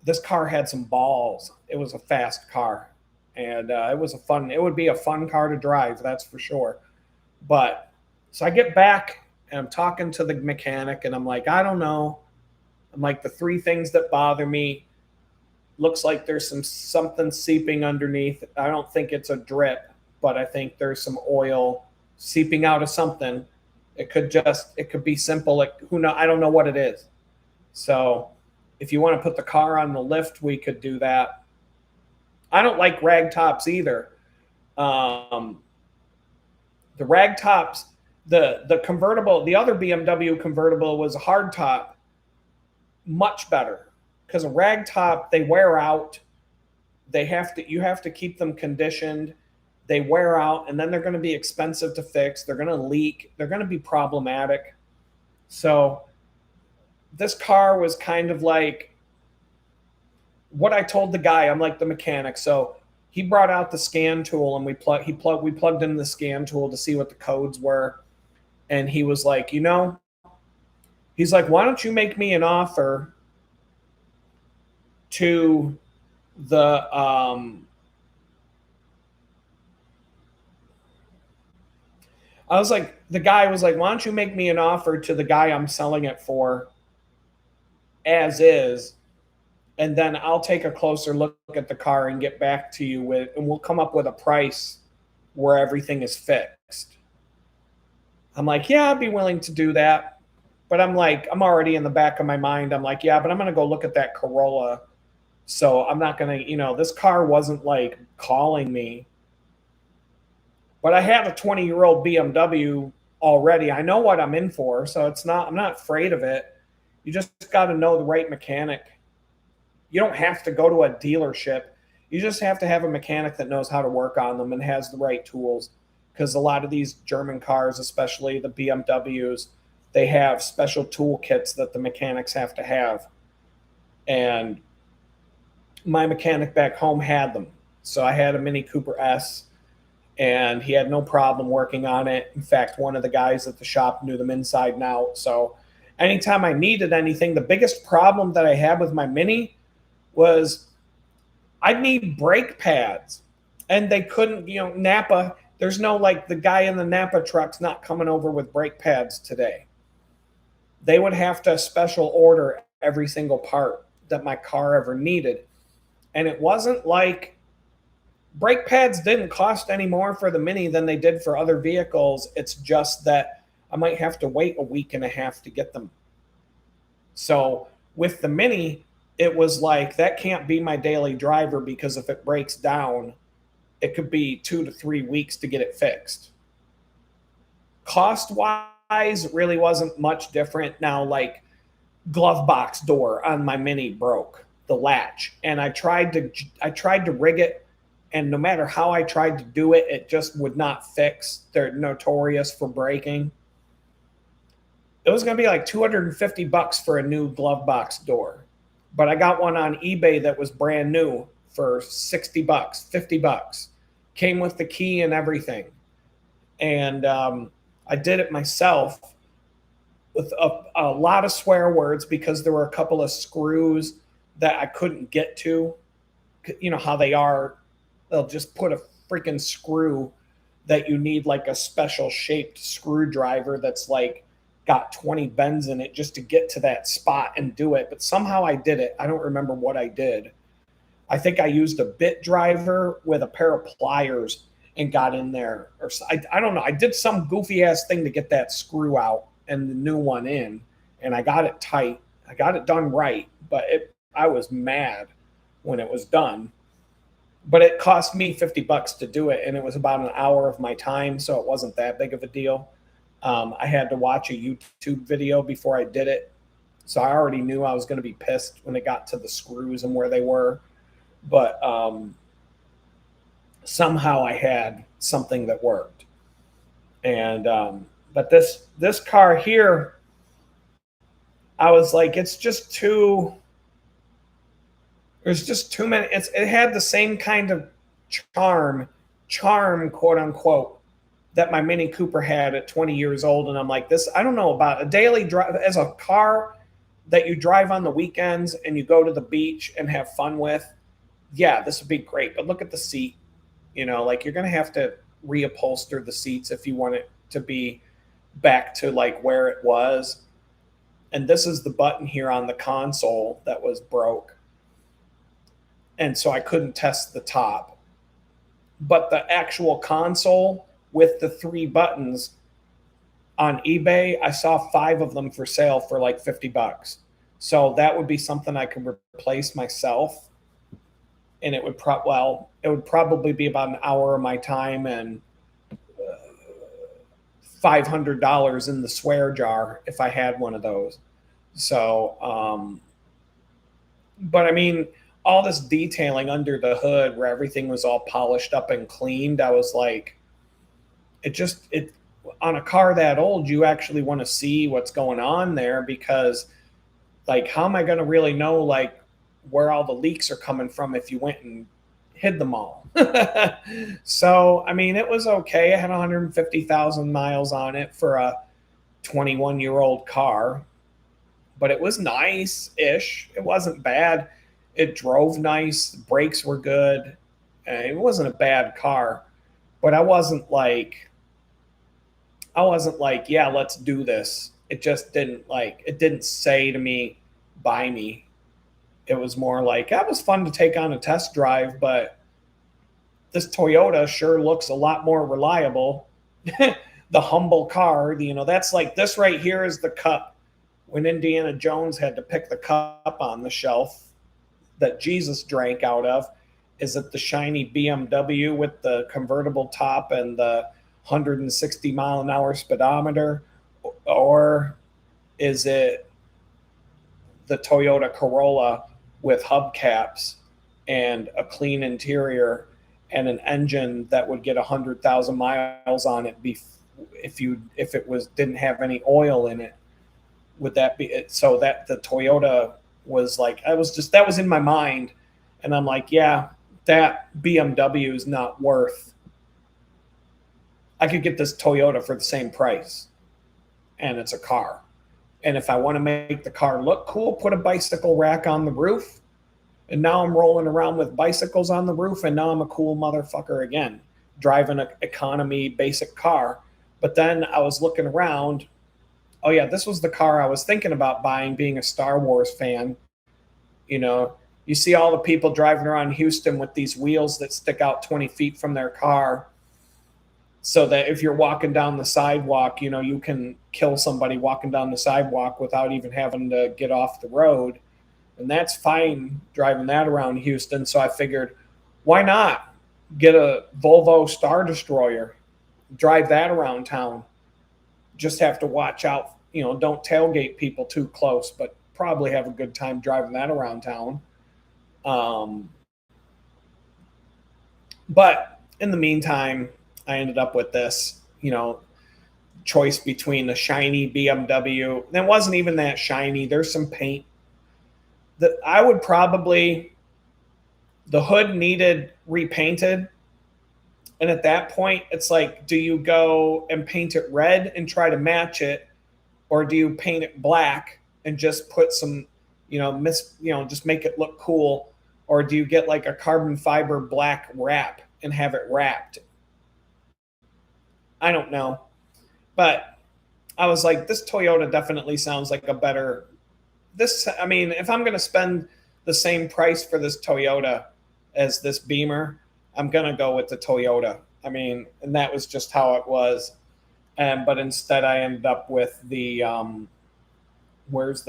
this car had some balls. It was a fast car, and it would be a fun car to drive. That's for sure. But so I get back and I'm talking to the mechanic, and I'm like, I don't know. I'm like, the three things that bother me. Looks like there's something seeping underneath. I don't think it's a drip, but I think there's some oil seeping out of something. It could be simple. Like, who know? I don't know what it is. So if you want to put the car on the lift, we could do that. I don't like rag tops either. The rag tops, the convertible, the other BMW convertible was a hard top, much better. Because a rag top, they wear out. You have to keep them conditioned. They wear out, and then they're going to be expensive to fix. They're going to leak. They're going to be problematic. So this car was kind of like what I told the guy. I'm like the mechanic. So he brought out the scan tool, and we plugged in the scan tool to see what the codes were. And he was like, he's like, why don't you make me an offer to the I was like, the guy was like, why don't you make me an offer to the guy I'm selling it for as is, and then I'll take a closer look at the car and get back to you and we'll come up with a price where everything is fixed. I'm like, yeah, I'd be willing to do that. But I'm like, I'm already in the back of my mind. I'm like, yeah, but I'm going to go look at that Corolla. So I'm not going to, this car wasn't like calling me. But I have a 20-year-old BMW already. I know what I'm in for. So I'm not afraid of it. You just got to know the right mechanic. You don't have to go to a dealership. You just have to have a mechanic that knows how to work on them and has the right tools. Because a lot of these German cars, especially the BMWs, they have special toolkits that the mechanics have to have. And my mechanic back home had them. So I had a Mini Cooper S, and he had no problem working on it. In fact, one of the guys at the shop knew them inside and out. So anytime I needed anything, the biggest problem that I had with my Mini was I'd need brake pads, and they couldn't, Napa, there's no, like, the guy in the Napa truck's not coming over with brake pads today. They would have to special order every single part that my car ever needed. And it wasn't like brake pads didn't cost any more for the Mini than they did for other vehicles. It's just that I might have to wait a week and a half to get them. So with the Mini, it was like, that can't be my daily driver, because if it breaks down, it could be 2 to 3 weeks to get it fixed. Cost wise, it really wasn't much different. Now, like, glove box door on my Mini broke, the latch, and I tried to rig it, and no matter how I tried to do it, it just would not fix. They're notorious for breaking. It was going to be like $250 for a new glove box door, but I got one on eBay that was brand new for $60, $50. Came with the key and everything. And I did it myself with a lot of swear words, because there were a couple of screws that I couldn't get to. You know how they are. They'll just put a freaking screw that you need, like a special shaped screwdriver that's like got 20 bends in it just to get to that spot and do it. But somehow I did it. I don't remember what I did. I think I used a bit driver with a pair of pliers and got in there. Or I don't know. I did some goofy ass thing to get that screw out and the new one in, and I got it tight. I got it done right, but I was mad when it was done. But it cost me $50 to do it, and it was about an hour of my time, so it wasn't that big of a deal. I had to watch a YouTube video before I did it, so I already knew I was going to be pissed when it got to the screws and where they were. But somehow I had something that worked. And but this car here, I was like, it's just too. There's just too many. It had the same kind of charm, quote unquote, that my Mini Cooper had at 20 years old. And I'm like, this, I don't know about a daily drive as a car that you drive on the weekends and you go to the beach and have fun with. Yeah, this would be great. But look at the seat. Like, you're going to have to reupholster the seats if you want it to be back to like where it was. And this is the button here on the console that was broke. And so I couldn't test the top. But the actual console with the 3 buttons on eBay, I saw 5 of them for sale for like $50. So that would be something I could replace myself. And it would probably be about an hour of my time and $500 in the swear jar if I had one of those. So, but I mean, all this detailing under the hood where everything was all polished up and cleaned, I was like, it on a car that old, you actually want to see what's going on there, because like, how am I going to really know like where all the leaks are coming from if you went and hid them all? So, I mean, it was okay. I had 150,000 miles on it for a 21-year-old car, but it was nice-ish. It wasn't bad. It drove nice. The brakes were good. It wasn't a bad car, but I wasn't like, yeah, let's do this. It just it didn't say to me, buy me. It was more like, that was fun to take on a test drive, but this Toyota sure looks a lot more reliable. The humble car, that's like, this right here is the cup when Indiana Jones had to pick the cup on the shelf that Jesus drank out of. Is it the shiny BMW with the convertible top and the 160 mile an hour speedometer? Or is it the Toyota Corolla with hubcaps and a clean interior and an engine that would get 100,000 miles on it if it was didn't have any oil in it. Would that be it? So that the Toyota was like, I was just, that was in my mind, and I'm like, yeah, that BMW is not worth. I could get this Toyota for the same price, and it's a car. And if I want to make the car look cool, put a bicycle rack on the roof. And now I'm rolling around with bicycles on the roof, and now I'm a cool motherfucker again, driving an economy basic car. But then I was looking around. Oh yeah, this was the car I was thinking about buying, being a Star Wars fan. You know, you see all the people driving around Houston with these wheels that stick out 20 feet from their car, so that if you're walking down the sidewalk, you know, you can kill somebody walking down the sidewalk without even having to get off the road. And that's fine driving that around Houston. So I figured, why not get a Volvo Star Destroyer, drive that around town? Just have to watch out, you know, don't tailgate people too close, but probably have a good time driving that around town. Um, but in the meantime, I ended up with this, you know, choice between the shiny BMW. That wasn't even that shiny. There's some paint that I would probably, the hood needed repainted. And at that point, it's like, do you go and paint it red and try to match it? Or do you paint it black and just put some, just make it look cool? Or do you get like a carbon fiber black wrap and have it wrapped? I don't know. But I was like, this Toyota definitely sounds like a better, I mean, if I'm going to spend the same price for this Toyota as this Beamer, I'm going to go with the Toyota. I mean, and that was just how it was. But instead I ended up with the, where is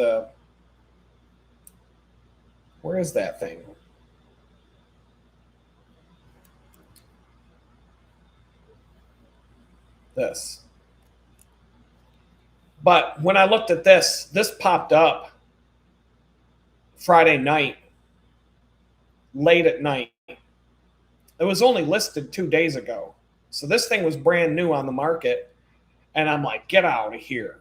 that thing? This. But when I looked at this popped up Friday night, late at night. It was only listed 2 days ago. So this thing was brand new on the market. And I'm like, get out of here.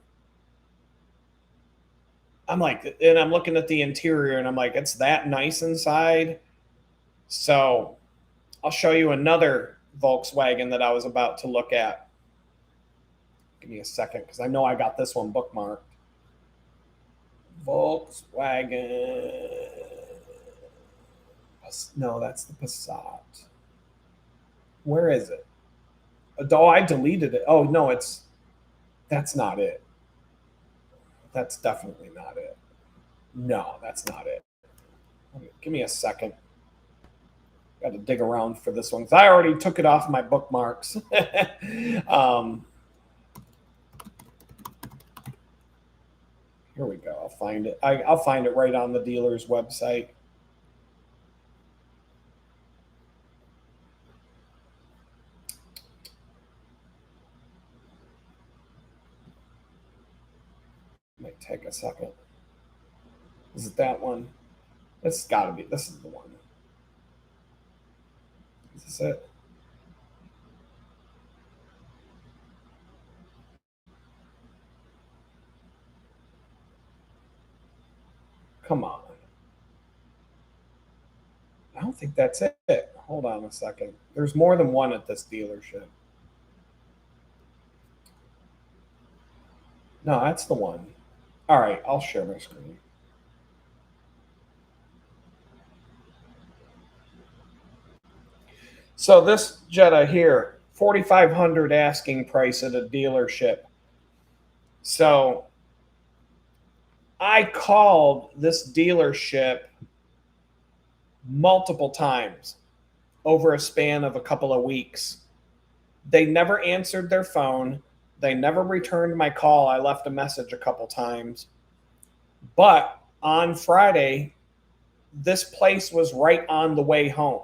I'm like, and I'm looking at the interior and I'm like, it's that nice inside. So I'll show you another Volkswagen that I was about to look at. Give me a second, because I know I got this one bookmarked. Volkswagen. No, that's the Passat. Where is it? Oh, I deleted it. Oh, no, that's not it. That's definitely not it. No, that's not it. Give me a second. Got to dig around for this one because I already took it off my bookmarks. Here we go. I'll find it. I'll find it right on the dealer's website. Might take a second. Is it that one? This has got to be. This is the one. Is this it? Come on. I don't think that's it. Hold on a second. There's more than one at this dealership. No, that's the one. All right, I'll share my screen. So this Jetta here, 4,500 asking price at a dealership. So I called this dealership multiple times over a span of a couple of weeks. They never answered their phone. They never returned my call. I left a message a couple times. But on Friday, this place was right on the way home.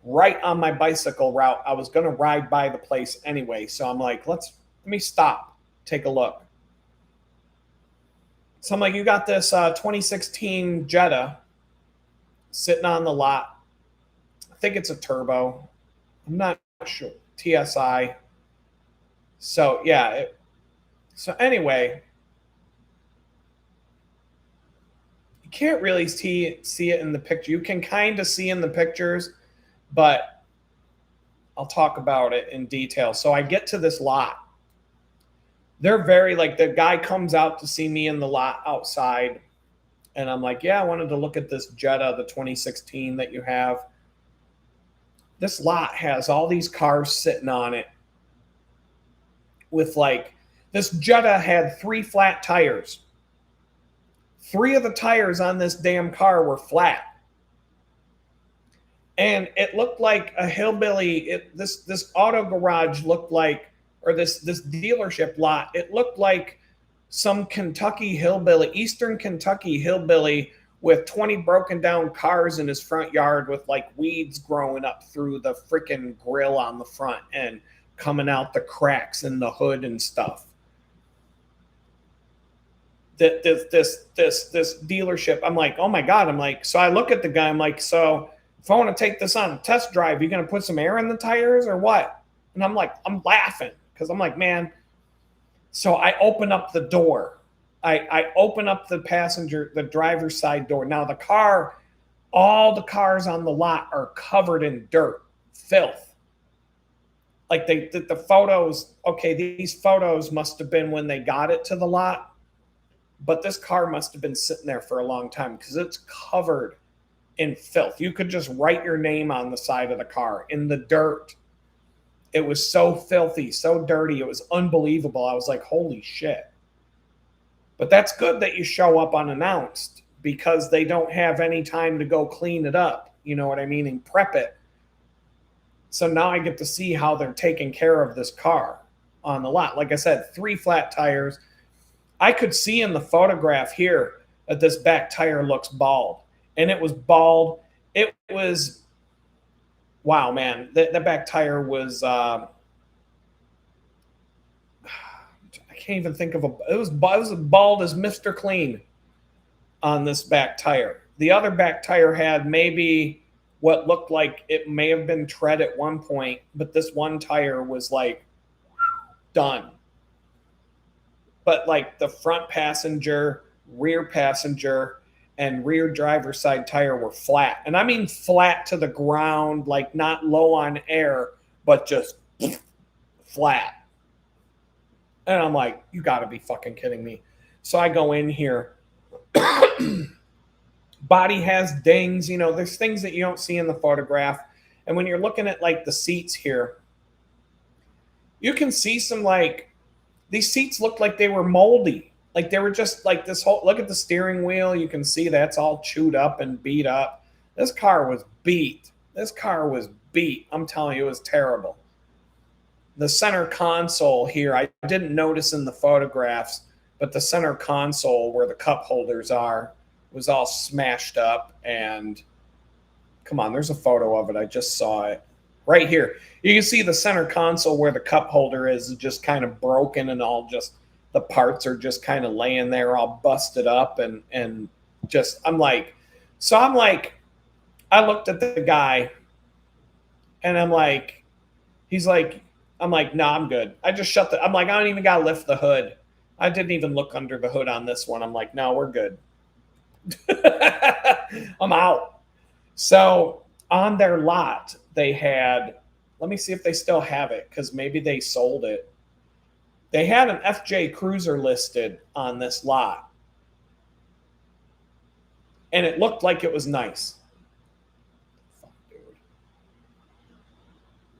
Right on my bicycle route. I was going to ride by the place anyway. So I'm like, let me stop, take a look. So I'm like, you got this 2016 Jetta sitting on the lot. I think it's a turbo. I'm not sure. TSI. So yeah. So anyway, you can't really see it in the picture. You can kind of see in the pictures, but I'll talk about it in detail. So I get to this lot. They're very like, the guy comes out to see me in the lot outside, and I'm like, yeah, I wanted to look at this Jetta, the 2016 that you have. This lot has all these cars sitting on it with like, this Jetta had 3 flat tires. 3 of the tires on this damn car were flat. And it looked like a hillbilly. This auto garage looked like, or this dealership lot, it looked like some Kentucky hillbilly, Eastern Kentucky hillbilly with 20 broken down cars in his front yard with like weeds growing up through the freaking grill on the front and coming out the cracks in the hood and stuff. This dealership, I'm like, oh my God. I'm like, so I look at the guy, I'm like, so if I want to take this on a test drive, you going to put some air in the tires or what? And I'm like, I'm laughing because I'm like, man. So I open up the door. I open up the driver's side door. Now the car, all the cars on the lot are covered in dirt, filth. Like the photos, okay, these photos must have been when they got it to the lot, but this car must have been sitting there for a long time because it's covered in filth. You could just write your name on the side of the car in the dirt. It was so filthy, so dirty. It was unbelievable. I was like, holy shit. But that's good that you show up unannounced because they don't have any time to go clean it up. You know what I mean? And prep it. So now I get to see how they're taking care of this car on the lot. Like I said, 3 flat tires. I could see in the photograph here that this back tire looks bald. And it was bald. It was, wow, man. The back tire was, I can't even think of it was as bald as Mr. Clean on this back tire. The other back tire had maybe what looked like it may have been tread at one point, but this one tire was like done. But like the front passenger, rear passenger, and rear driver's side tire were flat. And I mean flat to the ground, like not low on air, but just flat. And I'm like, you got to be fucking kidding me. So I go in here. Body has dings, you know, there's things that you don't see in the photograph. And when you're looking at like the seats here, you can see some like, these seats look like they were moldy. Like they were just like this whole, look at the steering wheel. You can see that's all chewed up and beat up. This car was beat. This car was beat. I'm telling you, it was terrible. The center console here, I didn't notice in the photographs, but the center console where the cup holders are was all smashed up. And come on, there's a photo of it. I just saw it right here. You can see the center console where the cup holder is just kind of broken and all just the parts are just kind of laying there all busted up and just I'm like, I looked at the guy and I'm like, he's like, I'm like, nah, I'm good. I just shut I'm like, I don't even gotta lift the hood. I didn't even look under the hood on this one. I'm like, no, we're good. I'm out. So on their lot, they had, let me see if they still have it, because maybe they sold it. They had an FJ Cruiser listed on this lot. And it looked like it was nice. Fuck, dude.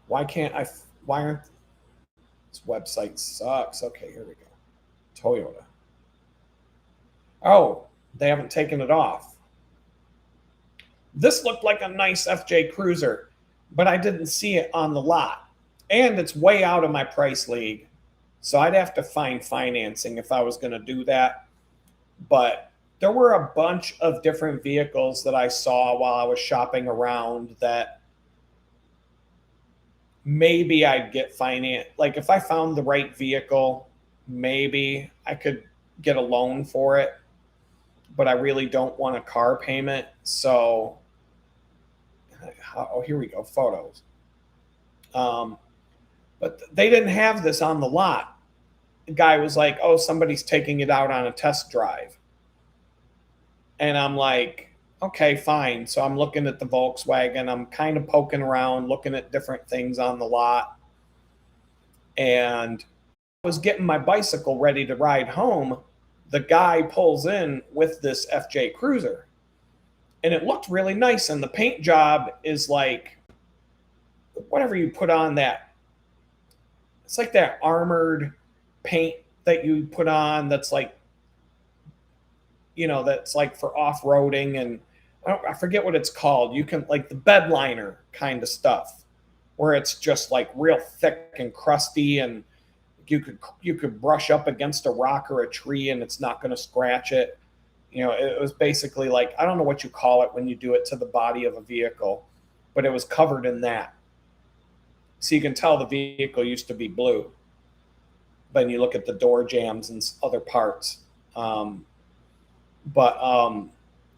Why aren't, this website sucks. Okay, here we go. Toyota. Oh, they haven't taken it off. This looked like a nice FJ Cruiser, but I didn't see it on the lot. And it's way out of my price league. So I'd have to find financing if I was going to do that. But there were a bunch of different vehicles that I saw while I was shopping around that maybe I'd get finance. Like if I found the right vehicle, maybe I could get a loan for it. but I really don't want a car payment. So, oh, here we go, photos. Um, but they didn't have this on the lot. The guy was like, "Oh, somebody's taking it out on a test drive," and I'm like, "Okay, fine." So I'm looking at the Volkswagen. I'm kind of poking around, looking at different things on the lot, and I was getting my bicycle ready to ride home. The guy pulls in with this FJ Cruiser, and it looked really nice. And the paint job is like whatever you put on that. It's like that armored paint that you put on that's like, that's like for off-roading. And I forget what it's called. You can, like, the bed liner kind of stuff where it's just like real thick and crusty, and you could brush up against a rock or a tree and it's not going to scratch it. It was basically like, I don't know what you call it when you do it to the body of a vehicle, but it was covered in that. So you can tell the vehicle used to be blue. But you look at the door jambs and other parts. But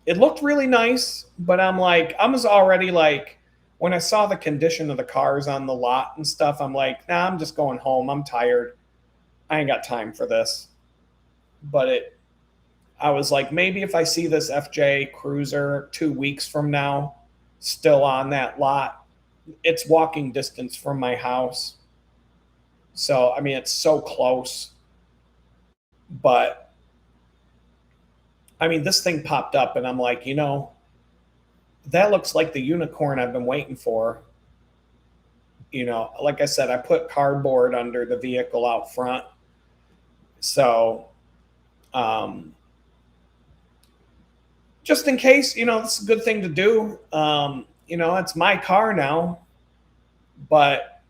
it looked really nice. But I was already like, when I saw the condition of the cars on the lot and stuff, I'm like, nah, I'm just going home. I'm tired. I ain't got time for this. But I was like, maybe if I see this FJ Cruiser 2 weeks from now, still on that lot, it's walking distance from my house. So, I mean, it's so close. But, I mean, this thing popped up and I'm like, that looks like the unicorn I've been waiting for. Like I said, I put cardboard under the vehicle out front. So, just in case, it's a good thing to do. It's my car now. But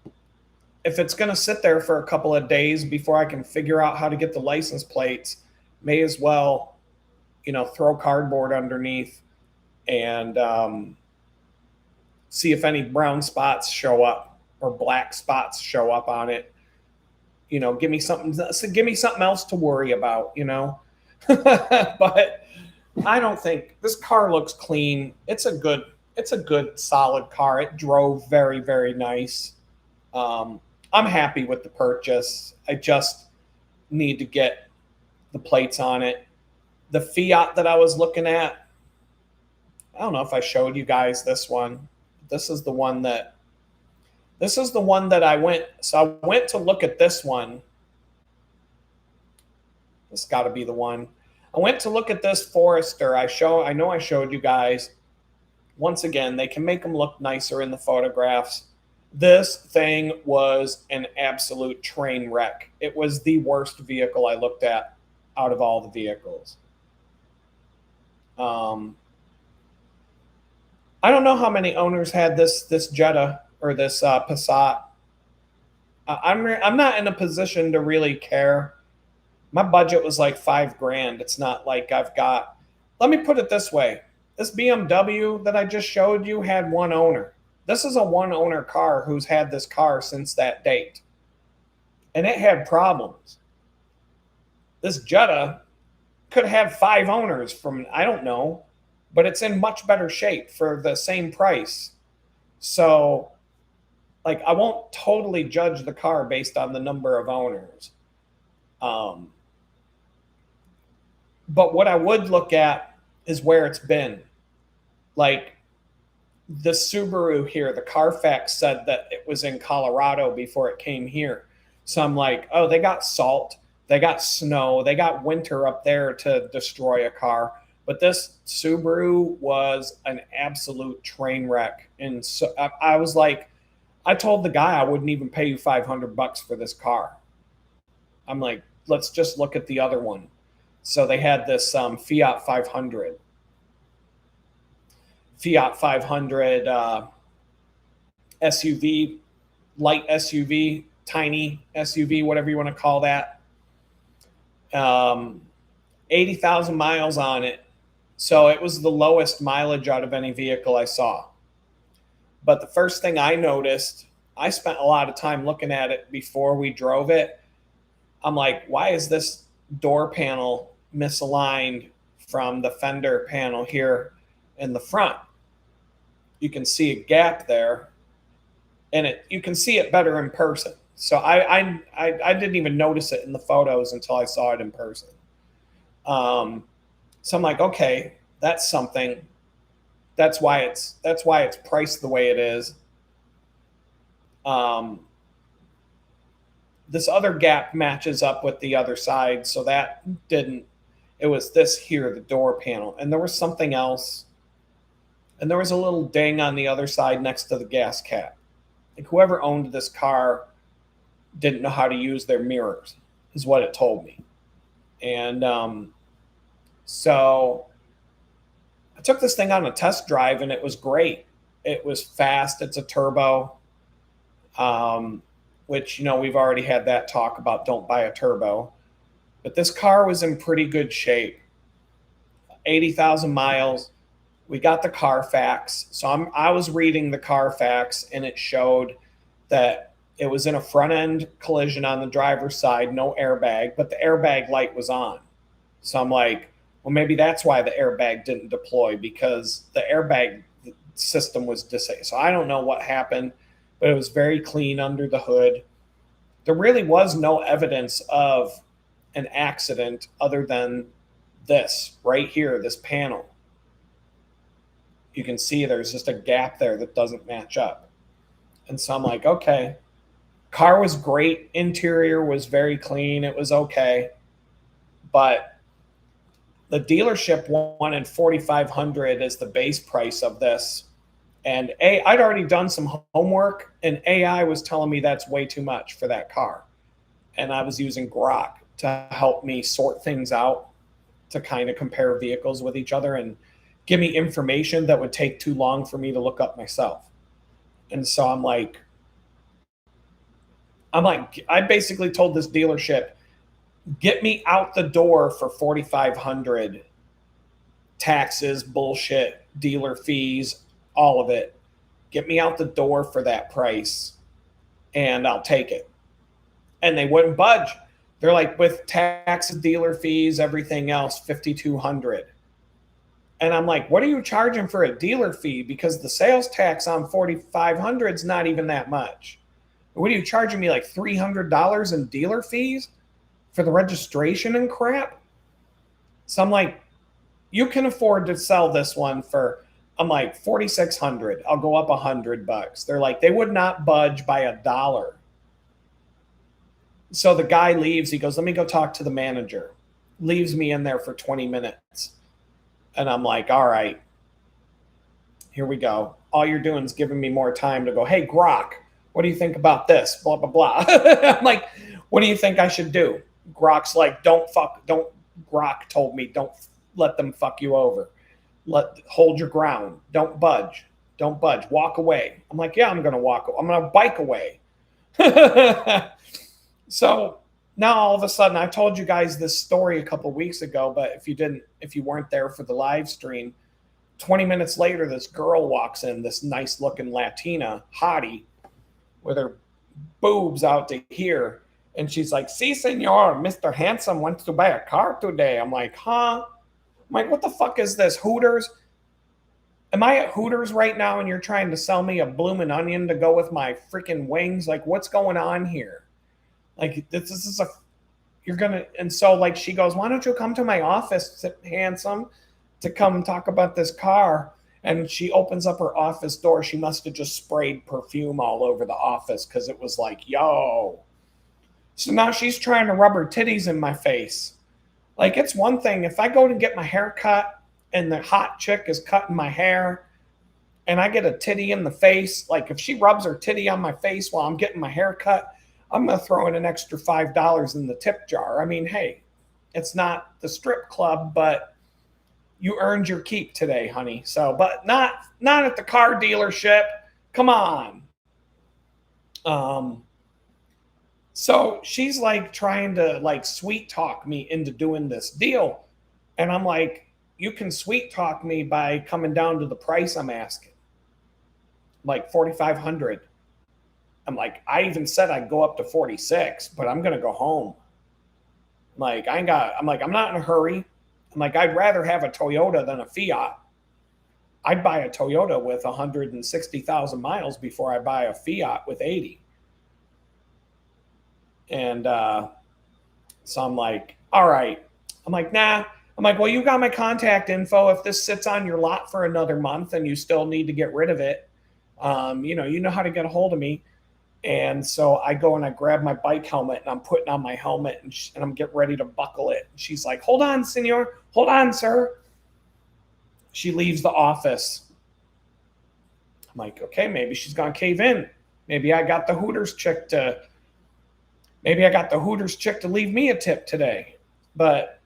if it's going to sit there for a couple of days before I can figure out how to get the license plates, may as well, throw cardboard underneath and see if any brown spots show up or black spots show up on it. Give me something else to worry about, But I don't think this car looks clean. It's a good solid car. It drove very, very nice. I'm happy with the purchase. I just need to get the plates on it. The Fiat that I was looking at, I don't know if I showed you guys this one. This is the one that I went. So I went to look at this one. This got to be the one. I went to look at this Forester. I know I showed you guys. Once again, they can make them look nicer in the photographs. This thing was an absolute train wreck. It was the worst vehicle I looked at out of all the vehicles. I don't know how many owners had this Jetta or this Passat. I'm not in a position to really care. My budget was like $5,000. It's not like I've got. Let me put it this way: this BMW that I just showed you had one owner. This is a one-owner car who's had this car since that date, and it had problems. This Jetta could have 5 owners from, I don't know, but it's in much better shape for the same price. So, like, I won't totally judge the car based on the number of owners. But what I would look at is where it's been. Like, the Subaru here, the Carfax said that it was in Colorado before it came here. So I'm like, oh, they got salt, they got snow, they got winter up there to destroy a car. But this Subaru was an absolute train wreck. And so I was like, I told the guy I wouldn't even pay you $500 for this car. I'm like, let's just look at the other one. So they had this Fiat 500. Fiat 500 SUV, light SUV, tiny SUV, whatever you want to call that. 80,000 miles on it. So it was the lowest mileage out of any vehicle I saw. But the first thing I noticed, I spent a lot of time looking at it before we drove it. I'm like, why is this door panel misaligned from the fender panel here in the front. You can see a gap there, and you can see it better in person. So I didn't even notice it in the photos until I saw it in person. So I'm like, okay, that's something. That's why it's priced the way it is. This other gap matches up with the other side, so that didn't. It was this here, the door panel, and there was something else, and there was a little ding on the other side next to the gas cap. Like whoever owned this car didn't know how to use their mirrors, is what it told me. And so I took this thing on a test drive, and it was great. It was fast. It's a turbo, which, we've already had that talk about don't buy a turbo. But this car was in pretty good shape. 80,000 miles. We got the Carfax. So I was reading the Carfax, and it showed that it was in a front end collision on the driver's side, no airbag, but the airbag light was on. So I'm like, well, maybe that's why the airbag didn't deploy, because the airbag system was disabled. So I don't know what happened, but it was very clean under the hood. There really was no evidence of an accident other than this right here, this panel. You can see there's just a gap there that doesn't match up. And so I'm like, okay. Car was great. Interior was very clean. It was okay. But the dealership wanted $4,500 as the base price of this. And I'd already done some homework, and AI was telling me that's way too much for that car. And I was using Grok to help me sort things out, to kind of compare vehicles with each other and give me information that would take too long for me to look up myself. And so I'm like, I basically told this dealership, get me out the door for $4,500, taxes, bullshit, dealer fees, all of it. Get me out the door for that price, and I'll take it. And they wouldn't budge. They're like, with taxes, dealer fees, everything else, $5,200. And I'm like, what are you charging for a dealer fee? Because the sales tax on $4,500 is not even that much. What are you charging me, like $300 in dealer fees for the registration and crap? So I'm like, you can afford to sell this one for, I'm like, $4,600. I'll go up $100. They're like, they would not budge by $1. So the guy leaves. He goes, let me go talk to the manager. Leaves me in there for 20 minutes. And I'm like, all right, here we go. All you're doing is giving me more time to go, hey, Grok, what do you think about this? Blah, blah, blah. I'm like, what do you think I should do? Grok's like, Grok told me, don't let them fuck you over. Hold your ground. Don't budge. Don't budge. Walk away. I'm like, yeah, I'm going to bike away. So now all of a sudden, I told you guys this story a couple of weeks ago, but if you weren't there for the live stream, 20 minutes later, this girl walks in, this nice looking Latina hottie with her boobs out to here. And she's like, si, senor, Mr. Handsome wants to buy a car today. I'm like, huh? I'm like, what the fuck is this, Hooters? Am I at Hooters right now and you're trying to sell me a bloomin' onion to go with my freaking wings? Like, what's going on here? Like, this is and so like she goes, why don't you come to my office, Handsome, to come talk about this car? And she opens up her office door. She must have just sprayed perfume all over the office, because it was like, yo. So now she's trying to rub her titties in my face. Like, it's one thing if I go to get my hair cut and the hot chick is cutting my hair and I get a titty in the face. Like, if she rubs her titty on my face while I'm getting my hair cut, I'm going to throw in an extra $5 in the tip jar. I mean, hey, it's not the strip club, but you earned your keep today, honey. So, but not at the car dealership. Come on. So she's like trying to like sweet talk me into doing this deal. And I'm like, you can sweet talk me by coming down to the price I'm asking, like $4,500. I'm like, I even said I'd go up to 46, but I'm going to go home. I'm not in a hurry. I'm like, I'd rather have a Toyota than a Fiat. I'd buy a Toyota with 160,000 miles before I buy a Fiat with 80. And so I'm like, all right. I'm like, nah. I'm like, well, you got my contact info. If this sits on your lot for another month and you still need to get rid of it, you know how to get a hold of me. And so I go and I grab my bike helmet and I'm putting on my helmet and I'm getting ready to buckle it. And she's like, hold on, senor. Hold on, sir. She leaves the office. I'm like, okay, maybe she's going to cave in. Maybe I got the Hooters chick to leave me a tip today. But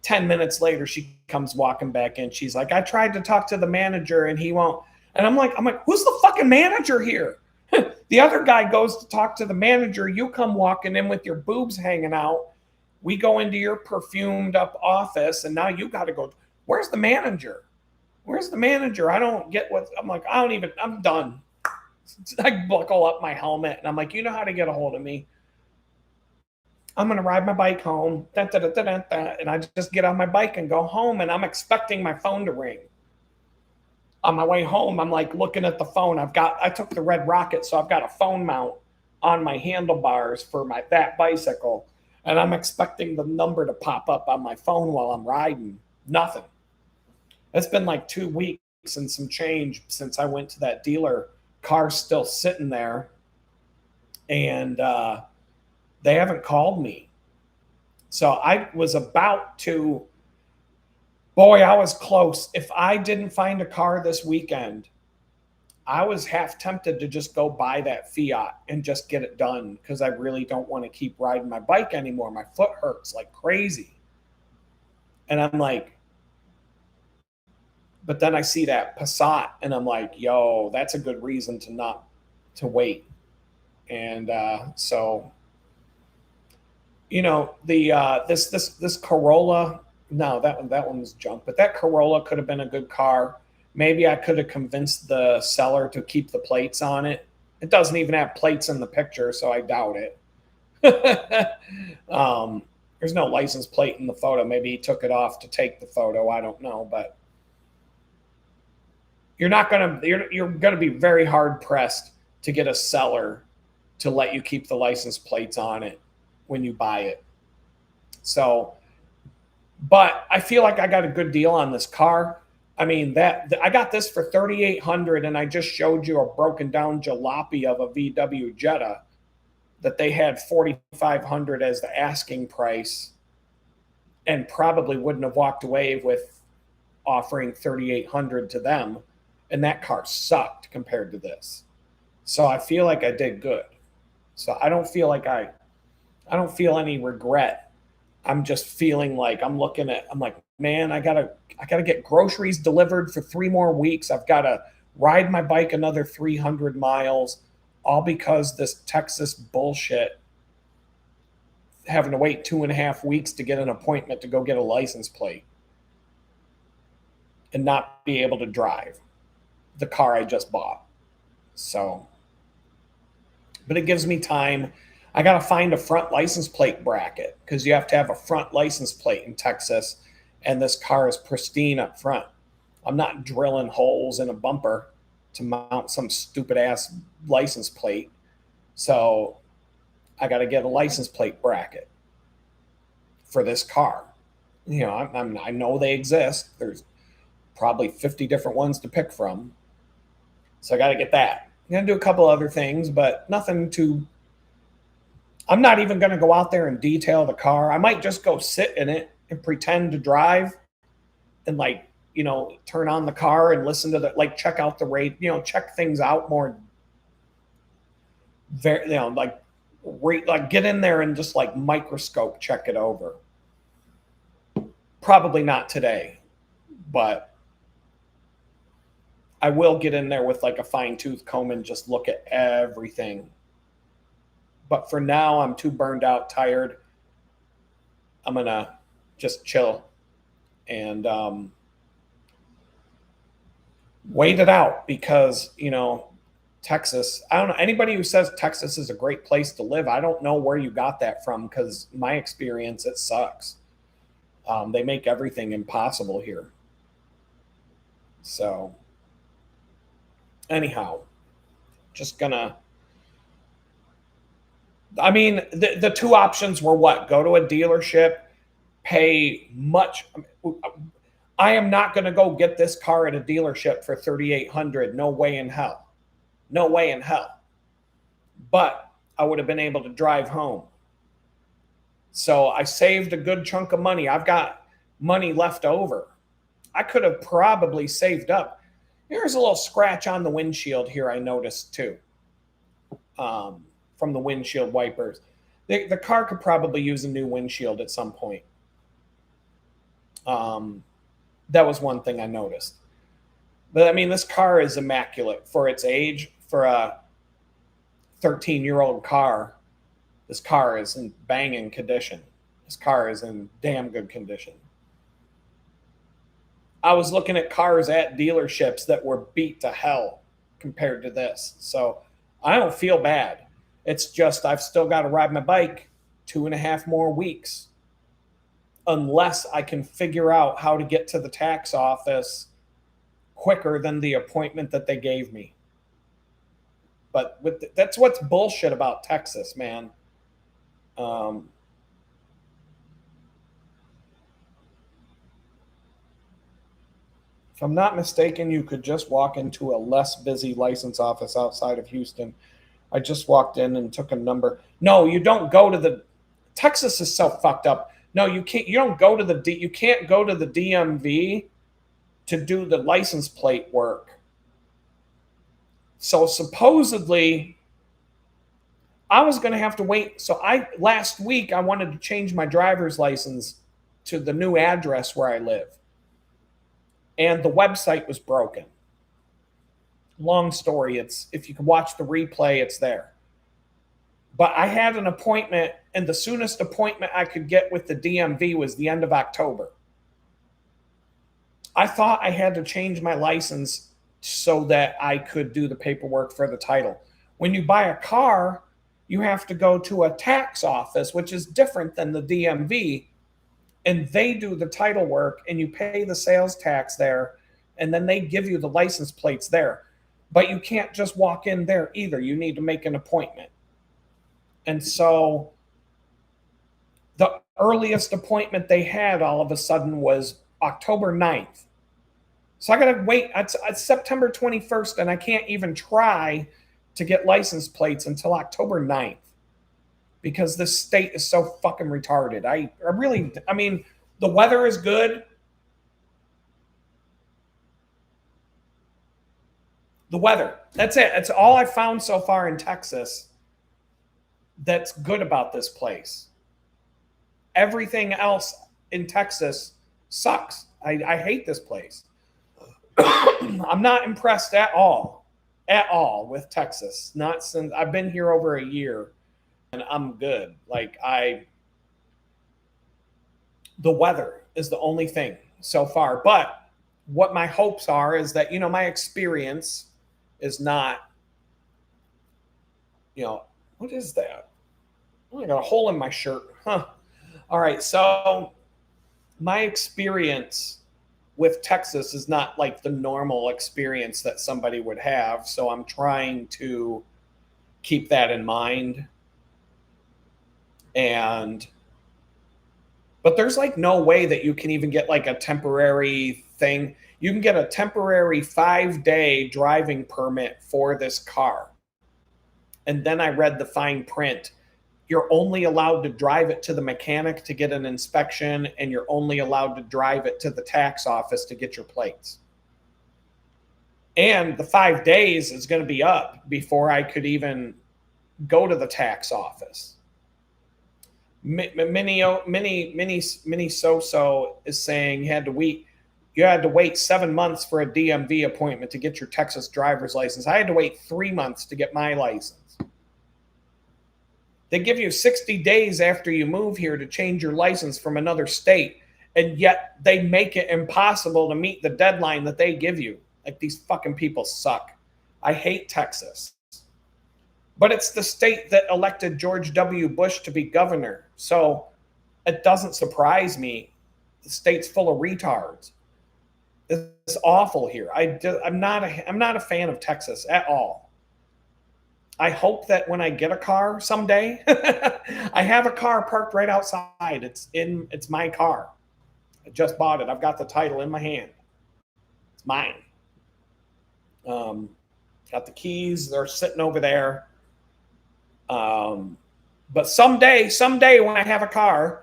10 minutes later, she comes walking back in. She's like, I tried to talk to the manager and he won't. And I'm like, who's the fucking manager here? The other guy goes to talk to the manager. You come walking in with your boobs hanging out. We go into your perfumed up office, and now you got to go. Where's the manager? Where's the manager? I don't get what. I'm like, I'm done. I buckle up my helmet, and I'm like, you know how to get a hold of me. I'm going to ride my bike home. And I just get on my bike and go home, and I'm expecting my phone to ring. On my way home, I'm like looking at the phone. I took the Red Rocket, so I've got a phone mount on my handlebars for that bicycle. And I'm expecting the number to pop up on my phone while I'm riding. Nothing. It's been like 2 weeks and some change since I went to that dealer. Car's still sitting there. And they haven't called me. So I was about to... Boy, I was close. If I didn't find a car this weekend, I was half tempted to just go buy that Fiat and just get it done because I really don't want to keep riding my bike anymore. My foot hurts like crazy. And I'm like, but then I see that Passat and I'm like, yo, that's a good reason to wait. And so, this Corolla... No, that one was junk. But that Corolla could have been a good car. Maybe I could have convinced the seller to keep the plates on it. It doesn't even have plates in the picture, so I doubt it. There's no license plate in the photo. Maybe he took it off to take the photo. I don't know, but you're gonna be very hard pressed to get a seller to let you keep the license plates on it when you buy it. So. But I feel like I got a good deal on this car. I mean, I got this for $3,800, and I just showed you a broken down jalopy of a VW Jetta that they had $4,500 as the asking price, and probably wouldn't have walked away with offering $3,800 to them. And that car sucked compared to this. So I feel like I did good. So I don't feel any regret. I'm just feeling like I'm like, man, I gotta get groceries delivered for 3 more weeks. I've got to ride my bike another 300 miles, all because this Texas bullshit, having to wait 2.5 weeks to get an appointment to go get a license plate and not be able to drive the car I just bought. So, but it gives me time. I got to find a front license plate bracket because you have to have a front license plate in Texas, and this car is pristine up front. I'm not drilling holes in a bumper to mount some stupid ass license plate. So I got to get a license plate bracket for this car. I know they exist. There's probably 50 different ones to pick from. So I got to get that. I'm going to do a couple other things, but nothing too... I'm not even going to go out there and detail the car. I might just go sit in it and pretend to drive and turn on the car and listen to check out the rate, check things out more. Very, get in there and just microscope check it over. Probably not today, but I will get in there with a fine tooth comb and just look at everything. But for now, I'm too burned out, tired. I'm going to just chill and wait it out because, Texas, I don't know. Anybody who says Texas is a great place to live, I don't know where you got that from because my experience, it sucks. They make everything impossible here. So, anyhow, just gonna. I mean, the two options were what? Go to a dealership, pay much. I am not going to go get this car at a dealership for $3,800. No way in hell. No way in hell. But I would have been able to drive home. So I saved a good chunk of money. I've got money left over. I could have probably saved up. Here's a little scratch on the windshield here I noticed too, from the windshield wipers. The car could probably use a new windshield at some point. That was one thing I noticed. But I mean, this car is immaculate for its age. For a 13-year-old car, this car is in banging condition. This car is in damn good condition. I was looking at cars at dealerships that were beat to hell compared to this. So I don't feel bad. It's just I've still got to ride my bike 2.5 more weeks unless I can figure out how to get to the tax office quicker than the appointment that they gave me. But that's what's bullshit about Texas, man. If I'm not mistaken, you could just walk into a less busy license office outside of Houston. I just walked in and took a number. No, you don't go to the. Texas is so fucked up. No, you can't. You don't go to the. You can't go to the DMV to do the license plate work. So supposedly, I was going to have to wait. So last week I wanted to change my driver's license to the new address where I live, and the website was broken. Long story. It's if you can watch the replay, it's there. But I had an appointment, and the soonest appointment I could get with the DMV was the end of October. I thought I had to change my license so that I could do the paperwork for the title. When you buy a car, you have to go to a tax office, which is different than the DMV, and they do the title work, and you pay the sales tax there, and then they give you the license plates there. But you can't just walk in there either. You need to make an appointment. And so the earliest appointment they had all of a sudden was October 9th. So I got to wait. It's September 21st, and I can't even try to get license plates until October 9th because this state is so fucking retarded. I mean, the weather is good. The weather. That's it. That's all I found so far in Texas that's good about this place. Everything else in Texas sucks. I hate this place. I'm not impressed at all with Texas. Not since I've been here over a year, and I'm good. The weather is the only thing so far. But what my hopes are is that, my experience is not, what is that? Oh, I got a hole in my shirt. Huh. All right. So my experience with Texas is not like the normal experience that somebody would have. So I'm trying to keep that in mind. But there's no way that you can even get a temporary thing. You can get a temporary 5-day driving permit for this car. And then I read the fine print. You're only allowed to drive it to the mechanic to get an inspection, and you're only allowed to drive it to the tax office to get your plates. And the 5 days is going to be up before I could even go to the tax office. Mini So-So is saying you had to wait 7 months for a DMV appointment to get your Texas driver's license. I had to wait 3 months to get my license. They give you 60 days after you move here to change your license from another state, and yet they make it impossible to meet the deadline that they give you. These fucking people suck. I hate Texas. But it's the state that elected George W. Bush to be governor. So it doesn't surprise me The state's full of retards. It's awful here. I'm not a fan of Texas at all. I hope that when I get a car someday, I have a car parked right outside. It's my car. I just bought it. I've got the title in my hand. It's mine. Got the keys. They're sitting over there. But someday when I have a car,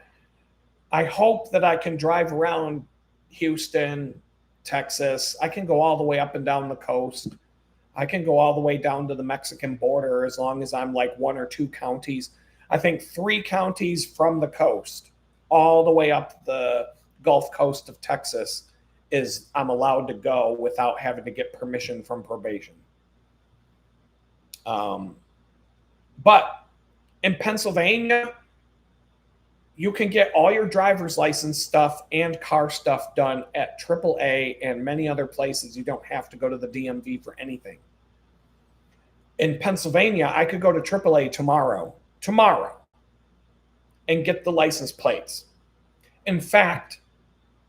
I hope that I can drive around Houston, Texas. I can go all the way up and down the coast. I can go all the way down to the Mexican border as long as I'm like 1 or 2 counties. I think 3 counties from the coast all the way up the Gulf Coast of Texas is I'm allowed to go without having to get permission from probation. But in Pennsylvania, you can get all your driver's license stuff and car stuff done at AAA and many other places. You don't have to go to the DMV for anything. In Pennsylvania, I could go to AAA tomorrow, and get the license plates. In fact,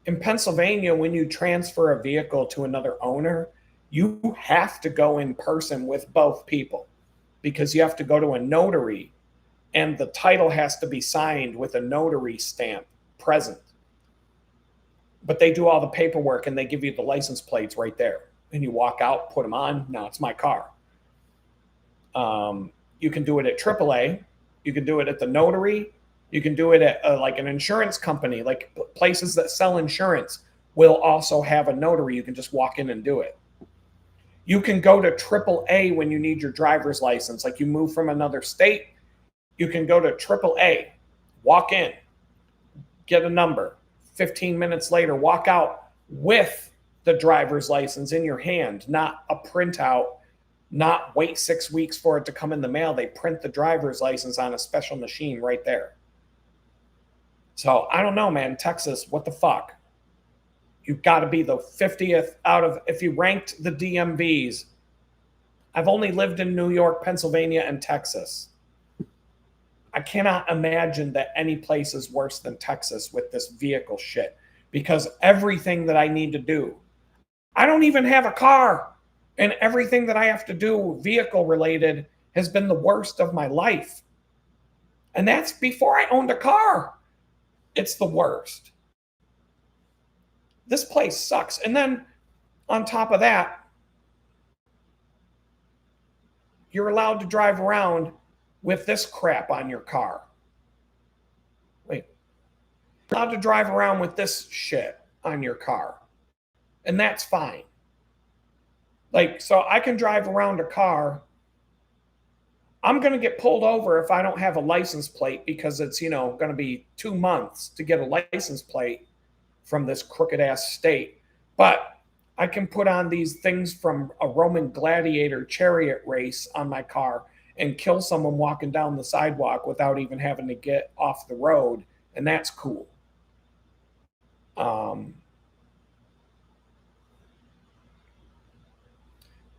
in Pennsylvania, when you transfer a vehicle to another owner, you have to go in person with both people because you have to go to a notary and the title has to be signed with a notary stamp present. But they do all the paperwork and they give you the license plates right there. And you walk out, put them on. Now it's my car. You can do it at AAA. You can do it at the notary. You can do it at like an insurance company, like places that sell insurance will also have a notary. You can just walk in and do it. You can go to AAA when you need your driver's license. Like you move from another state, you can go to AAA, walk in, get a number. 15 minutes later, walk out with the driver's license in your hand, not a printout, not wait 6 weeks for it to come in the mail. They print the driver's license on a special machine right there. So I don't know, man. Texas, what the fuck? You've got to be the 50th out of, if you ranked the DMVs, I've only lived in New York, Pennsylvania, and Texas. I cannot imagine that any place is worse than Texas with this vehicle shit because everything that I need to do, I don't even have a car, and everything that I have to do vehicle related has been the worst of my life. And that's before I owned a car. It's the worst. This place sucks. And then on top of that, you're allowed to drive around with this crap on your car. Wait. You're allowed to drive around with this shit on your car. And that's fine. Like, so I can drive around a car. I'm going to get pulled over if I don't have a license plate because it's, going to be 2 months to get a license plate from this crooked ass state. But I can put on these things from a Roman gladiator chariot race on my car and kill someone walking down the sidewalk without even having to get off the road. And that's cool.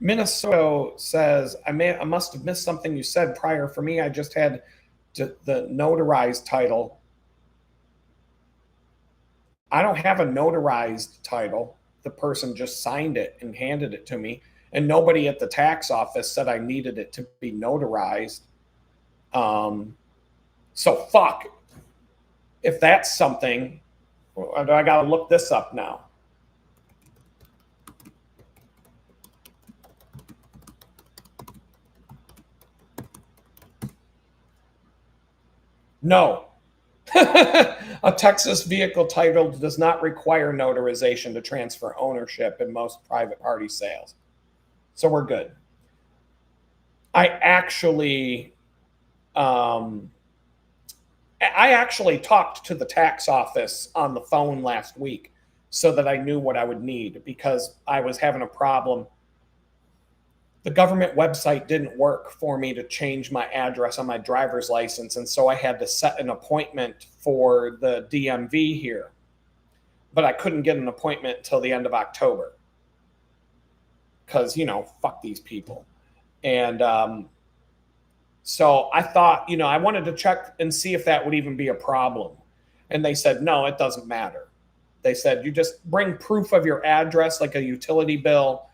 Minnesota says, I must have missed something you said prior. For me, I just had the notarized title. I don't have a notarized title. The person just signed it and handed it to me. And nobody at the tax office said I needed it to be notarized. So fuck. If that's something, I got to look this up now. No. A Texas vehicle title does not require notarization to transfer ownership in most private party sales. So we're good. I actually talked to the tax office on the phone last week so that I knew what I would need because I was having a problem. The government website didn't work for me to change my address on my driver's license. And so I had to set an appointment for the DMV here. But I couldn't get an appointment until the end of October. Because, fuck these people. And so I thought, I wanted to check and see if that would even be a problem. And they said, no, it doesn't matter. They said you just bring proof of your address, like a utility bill,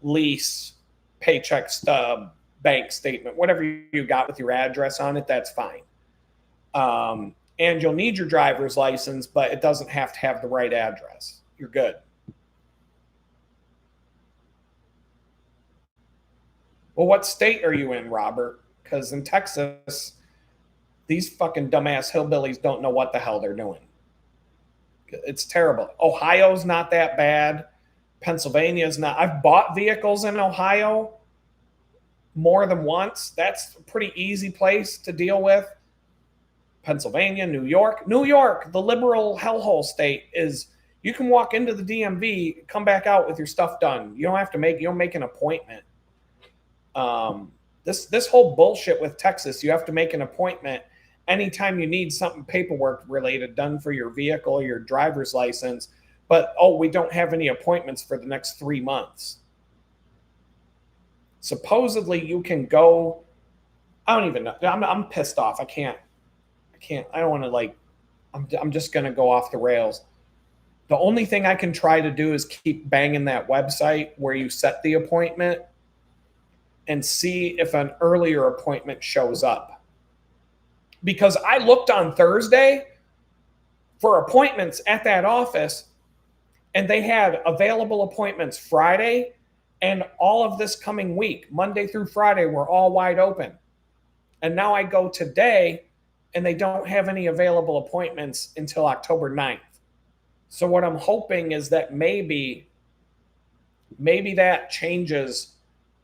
lease, paycheck stub, bank statement, whatever you got with your address on it, that's fine. And you'll need your driver's license, but it doesn't have to have the right address. You're good. Well, what state are you in, Robert? Because in Texas, these fucking dumbass hillbillies don't know what the hell they're doing. It's terrible. Ohio's not that bad. Pennsylvania's not. I've bought vehicles in Ohio more than once. That's a pretty easy place to deal with. Pennsylvania, New York. New York, the liberal hellhole state, is you can walk into the DMV, come back out with your stuff done. You don't make an appointment. This whole bullshit with Texas, you have to make an appointment anytime you need something paperwork related done for your vehicle, your driver's license. But, we don't have any appointments for the next 3 months. Supposedly you can go, I don't even know. I'm pissed off. I don't want to I'm just going to go off the rails. The only thing I can try to do is keep banging that website where you set the appointment and see if an earlier appointment shows up. Because I looked on Thursday for appointments at that office, and they had available appointments Friday and all of this coming week. Monday through Friday were all wide open. And now I go today, and they don't have any available appointments until October 9th. So what I'm hoping is that maybe that changes.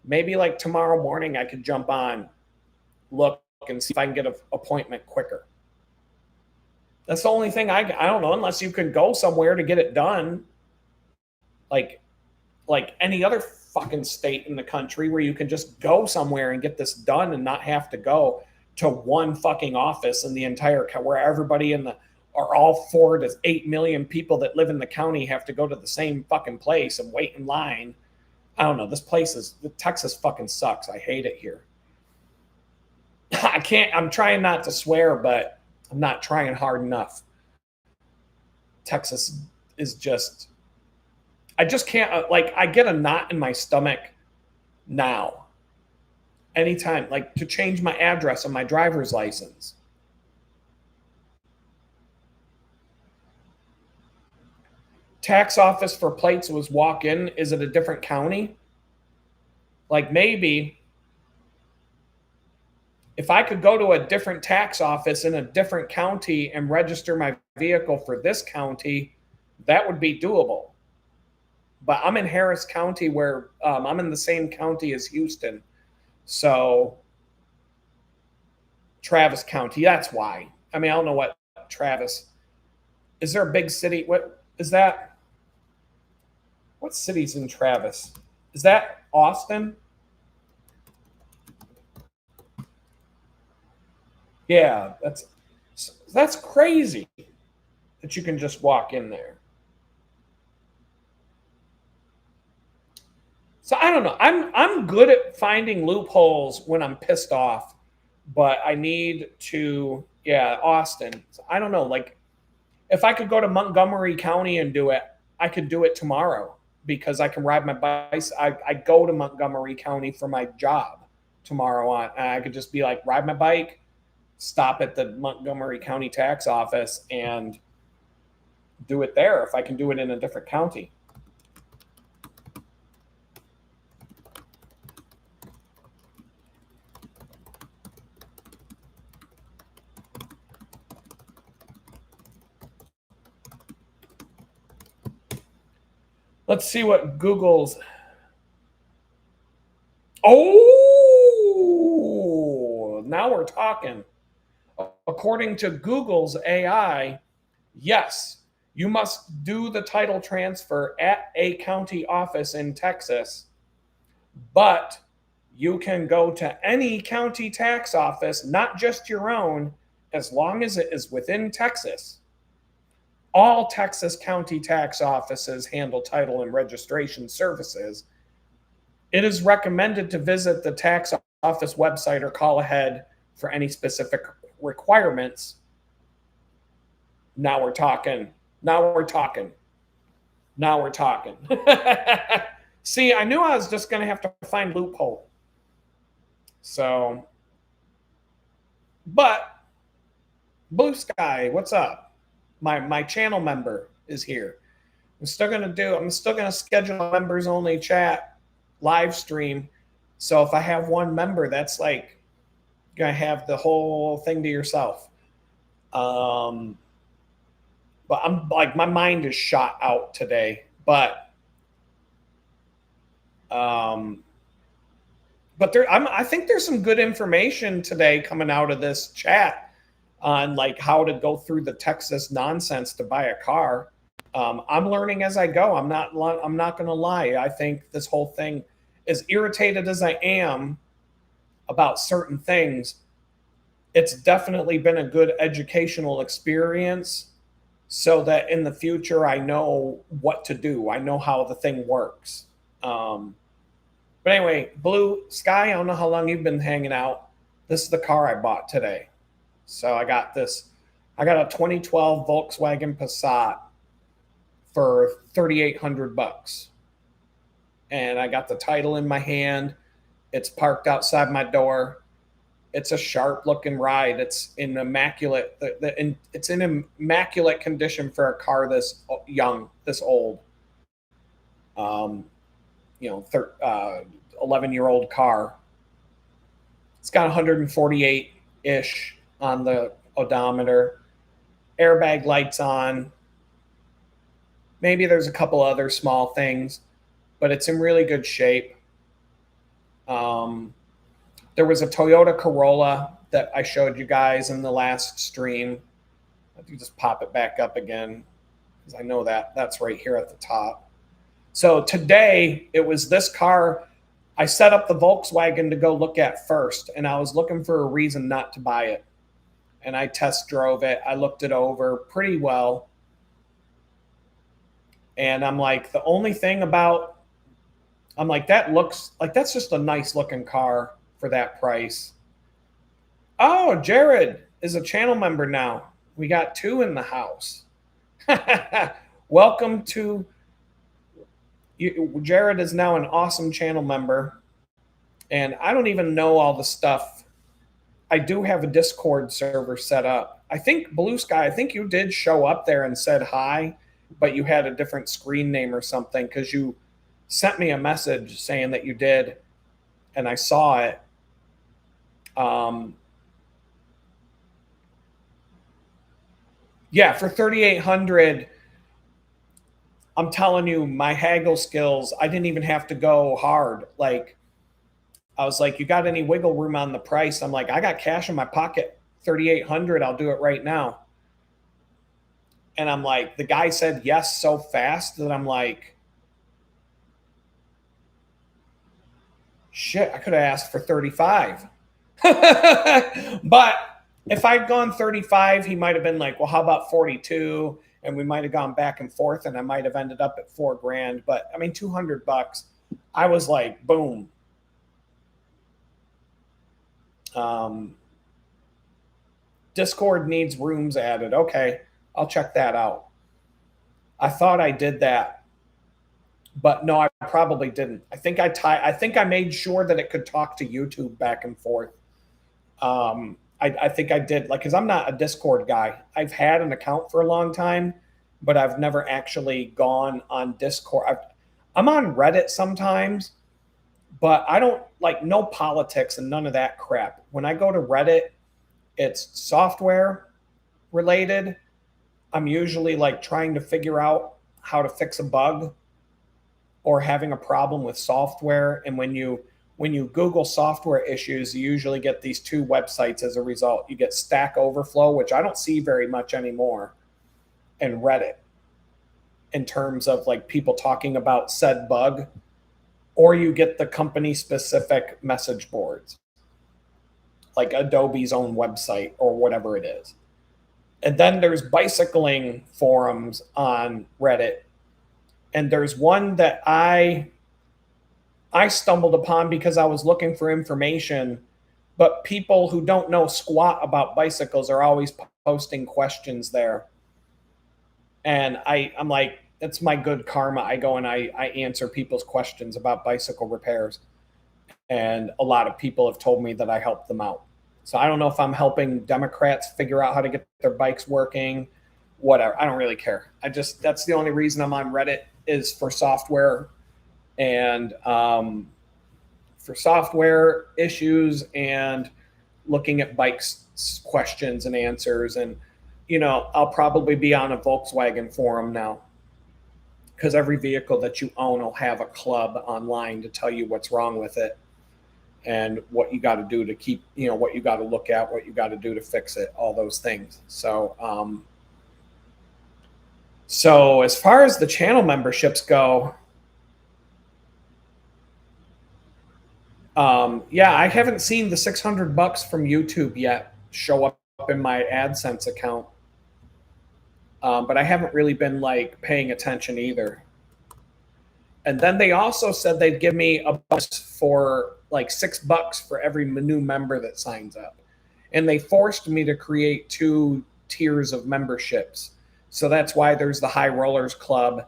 Maybe like tomorrow morning I could jump on, look, and see if I can get an appointment quicker. That's the only thing I don't know, unless you can go somewhere to get it done. Like any other fucking state in the country where you can just go somewhere and get this done and not have to go to one fucking office in the entire, where everybody or all 4 to 8 million people that live in the county have to go to the same fucking place and wait in line. I don't know. Texas fucking sucks. I hate it here. I'm trying not to swear, but I'm not trying hard enough. Texas is just, I just can't, I get a knot in my stomach now. Anytime, to change my address on my driver's license. Tax office for plates was walk in. Is it a different county? Maybe if I could go to a different tax office in a different county and register my vehicle for this county, that would be doable. But I'm in Harris County, where I'm in the same county as Houston. So Travis County, that's why. I don't know what Travis. Is there a big city? What is that? What city's in Travis? Is that Austin? Yeah, that's crazy that you can just walk in there. So I don't know. I'm good at finding loopholes when I'm pissed off, but I need to, Austin. So I don't know. If I could go to Montgomery County and do it, I could do it tomorrow because I can ride my bike. I go to Montgomery County for my job tomorrow on. I could just be ride my bike, stop at the Montgomery County tax office and do it there if I can do it in a different county. Let's see what Google's. Oh, now we're talking. According to Google's AI, yes, you must do the title transfer at a county office in Texas, but you can go to any county tax office, not just your own, as long as it is within Texas. All Texas county tax offices handle title and registration services. It is recommended to visit the tax office website or call ahead for any specific requirements. Now we're talking. Now we're talking. See, I knew I was just going to have to find loophole. So, but Blue Sky, what's up? My channel member is here. I'm still gonna schedule a members only chat live stream. So if I have one member, that's like gonna have the whole thing to yourself. But I'm like, my mind is shot out today. But I think there's some good information today coming out of this chat on like how to go through the Texas nonsense to buy a car. I'm learning as I go. I'm not going to lie. I think this whole thing, as irritated as I am about certain things, it's definitely been a good educational experience so that in the future I know what to do. I know how the thing works. But anyway, Blue Sky, I don't know how long you've been hanging out. This is the car I bought today. So I got this. I got a 2012 Volkswagen Passat for $3,800. And I got the title in my hand. It's parked outside my door. It's a sharp looking ride. It's in immaculate. It's in immaculate condition for a car this young, this old. 11-year-old car. It's got 148 ish on the odometer. Airbag lights on. Maybe there's a couple other small things, but it's in really good shape. There was a Toyota Corolla that I showed you guys in the last stream. Let me just pop it back up again because I know that's right here at the top. So today it was this car. I set up the Volkswagen to go look at first, and I was looking for a reason not to buy it. And I test drove it. I looked it over pretty well. And I'm like, the only thing about, I'm like, that looks like that's just a nice looking car for that price. Oh, Jared is a channel member now. We got two in the house. Welcome to you. Jared is now an awesome channel member. And I don't even know all the stuff. I do have a Discord server set up. I think Blue Sky, I think you did show up there and said hi, but you had a different screen name or something because you sent me a message saying that you did, and I saw it. Yeah, for 3,800, I'm telling you, my haggle skills, I didn't even have to go hard. Like, I was like, you got any wiggle room on the price? I'm like, I got cash in my pocket, 3,800. I'll do it right now. And I'm like, the guy said yes so fast that I'm like, shit, I could have asked for 35. But if I'd gone 35, he might have been like, well, how about 42? And we might have gone back and forth, and I might have ended up at $4,000. But I mean, $200. I was like, boom. Discord needs rooms added. Okay, I'll check that out. I thought I did that, but no, I probably didn't. I think I made sure that it could talk to YouTube back and forth. I think I did, like, because I'm not a Discord guy. I've had an account for a long time, but I've never actually gone on Discord. I'm on Reddit sometimes, but I don't like no politics and none of that crap. When I go to Reddit, it's software related. I'm usually like trying to figure out how to fix a bug or having a problem with software. And when you Google software issues, you usually get these two websites as a result. You get Stack Overflow, which I don't see very much anymore, and Reddit in terms of like people talking about said bug, or you get the company specific message boards, like Adobe's own website or whatever it is. And then there's bicycling forums on Reddit. And there's one that I stumbled upon because I was looking for information, but people who don't know squat about bicycles are always posting questions there. And I'm like, it's my good karma. I go and I answer people's questions about bicycle repairs. And a lot of people have told me that I help them out. So I don't know if I'm helping Democrats figure out how to get their bikes working, whatever. I don't really care. That's the only reason I'm on Reddit is for software and for software issues and looking at bikes questions and answers. And, I'll probably be on a Volkswagen forum now because every vehicle that you own will have a club online to tell you what's wrong with it and what you got to do to keep, what you got to look at, what you got to do to fix it, all those things. So as far as the channel memberships go, yeah, I haven't seen the $600 from YouTube yet show up in my AdSense account. But I haven't really been paying attention either. And then they also said they'd give me a bonus for $6 for every new member that signs up. And they forced me to create 2 tiers of memberships. So that's why there's the High Rollers Club.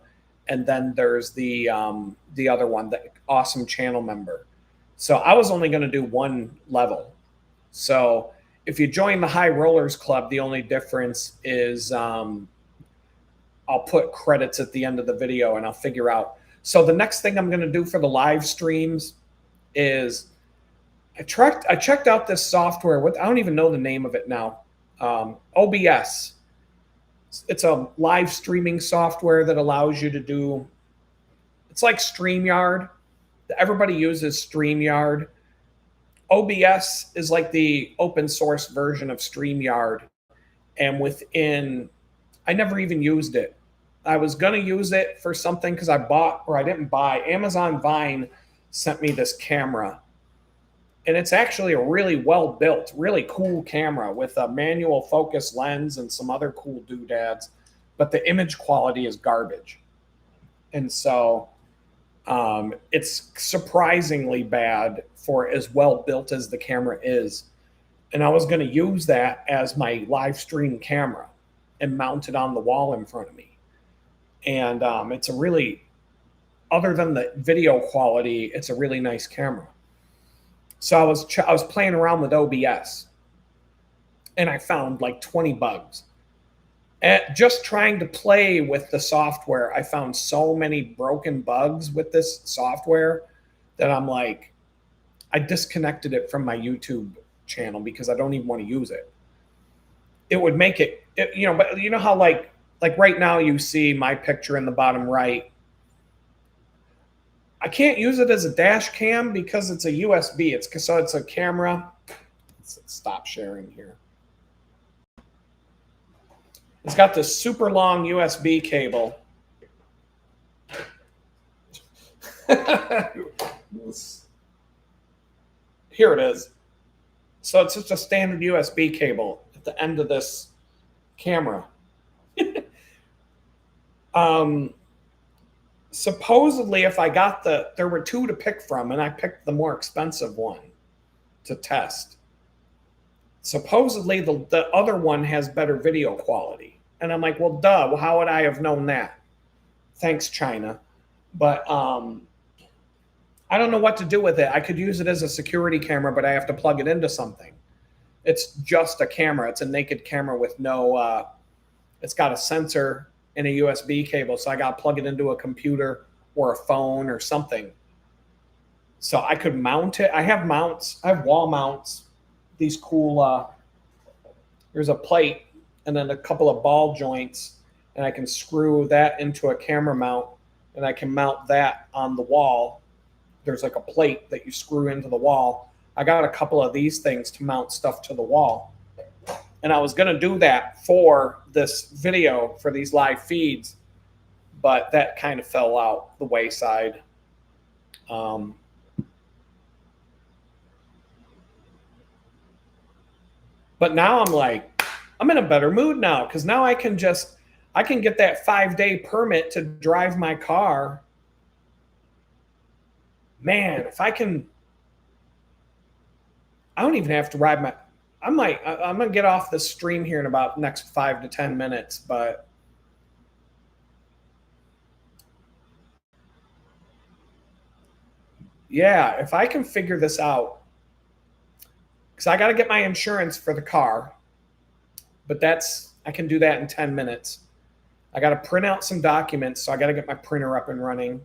And then there's the other one, the Awesome Channel Member. So I was only going to do 1 level. So if you join the High Rollers Club, the only difference is I'll put credits at the end of the video and I'll figure out. So the next thing I'm going to do for the live streams is I checked out this software. I don't even know the name of it now. OBS. It's a live streaming software that allows you to do. It's like StreamYard. Everybody uses StreamYard. OBS is like the open source version of StreamYard. And I never even used it. I was going to use it for something because I didn't buy. Amazon Vine sent me this camera. And it's actually a really well built, really cool camera with a manual focus lens and some other cool doodads. But the image quality is garbage. And so it's surprisingly bad for as well built as the camera is. And I was going to use that as my live stream camera and mount it on the wall in front of me. And it's a really, other than the video quality, it's a really nice camera. So I was playing around with OBS and I found 20 bugs. Just trying to play with the software, I found so many broken bugs with this software that I disconnected it from my YouTube channel because I don't even want to use it. It would make it, but you know how like right now you see my picture in the bottom right. I can't use it as a dash cam because it's a USB. So it's a camera. Let's stop sharing here. It's got this super long USB cable. Here it is. So it's just a standard USB cable at the end of this camera. Supposedly, if I got there were 2 to pick from, and I picked the more expensive one to test. Supposedly, the other one has better video quality. And I'm like, well, duh. Well, how would I have known that? Thanks, China. But I don't know what to do with it. I could use it as a security camera, but I have to plug it into something. It's just a camera. It's a naked camera with no, it's got a sensor and a USB cable. So I got to plug it into a computer or a phone or something. So I could mount it. I have mounts. I have wall mounts. These cool, there's a plate and then a couple of ball joints. And I can screw that into a camera mount. And I can mount that on the wall. There's a plate that you screw into the wall. I got a couple of these things to mount stuff to the wall. And I was going to do that for this video, for these live feeds, but that kind of fell out the wayside. But now I'm in a better mood now because now I can get that 5-day permit to drive my car. Man, if I don't even have to ride my. I'm gonna get off this stream here in about next 5 to 10 minutes, but Yeah, if I can figure this out, because I got to get my insurance for the car, but I can do that in 10 minutes. I got to print out some documents, so I got to get my printer up and running.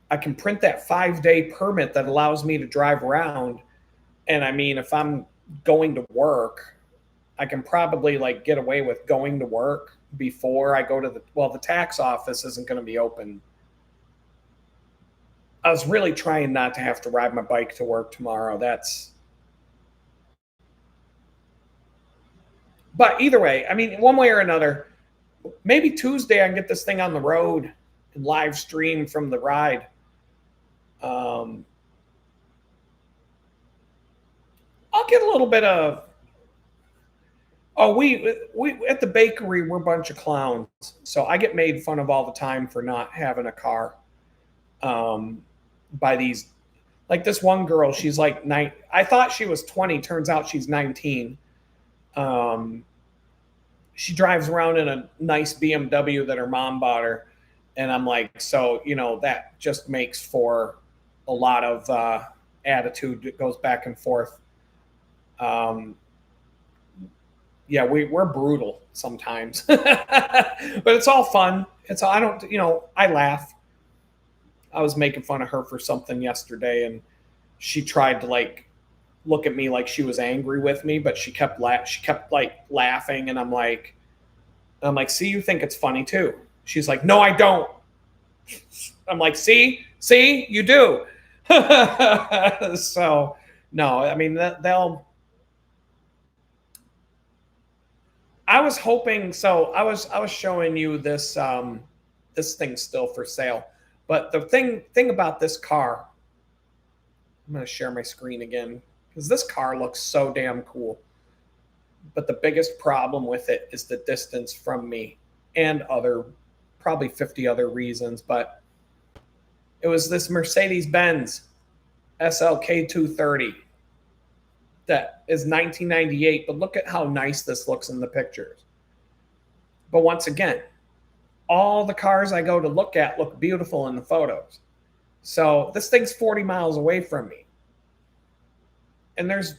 I can print that 5-day permit that allows me to drive around. And I mean, if I'm going to work, I can probably like get away with going to work before I go to the tax office isn't going to be open. I was really trying not to have to ride my bike to work tomorrow. But either way, I mean, one way or another, maybe Tuesday I can get this thing on the road and live stream from the ride. Um, I'll get a little bit of. Oh, we at the bakery we're a bunch of clowns, so I get made fun of all the time for not having a car. Um, by these, like this one girl, she's like I thought she was 20. Turns out she's 19. Um, she drives around in a nice BMW that her mom bought her, and I'm like, so that just makes for a lot of attitude that goes back and forth. Um, yeah, we're brutal sometimes, but it's all fun. I don't, I laugh. I was making fun of her for something yesterday, and she tried to like look at me like she was angry with me, but she kept like laughing, and I'm like, see, you think it's funny too. She's like, no, I don't. I'm like, see, you do. So no, I mean they'll. I was hoping so. I was showing you this this thing's still for sale, but the thing about this car, I'm going to share my screen again because this car looks so damn cool. But the biggest problem with it is the distance from me and other probably 50 other reasons, but it was this Mercedes-Benz SLK 230 that is 1998, but look at how nice this looks in the pictures. But once again, all the cars I go to look at look beautiful in the photos. So this thing's 40 miles away from me. And the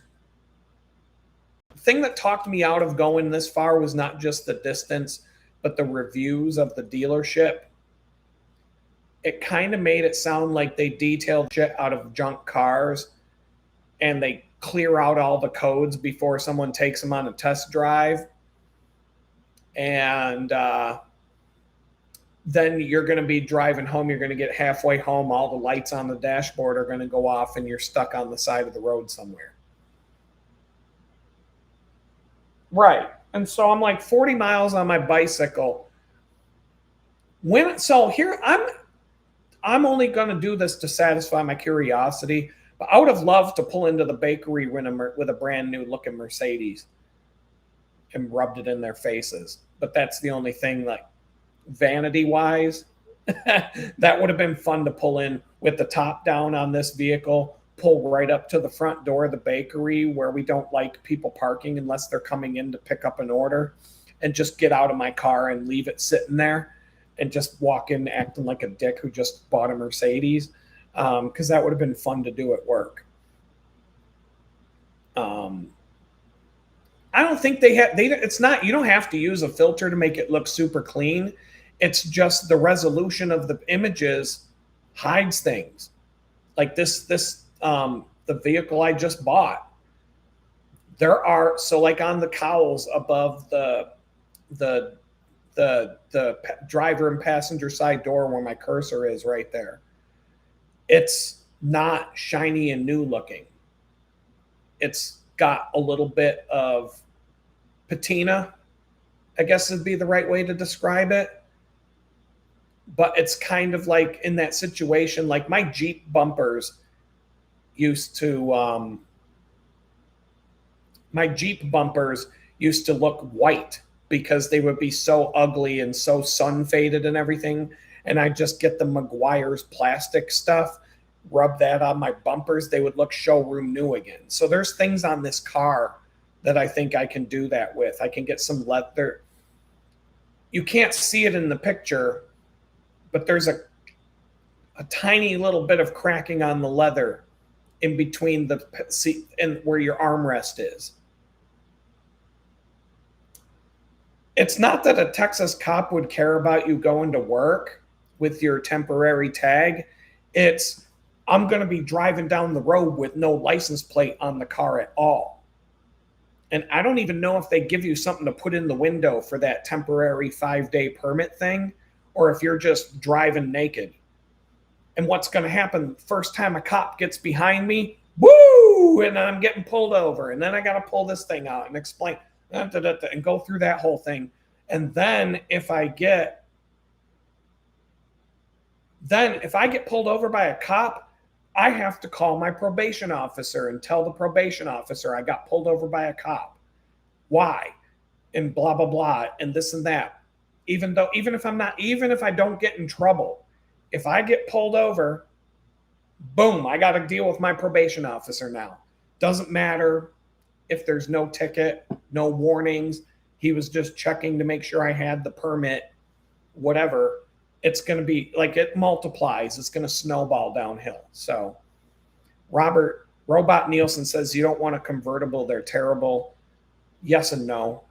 thing that talked me out of going this far was not just the distance, but the reviews of the dealership. It kind of made it sound like they detailed shit out of junk cars and they clear out all the codes before someone takes them on a test drive. And then you're going to be driving home. You're going to get halfway home. All the lights on the dashboard are going to go off and you're stuck on the side of the road somewhere. Right. And so I'm like 40 miles on my bicycle. Here I'm only going to do this to satisfy my curiosity, but I would have loved to pull into the bakery with a brand new looking Mercedes and rubbed it in their faces. But that's the only thing, like vanity wise, that would have been fun to pull in with the top down on this vehicle, pull right up to the front door of the bakery where we don't like people parking unless they're coming in to pick up an order, and just get out of my car and leave it sitting there and just walk in acting like a dick who just bought a Mercedes, because that would have been fun to do at work. I don't think it's not, you don't have to use a filter to make it look super clean. It's just the resolution of the images hides things. Like the vehicle I just bought, like on the cowls above the driver and passenger side door where my cursor is right there, it's not shiny and new looking. It's got a little bit of patina, I guess would be the right way to describe it. But it's kind of like in that situation, like my Jeep bumpers used to look white because they would be so ugly and so sun faded and everything. And I just get the Meguiar's plastic stuff, rub that on my bumpers, they would look showroom new again. So there's things on this car that I think I can do that with. I can get some leather. You can't see it in the picture, but there's a tiny little bit of cracking on the leather in between the seat and where your armrest is. It's not that a Texas cop would care about you going to work with your temporary tag. It's, I'm going to be driving down the road with no license plate on the car at all. And I don't even know if they give you something to put in the window for that temporary 5-day permit thing, or if you're just driving naked. And what's going to happen first time a cop gets behind me, woo, and I'm getting pulled over. And then I got to pull this thing out and explain and go through that whole thing. And then if I get pulled over by a cop, I have to call my probation officer and tell the probation officer I got pulled over by a cop. Why? And blah, blah, blah, and this and that. Even if I don't get in trouble, if I get pulled over, boom, I got to deal with my probation officer now. Doesn't matter if there's no ticket, no warnings. He was just checking to make sure I had the permit, whatever. It's going to be like, it multiplies. It's going to snowball downhill. So Robot Nielsen says, you don't want a convertible. They're terrible. Yes and no.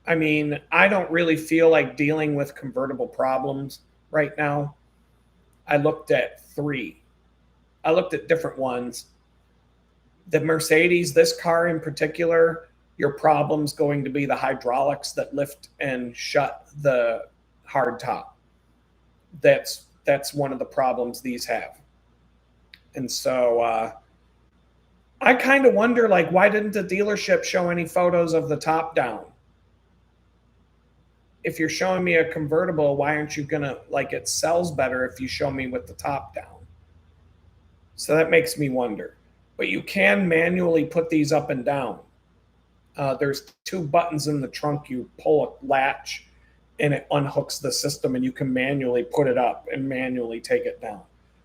I mean, I don't really feel like dealing with convertible problems right now. I looked at 3. I looked at different ones. The Mercedes, this car in particular, your problem's going to be the hydraulics that lift and shut the hardtop. That's one of the problems these have. And so I kind of wonder, like, why didn't the dealership show any photos of the top down? If you're showing me a convertible, why aren't you gonna, like, it sells better if you show me with the top down? So that makes me wonder. But you can manually put these up and down. There's 2 buttons in the trunk. You pull a latch and it unhooks the system, and you can manually put it up and manually take it down.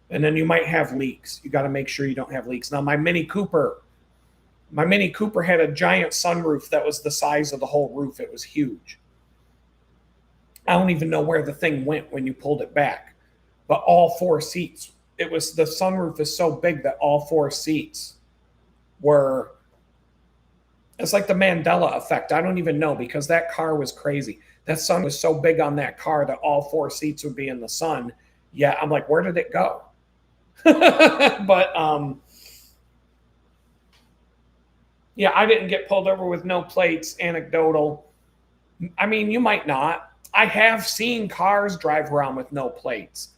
And then you might have leaks. You got to make sure you don't have leaks. Now, my Mini Cooper had a giant sunroof that was the size of the whole roof. It was huge. I don't even know where the thing went when you pulled it back. But all 4 seats, the sunroof is so big that all 4 seats were, it's like the Mandela effect. I don't even know, because that car was crazy. That sun was so big on that car that all 4 seats would be in the sun. Yeah, I'm like, where did it go? But yeah, I didn't get pulled over with no plates. Anecdotal. I mean, you might not. I have seen cars drive around with no plates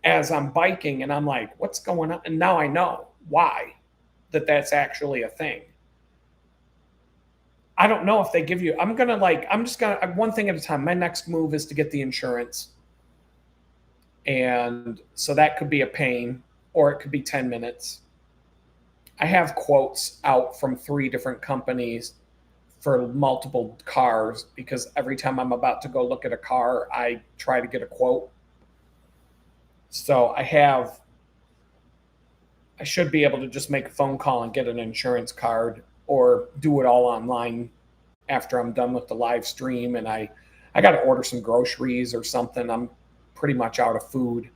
as I'm biking, and I'm like, what's going on? And now I know why that's actually a thing. I don't know if they give you, I'm just going to, one thing at a time. My next move is to get the insurance. And so that could be a pain, or it could be 10 minutes. I have quotes out from 3 different companies for multiple cars, because every time I'm about to go look at a car, I try to get a quote. So I should be able to just make a phone call and get an insurance card, or do it all online after I'm done with the live stream. And I got to order some groceries or something. I'm pretty much out of food.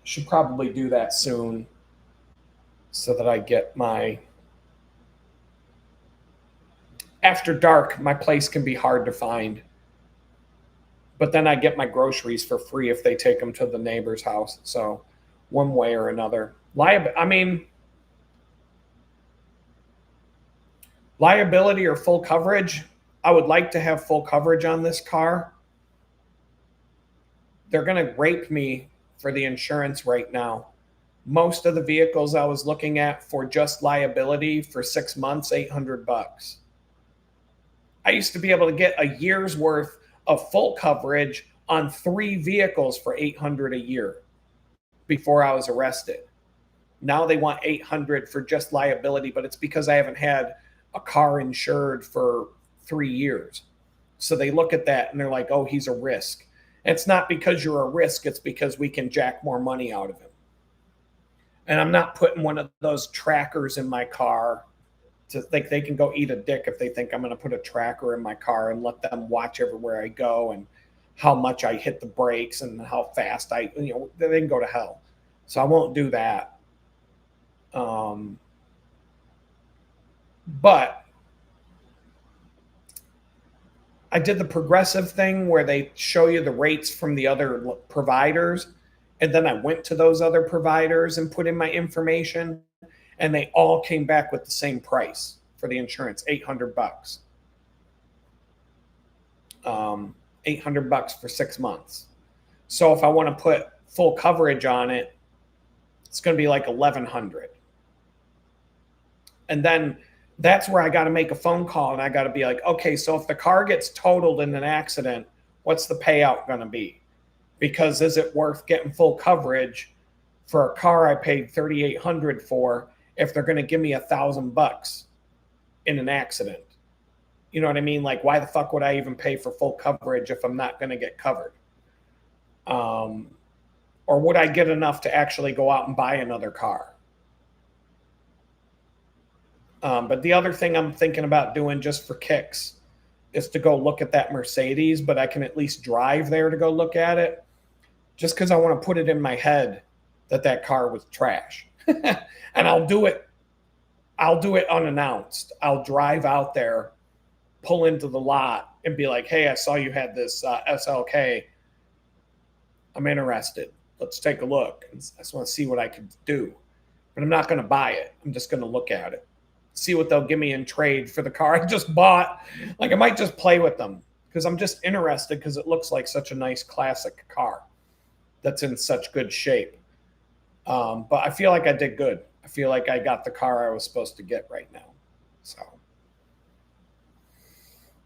Should probably do that soon, so that I get my, after dark, my place can be hard to find. But then I get my groceries for free if they take them to the neighbor's house. So one way or another. Liability or full coverage. I would like to have full coverage on this car. They're going to rape me for the insurance right now. Most of the vehicles I was looking at for just liability for 6 months, $800. I used to be able to get a year's worth of full coverage on 3 vehicles for $800 a year before I was arrested. Now they want $800 for just liability, but it's because I haven't had a car insured for 3 years. So they look at that and they're like, oh, he's a risk. And it's not because you're a risk. It's because we can jack more money out of him. And I'm not putting one of those trackers in my car to think they can go eat a dick if they think I'm going to put a tracker in my car and let them watch everywhere I go. And how much I hit the brakes and how fast they can go to hell. So I won't do that. But I did the Progressive thing where they show you the rates from the other providers. And then I went to those other providers and put in my information, and they all came back with the same price for the insurance, $800. $800 for 6 months. So if I want to put full coverage on it, it's going to be like $1,100. And then that's where I got to make a phone call, and I got to be like, okay, so if the car gets totaled in an accident, what's the payout going to be? Because is it worth getting full coverage for a car I paid $3,800 for if they're going to give me $1,000 in an accident? You know what I mean? Like, why the fuck would I even pay for full coverage if I'm not going to get covered? Or would I get enough to actually go out and buy another car? But the other thing I'm thinking about doing just for kicks is to go look at that Mercedes, but I can at least drive there to go look at it, just because I want to put it in my head that that car was trash. And I'll do it unannounced. I'll drive out there, pull into the lot, and be like, hey, I saw you had this SLK. I'm interested. Let's take a look. I just want to see what I can do. But I'm not going to buy it. I'm just going to look at it, see what they'll give me in trade for the car I just bought. Like, I might just play with them because I'm just interested because it looks like such a nice classic car that's in such good shape. But I feel like I did good. I feel like I got the car I was supposed to get right now. So,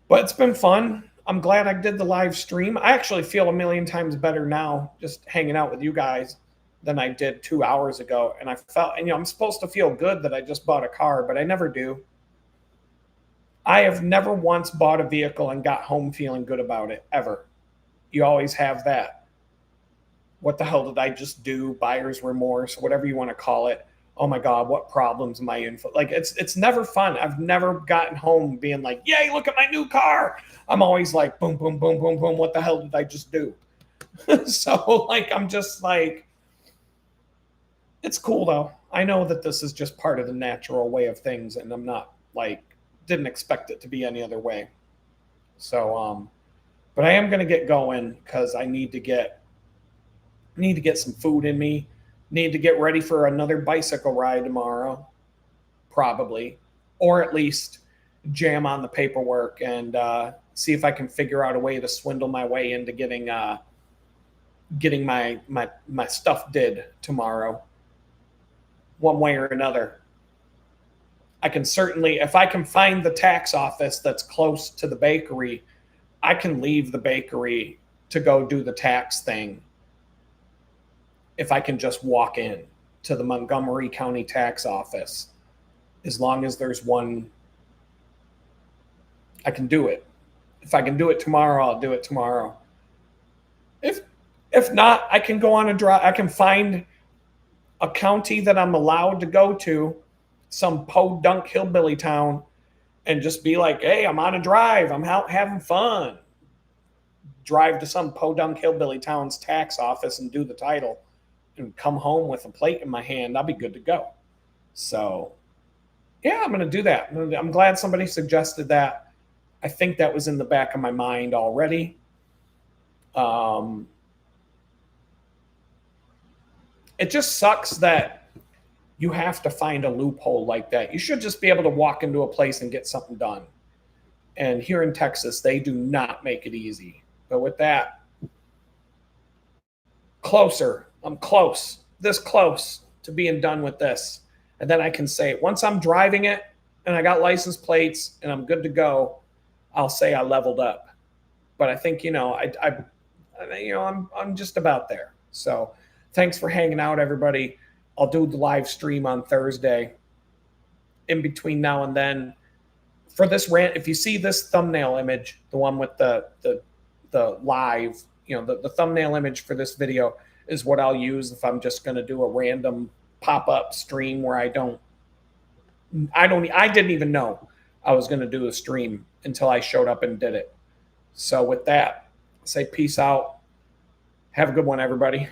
but it's been fun. I'm glad I did the live stream. I actually feel a million times better now just hanging out with you guys than I did 2 hours ago. And I felt, and I'm supposed to feel good that I just bought a car, but I never do. I have never once bought a vehicle and got home feeling good about it, ever. You always have that. What the hell did I just do? Buyer's remorse, whatever you want to call it. Oh my God, what problems am I in for? Like, it's never fun. I've never gotten home being like, yay, look at my new car. I'm always like, boom, boom, boom, boom, boom. What the hell did I just do? So, like, I'm just like, it's cool though. I know that this is just part of the natural way of things, and I'm not like, didn't expect it to be any other way. So, but I am going to get going because I need to get some food in me. Need to get ready for another bicycle ride tomorrow, probably, or at least jam on the paperwork and see if I can figure out a way to swindle my way into getting my stuff did tomorrow, one way or another. I can certainly, if I can find the tax office that's close to the bakery, I can leave the bakery to go do the tax thing. If I can just walk in to the Montgomery County Tax Office, as long as there's one, I can do it. If I can do it tomorrow, I'll do it tomorrow. If not, I can go on a drive. I can find a county that I'm allowed to go to, some podunk hillbilly town, and just be like, hey, I'm on a drive. I'm out having fun. Drive to some podunk hillbilly town's tax office and do the title and come home with a plate in my hand. I'll be good to go. So, yeah, I'm going to do that. I'm glad somebody suggested that. I think that was in the back of my mind already. It just sucks that you have to find a loophole like that. You should just be able to walk into a place and get something done. And here in Texas, they do not make it easy. But with that, I'm close, this close to being done with this. And then I can say, once I'm driving it and I got license plates and I'm good to go, I'll say I leveled up. But I think, I'm just about there. So thanks for hanging out, everybody. I'll do the live stream on Thursday. In between now and then, for this rant, if you see this thumbnail image, the one with the live, the thumbnail image for this video is what I'll use if I'm just going to do a random pop-up stream where I didn't even know I was going to do a stream until I showed up and did it. So with that, say peace out. Have a good one, everybody.